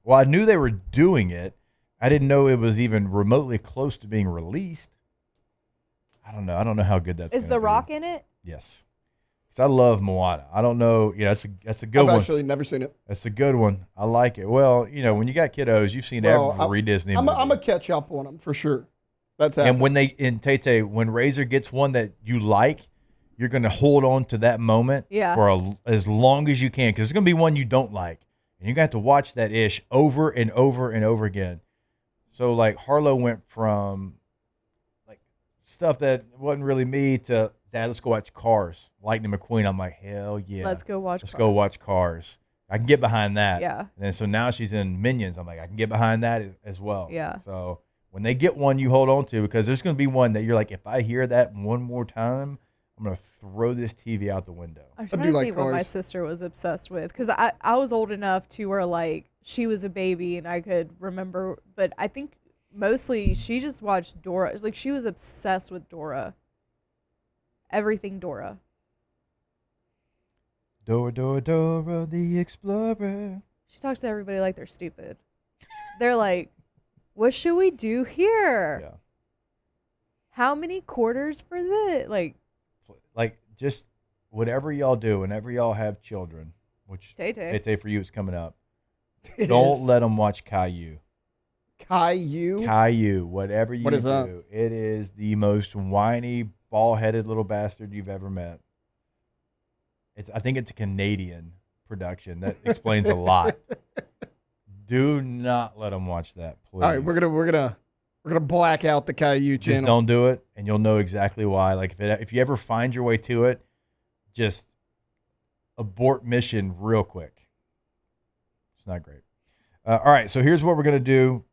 Well, I knew they were doing it. I didn't know it was even remotely close to being released. I don't know. I don't know how good that's. Is The Rock in it? Yes. Because I love Moana. I don't know. Yeah, that's a good one. I've actually never seen it. That's a good one. I like it. Well, when you got kiddos, you've seen every Disney movie. I'm a catch up on them for sure. That's and happening. when Razor gets one that you like, you're going to hold on to that moment for as long as you can, because there's going to be one you don't like, and you're going to have to watch that ish over and over and over again. So like Harlow went from like stuff that wasn't really me to, Dad, let's go watch Cars. Lightning McQueen. I'm like, hell yeah. Let's go watch Go watch Cars. I can get behind that. Yeah. And so now she's in Minions. I'm like, I can get behind that as well. Yeah. So when they get one you hold on to, because there's going to be one that you're like, if I hear that one more time, I'm going to throw this TV out the window. I'm trying to think what my sister was obsessed with, because I was old enough to where like she was a baby and I could remember, but I think mostly she just watched Dora. It's like she was obsessed with Dora. Everything Dora. Dora, Dora, Dora the Explorer. She talks to everybody like they're stupid. They're like, what should we do here? Yeah. How many quarters for this? Like, just whatever y'all do, whenever y'all have children, which Tay-Tay. Tay for you is coming up, don't let them watch Caillou. Caillou, whatever you What is do. that? It is the most whiny, ball-headed little bastard you've ever met. I think it's a Canadian production. That explains a lot. Do not let them watch that, please. All right, we're gonna black out the Caillou channel. Just don't do it, and you'll know exactly why. Like if you ever find your way to it, just abort mission real quick. It's not great. All right, so here's what we're gonna do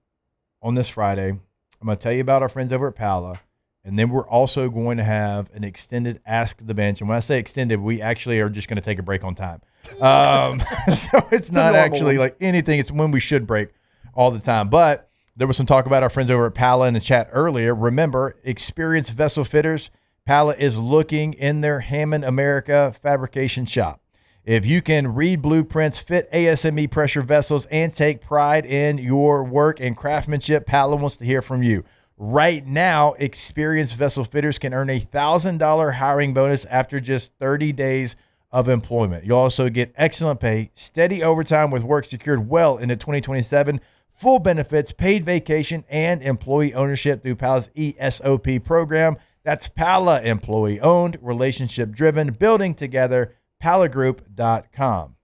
on this Friday. I'm gonna tell you about our friends over at Pala, and then we're also going to have an extended Ask the Bench. And when I say extended, we actually are just going to take a break on time. So it's not actually like anything. It's when we should break all the time. But there was some talk about our friends over at Pala in the chat earlier. Remember, experienced vessel fitters, Pala is looking in their Hammond America fabrication shop. If you can read blueprints, fit ASME pressure vessels, and take pride in your work and craftsmanship, Pala wants to hear from you. Right now, experienced vessel fitters can earn a $1,000 hiring bonus after just 30 days of employment. You'll also get excellent pay, steady overtime with work secured well into 2027, full benefits, paid vacation, and employee ownership through PALA's ESOP program. That's PALA, employee-owned, relationship-driven, building together, palagroup.com.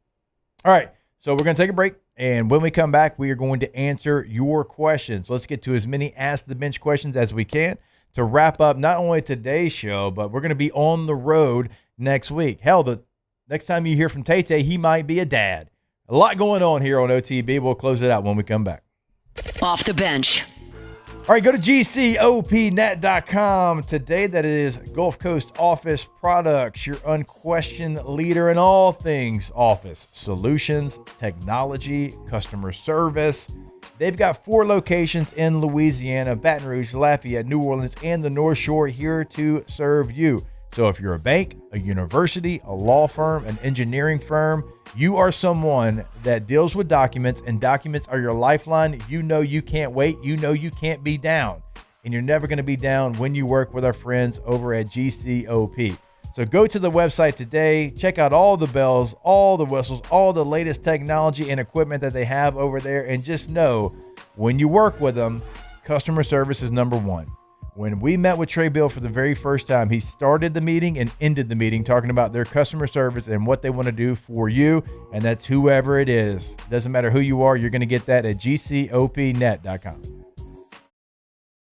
All right, so we're going to take a break, and when we come back, we are going to answer your questions. Let's get to as many Ask the Bench questions as we can to wrap up not only today's show, but we're going to be on the road next week. Hell, the next time you hear from Tate, he might be a dad. A lot going on here on OTB. We'll close it out when we come back. Off the bench. All right, go to GCOPnet.com. Today, that is Gulf Coast Office Products, your unquestioned leader in all things office solutions, technology, customer service. They've got 4 locations in Louisiana, Baton Rouge, Lafayette, New Orleans, and the North Shore here to serve you. So if you're a bank, a university, a law firm, an engineering firm, you are someone that deals with documents, and documents are your lifeline. You know you can't wait. You know you can't be down. And you're never going to be down when you work with our friends over at GCOP. So go to the website today. Check out all the bells, all the whistles, all the latest technology and equipment that they have over there. And just know, when you work with them, customer service is number one. When we met with Trey Bill for the very first time, he started the meeting and ended the meeting talking about their customer service and what they want to do for you, and that's whoever it is. Doesn't matter who you are, you're going to get that at GCOPnet.com.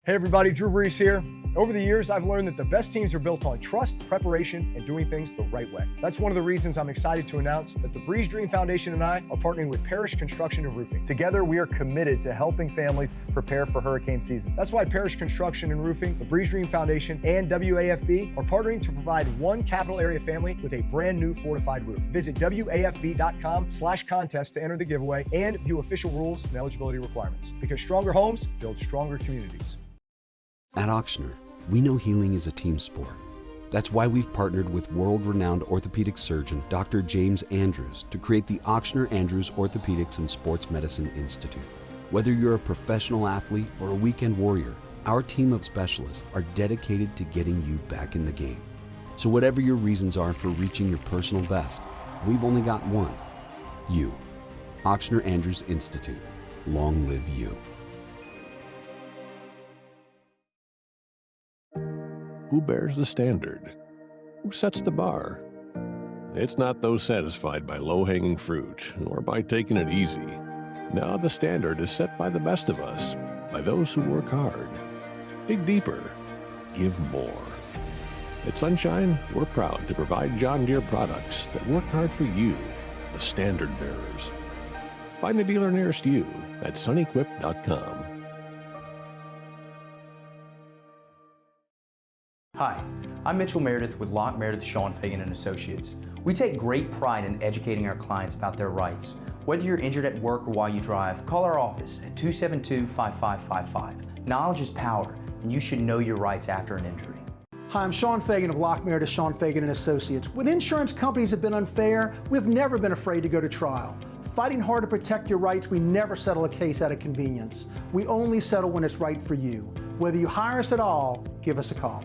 Hey everybody, Drew Brees here. Over the years, I've learned that the best teams are built on trust, preparation, and doing things the right way. That's one of the reasons I'm excited to announce that the Breeze Dream Foundation and I are partnering with Parish Construction and Roofing. Together, we are committed to helping families prepare for hurricane season. That's why Parish Construction and Roofing, the Breeze Dream Foundation, and WAFB are partnering to provide one capital area family with a brand new fortified roof. Visit WAFB.com/contest to enter the giveaway and view official rules and eligibility requirements. Because stronger homes build stronger communities. At Ochsner, we know healing is a team sport. That's why we've partnered with world-renowned orthopedic surgeon Dr. James Andrews to create the Ochsner Andrews Orthopedics and Sports Medicine Institute. Whether you're a professional athlete or a weekend warrior, our team of specialists are dedicated to getting you back in the game. So whatever your reasons are for reaching your personal best, we've only got one: you. Ochsner Andrews Institute. Long live you. Who bears the standard? Who sets the bar? It's not those satisfied by low-hanging fruit or by taking it easy. No, the standard is set by the best of us, by those who work hard. Dig deeper. Give more. At Sunshine, we're proud to provide John Deere products that work hard for you, the standard bearers. Find the dealer nearest you at sunequip.com. Hi, I'm Mitchell Meredith with Locke Meredith Sean Fagan & Associates. We take great pride in educating our clients about their rights. Whether you're injured at work or while you drive, call our office at 272-5555. Knowledge is power, and you should know your rights after an injury. Hi, I'm Sean Fagan of Locke Meredith Sean Fagan & Associates. When insurance companies have been unfair, we've never been afraid to go to trial. Fighting hard to protect your rights, we never settle a case out of convenience. We only settle when it's right for you. Whether you hire us at all, give us a call.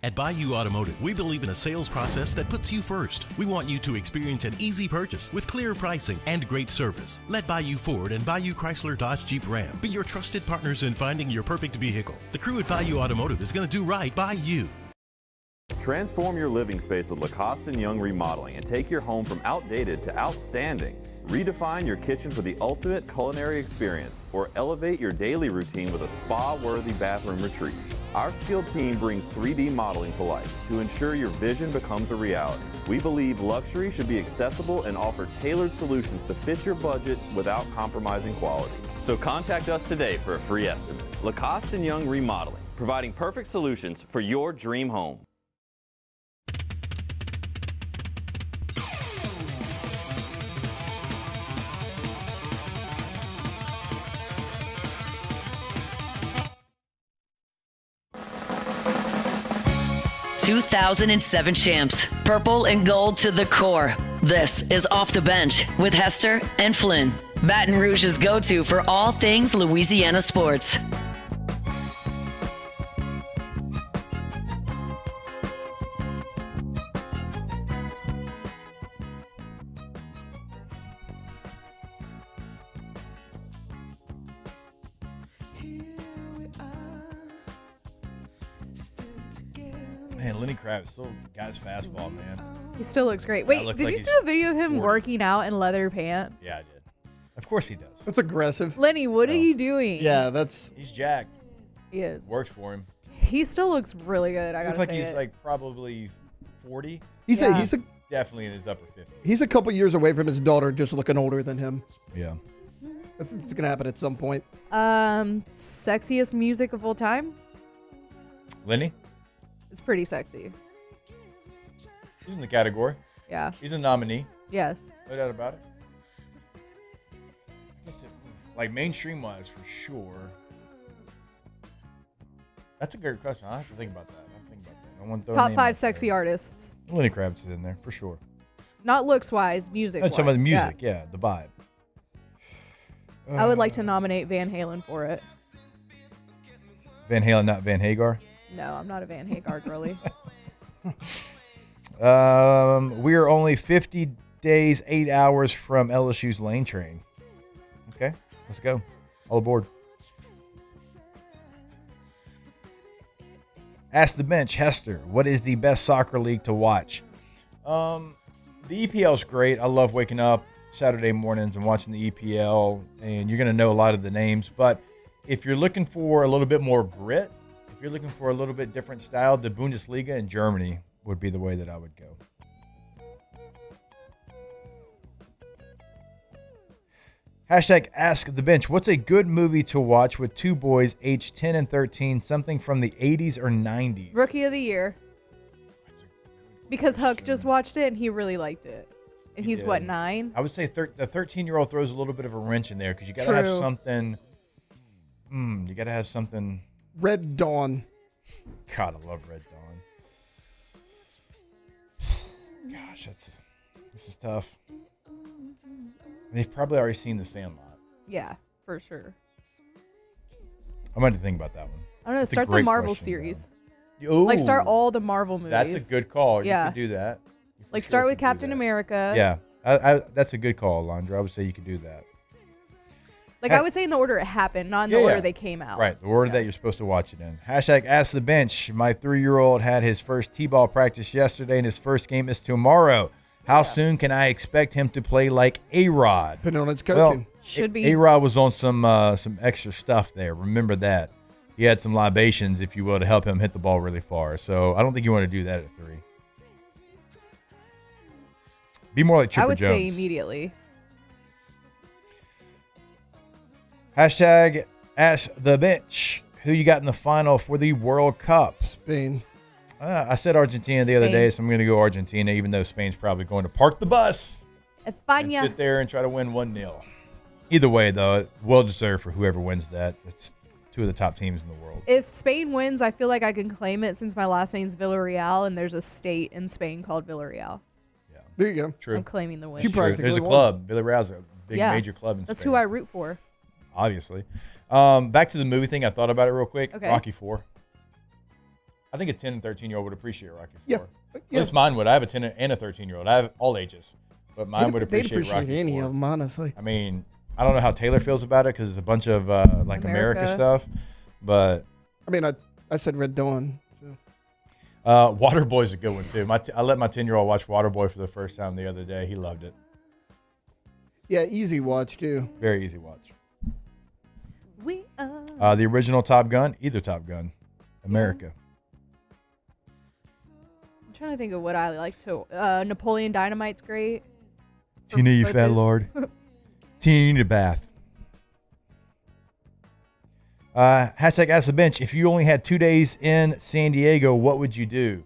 At Bayou Automotive, we believe in a sales process that puts you first. We want you to experience an easy purchase with clear pricing and great service. Let Bayou Ford and Bayou Chrysler Dodge Jeep Ram be your trusted partners in finding your perfect vehicle. The crew at Bayou Automotive is going to do right by you. Transform your living space with Lacoste & Young Remodeling and take your home from outdated to outstanding. Redefine your kitchen for the ultimate culinary experience, or elevate your daily routine with a spa-worthy bathroom retreat. Our skilled team brings 3D modeling to life to ensure your vision becomes a reality. We believe luxury should be accessible and offer tailored solutions to fit your budget without compromising quality. So contact us today for a free estimate. Lacoste & Young Remodeling, providing perfect solutions for your dream home. ...2007 champs, purple and gold to the core. This is Off the Bench with Hester and Flynn. Baton Rouge's go-to for all things Louisiana sports. Man, Lenny Kravitz still got his fastball, man. He still looks great. Wait, looks did like you he's see a video of him 40. working out in leather pants? Yeah, I did. Of course he does. That's aggressive. Lenny, what are you doing? Yeah, that's. He's jacked. He is. Works for him. He still looks really good. I Looks gotta like say he's it. like probably 40. He's definitely in his upper 50s. He's a couple years away from his daughter just looking older than him. Yeah. It's gonna happen at some point. Sexiest music of all time? Lenny? It's pretty sexy. He's in the category. Yeah. He's a nominee. Yes. No doubt about it. I guess like mainstream wise, for sure. That's a good question. I have to think about that. I want to throw a Top name 5 out sexy artists. there. Lenny Kravitz is in there for sure. Not looks wise, music. That's some of the music, yeah, the vibe. I would like to nominate Van Halen for it. Van Halen, not Van Hagar. No, I'm not a Van Hagar girly. We are only 50 days, 8 hours from LSU's Lane Train. Okay, let's go. All aboard. Ask the bench, Hester, what is the best soccer league to watch? The EPL is great. I love waking up Saturday mornings and watching the EPL, and you're going to know a lot of the names. But if you're looking for a little bit more grit, if you're looking for a little bit different style, the Bundesliga in Germany would be the way that I would go. Hashtag Ask the Bench. What's a good movie to watch with two boys aged 10 and 13, something from the 80s or 90s? Rookie of the Year. Because Huck just watched it and he really liked it. And he's, what, 9? I would say the 13-year-old throws a little bit of a wrench in there because you got to have something. You got to have something. Red Dawn. God, I love Red Dawn. Gosh, this is tough. They've probably already seen The Sandlot. Yeah, for sure. I'm going to think about that one. I don't know. That's Start the Marvel series. Ooh, Like, start all the Marvel movies. That's a good call. Yeah. You could do that. Like, start with Captain America. Yeah. I that's a good call, Alondra. I would say you could do that. Like, I would say in the order it happened, not in the order they came out. Right, the order that you're supposed to watch it in. Hashtag Ask the Bench. My 3-year-old had his first T-ball practice yesterday, and his first game is tomorrow. How soon can I expect him to play like A-Rod? Depending on his coaching. Should be. A-Rod was on some extra stuff there. Remember that. He had some libations, if you will, to help him hit the ball really far. So I don't think you want to do that at 3. Be more like Chipper I would Jones. say immediately. Hashtag Ask the Bench. Who you got in the final for the World Cup? Spain. I said Argentina the other day, so I'm going to go Argentina, even though Spain's probably going to park the bus and España. sit there and try to win 1-0. Either way, though, well-deserved for whoever wins that. It's two of the top teams in the world. If Spain wins, I feel like I can claim it since my last name's Villarreal, and there's a state in Spain called Villarreal. There you go. True. I'm claiming the win. There's a club. Villarreal's a big major club in Spain. That's who I root for. Obviously. Back to the movie thing. I thought about it real quick. Okay. Rocky IV. I think a 10 and 13-year-old would appreciate Rocky IV. Yeah. At least mine would. I have a 10 and a 13-year-old. I have all ages. But mine would appreciate Rocky IV. any of them, honestly. I mean, I don't know how Taylor feels about it because it's a bunch of like America stuff. But I mean, I said Red Dawn. So. Waterboy's a good one, too. I let my 10-year-old watch Waterboy for the first time the other day. He loved it. Yeah, easy watch, too. Very easy watch. We are. The original Top Gun, either Top Gun, America. I'm trying to think of what I like to. Napoleon Dynamite's great. Tina, you fat lord. Tina, you need a bath. Hashtag Ask the Bench. If you only had 2 days in San Diego, what would you do?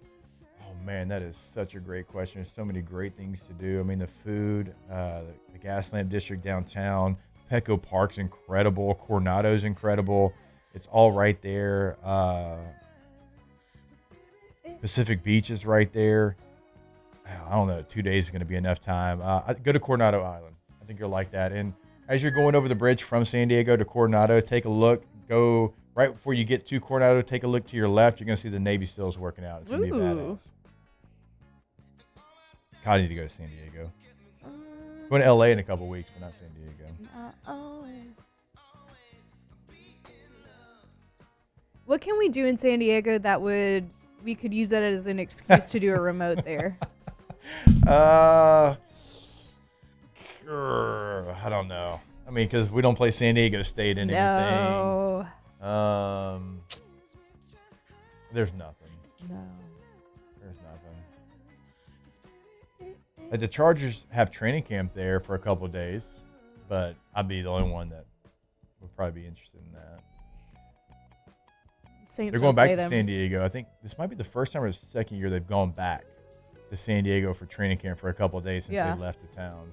Oh, man, that is such a great question. There's so many great things to do. I mean, the food, the Gaslamp District downtown, Petco Park's incredible. Coronado's incredible. It's all right there. Pacific Beach is right there. I don't know. 2 days is going to be enough time. Go to Coronado Island. I think you'll like that. And as you're going over the bridge from San Diego to Coronado, take a look. Go right before you get to Coronado, take a look to your left. You're going to see the Navy SEALs working out. It's going to be badass. I need to go to San Diego. Going to LA in a couple weeks, but not San Diego. What can we do in San Diego that would we could use that as an excuse to do a remote there. I don't know. I mean, because we don't play San Diego State in No. anything. There's nothing. No. There's nothing. Like the Chargers have training camp there for a couple of days, but I'd be the only one that would probably be interested in that. Saints They're going back to them. San Diego. I think this might be the first time or the second year they've gone back to San Diego for training camp for a couple of days since they left the town.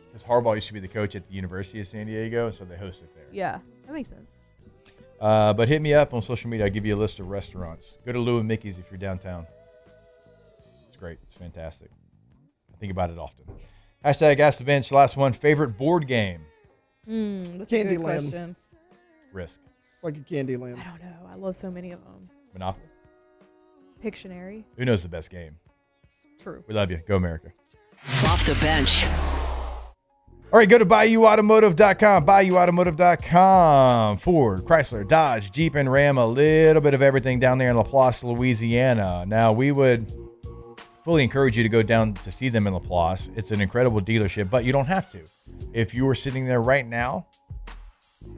Because Harbaugh used to be the coach at the University of San Diego, so they host it there. Yeah, that makes sense. But hit me up on social media. I'll give you a list of restaurants. Go to Lou and Mickey's if you're downtown. It's great. It's fantastic. I think about it often. Hashtag Ask the Bench. Last one. Favorite board game? That's a good question. Risk. Like a Candyland. I don't know. I love so many of them. Monopoly. Pictionary. Who knows the best game? True. We love you. Go America. Off the bench. All right, go to BayouAutomotive.com, BayouAutomotive.com. Ford, Chrysler, Dodge, Jeep, and Ram, a little bit of everything down there in Laplace, Louisiana. Now, we would fully encourage you to go down to see them in Laplace. It's an incredible dealership, but you don't have to. If you are sitting there right now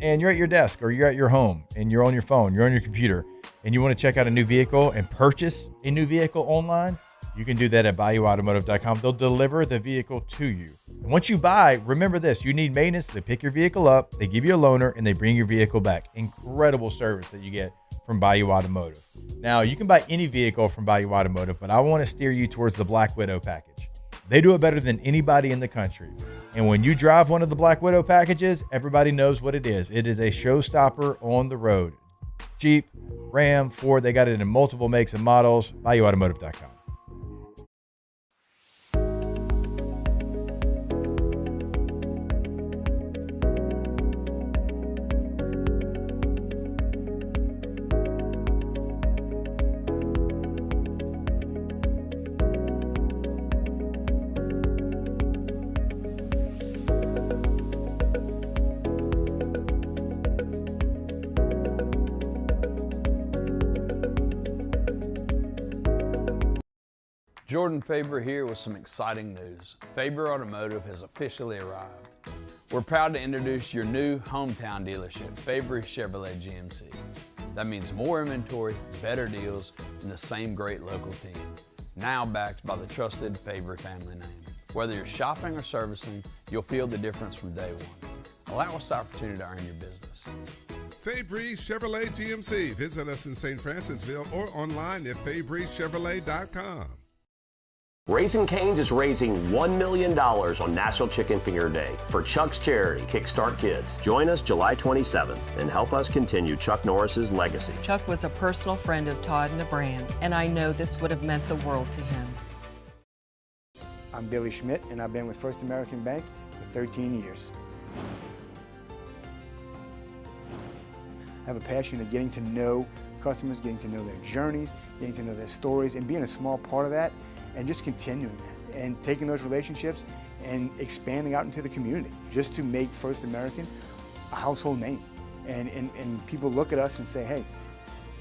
and you're at your desk or you're at your home and you're on your phone, you're on your computer, and you want to check out a new vehicle and purchase a new vehicle online, you can do that at BayouAutomotive.com. They'll deliver the vehicle to you. And once you buy, remember this, you need maintenance. They pick your vehicle up, they give you a loaner, and they bring your vehicle back. Incredible service that you get from Bayou Automotive. Now, you can buy any vehicle from Bayou Automotive, but I want to steer you towards the Black Widow package. They do it better than anybody in the country. And when you drive one of the Black Widow packages, everybody knows what it is. It is a showstopper on the road. Jeep, Ram, Ford, they got it in multiple makes and models. BayouAutomotive.com. Jordan Faber here with some exciting news. Faber Automotive has officially arrived. We're proud to introduce your new hometown dealership, Faber Chevrolet GMC. That means more inventory, better deals, and the same great local team. Now backed by the trusted Faber family name. Whether you're shopping or servicing, you'll feel the difference from day one. Allow us the opportunity to earn your business. Fabry Chevrolet GMC. Visit us in St. Francisville or online at FabryChevrolet.com. Raising Cane's is raising $1 million on National Chicken Finger Day for Chuck's charity, Kickstart Kids. Join us July 27th and help us continue Chuck Norris's legacy. Chuck was a personal friend of Todd and the brand, and I know this would have meant the world to him. I'm Billy Schmidt, and I've been with First American Bank for 13 years. I have a passion of getting to know customers, getting to know their journeys, getting to know their stories, and being a small part of that, and just continuing that, and taking those relationships and expanding out into the community, just to make First American a household name. And people look at us and say, hey,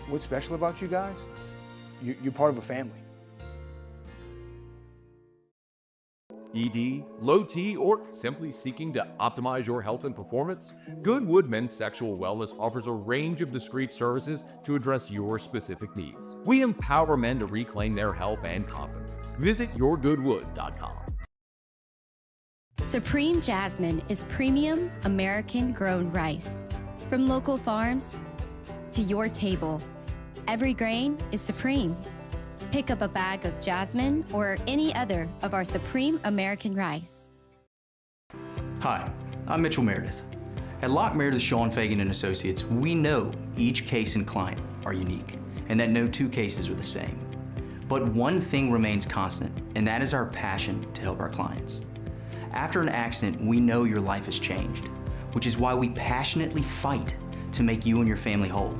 what's special about you guys? You're part of a family. ED, low T, or simply seeking to optimize your health and performance? Goodwood Men's Sexual Wellness offers a range of discreet services to address your specific needs. We empower men to reclaim their health and confidence. Visit yourgoodwood.com. Supreme Jasmine is premium American-grown rice. From local farms to your table, every grain is supreme. Pick up a bag of Jasmine or any other of our Supreme American rice. Hi, I'm Mitchell Meredith. At Locke Meredith, Sean Fagan and Associates, we know each case and client are unique, and that no two cases are the same. But one thing remains constant, and that is our passion to help our clients. After an accident, we know your life has changed, which is why we passionately fight to make you and your family whole.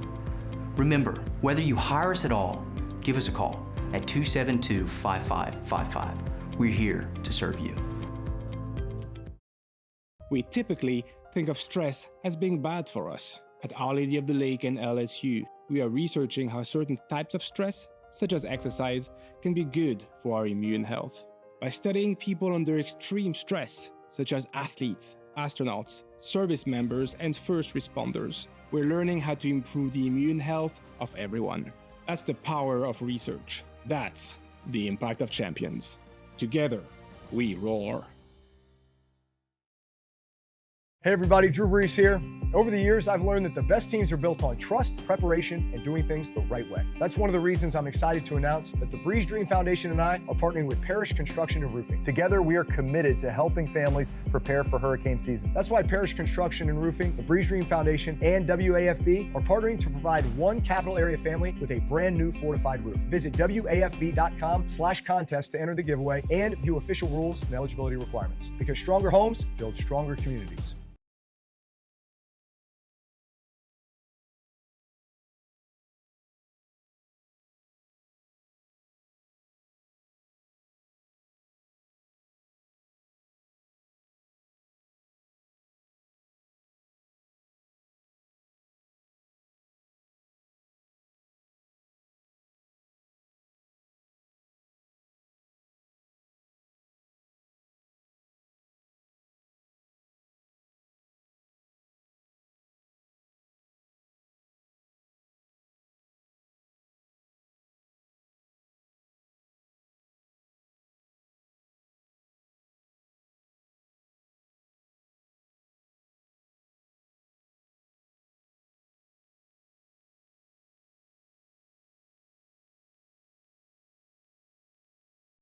Remember, whether you hire us at all, give us a call at 272-5555. We're here to serve you. We typically think of stress as being bad for us. At Our Lady of the Lake and LSU, we are researching how certain types of stress, such as exercise, can be good for our immune health. By studying people under extreme stress, such as athletes, astronauts, service members, and first responders, we're learning how to improve the immune health of everyone. That's the power of research. That's the impact of champions. Together, we roar. Hey everybody, Drew Brees here. Over the years, I've learned that the best teams are built on trust, preparation, and doing things the right way. That's one of the reasons I'm excited to announce that the Breeze Dream Foundation and I are partnering with Parish Construction and Roofing. Together, we are committed to helping families prepare for hurricane season. That's why Parish Construction and Roofing, the Breeze Dream Foundation, and WAFB are partnering to provide one capital area family with a brand new fortified roof. Visit WAFB.com/contest to enter the giveaway and view official rules and eligibility requirements. Because stronger homes build stronger communities.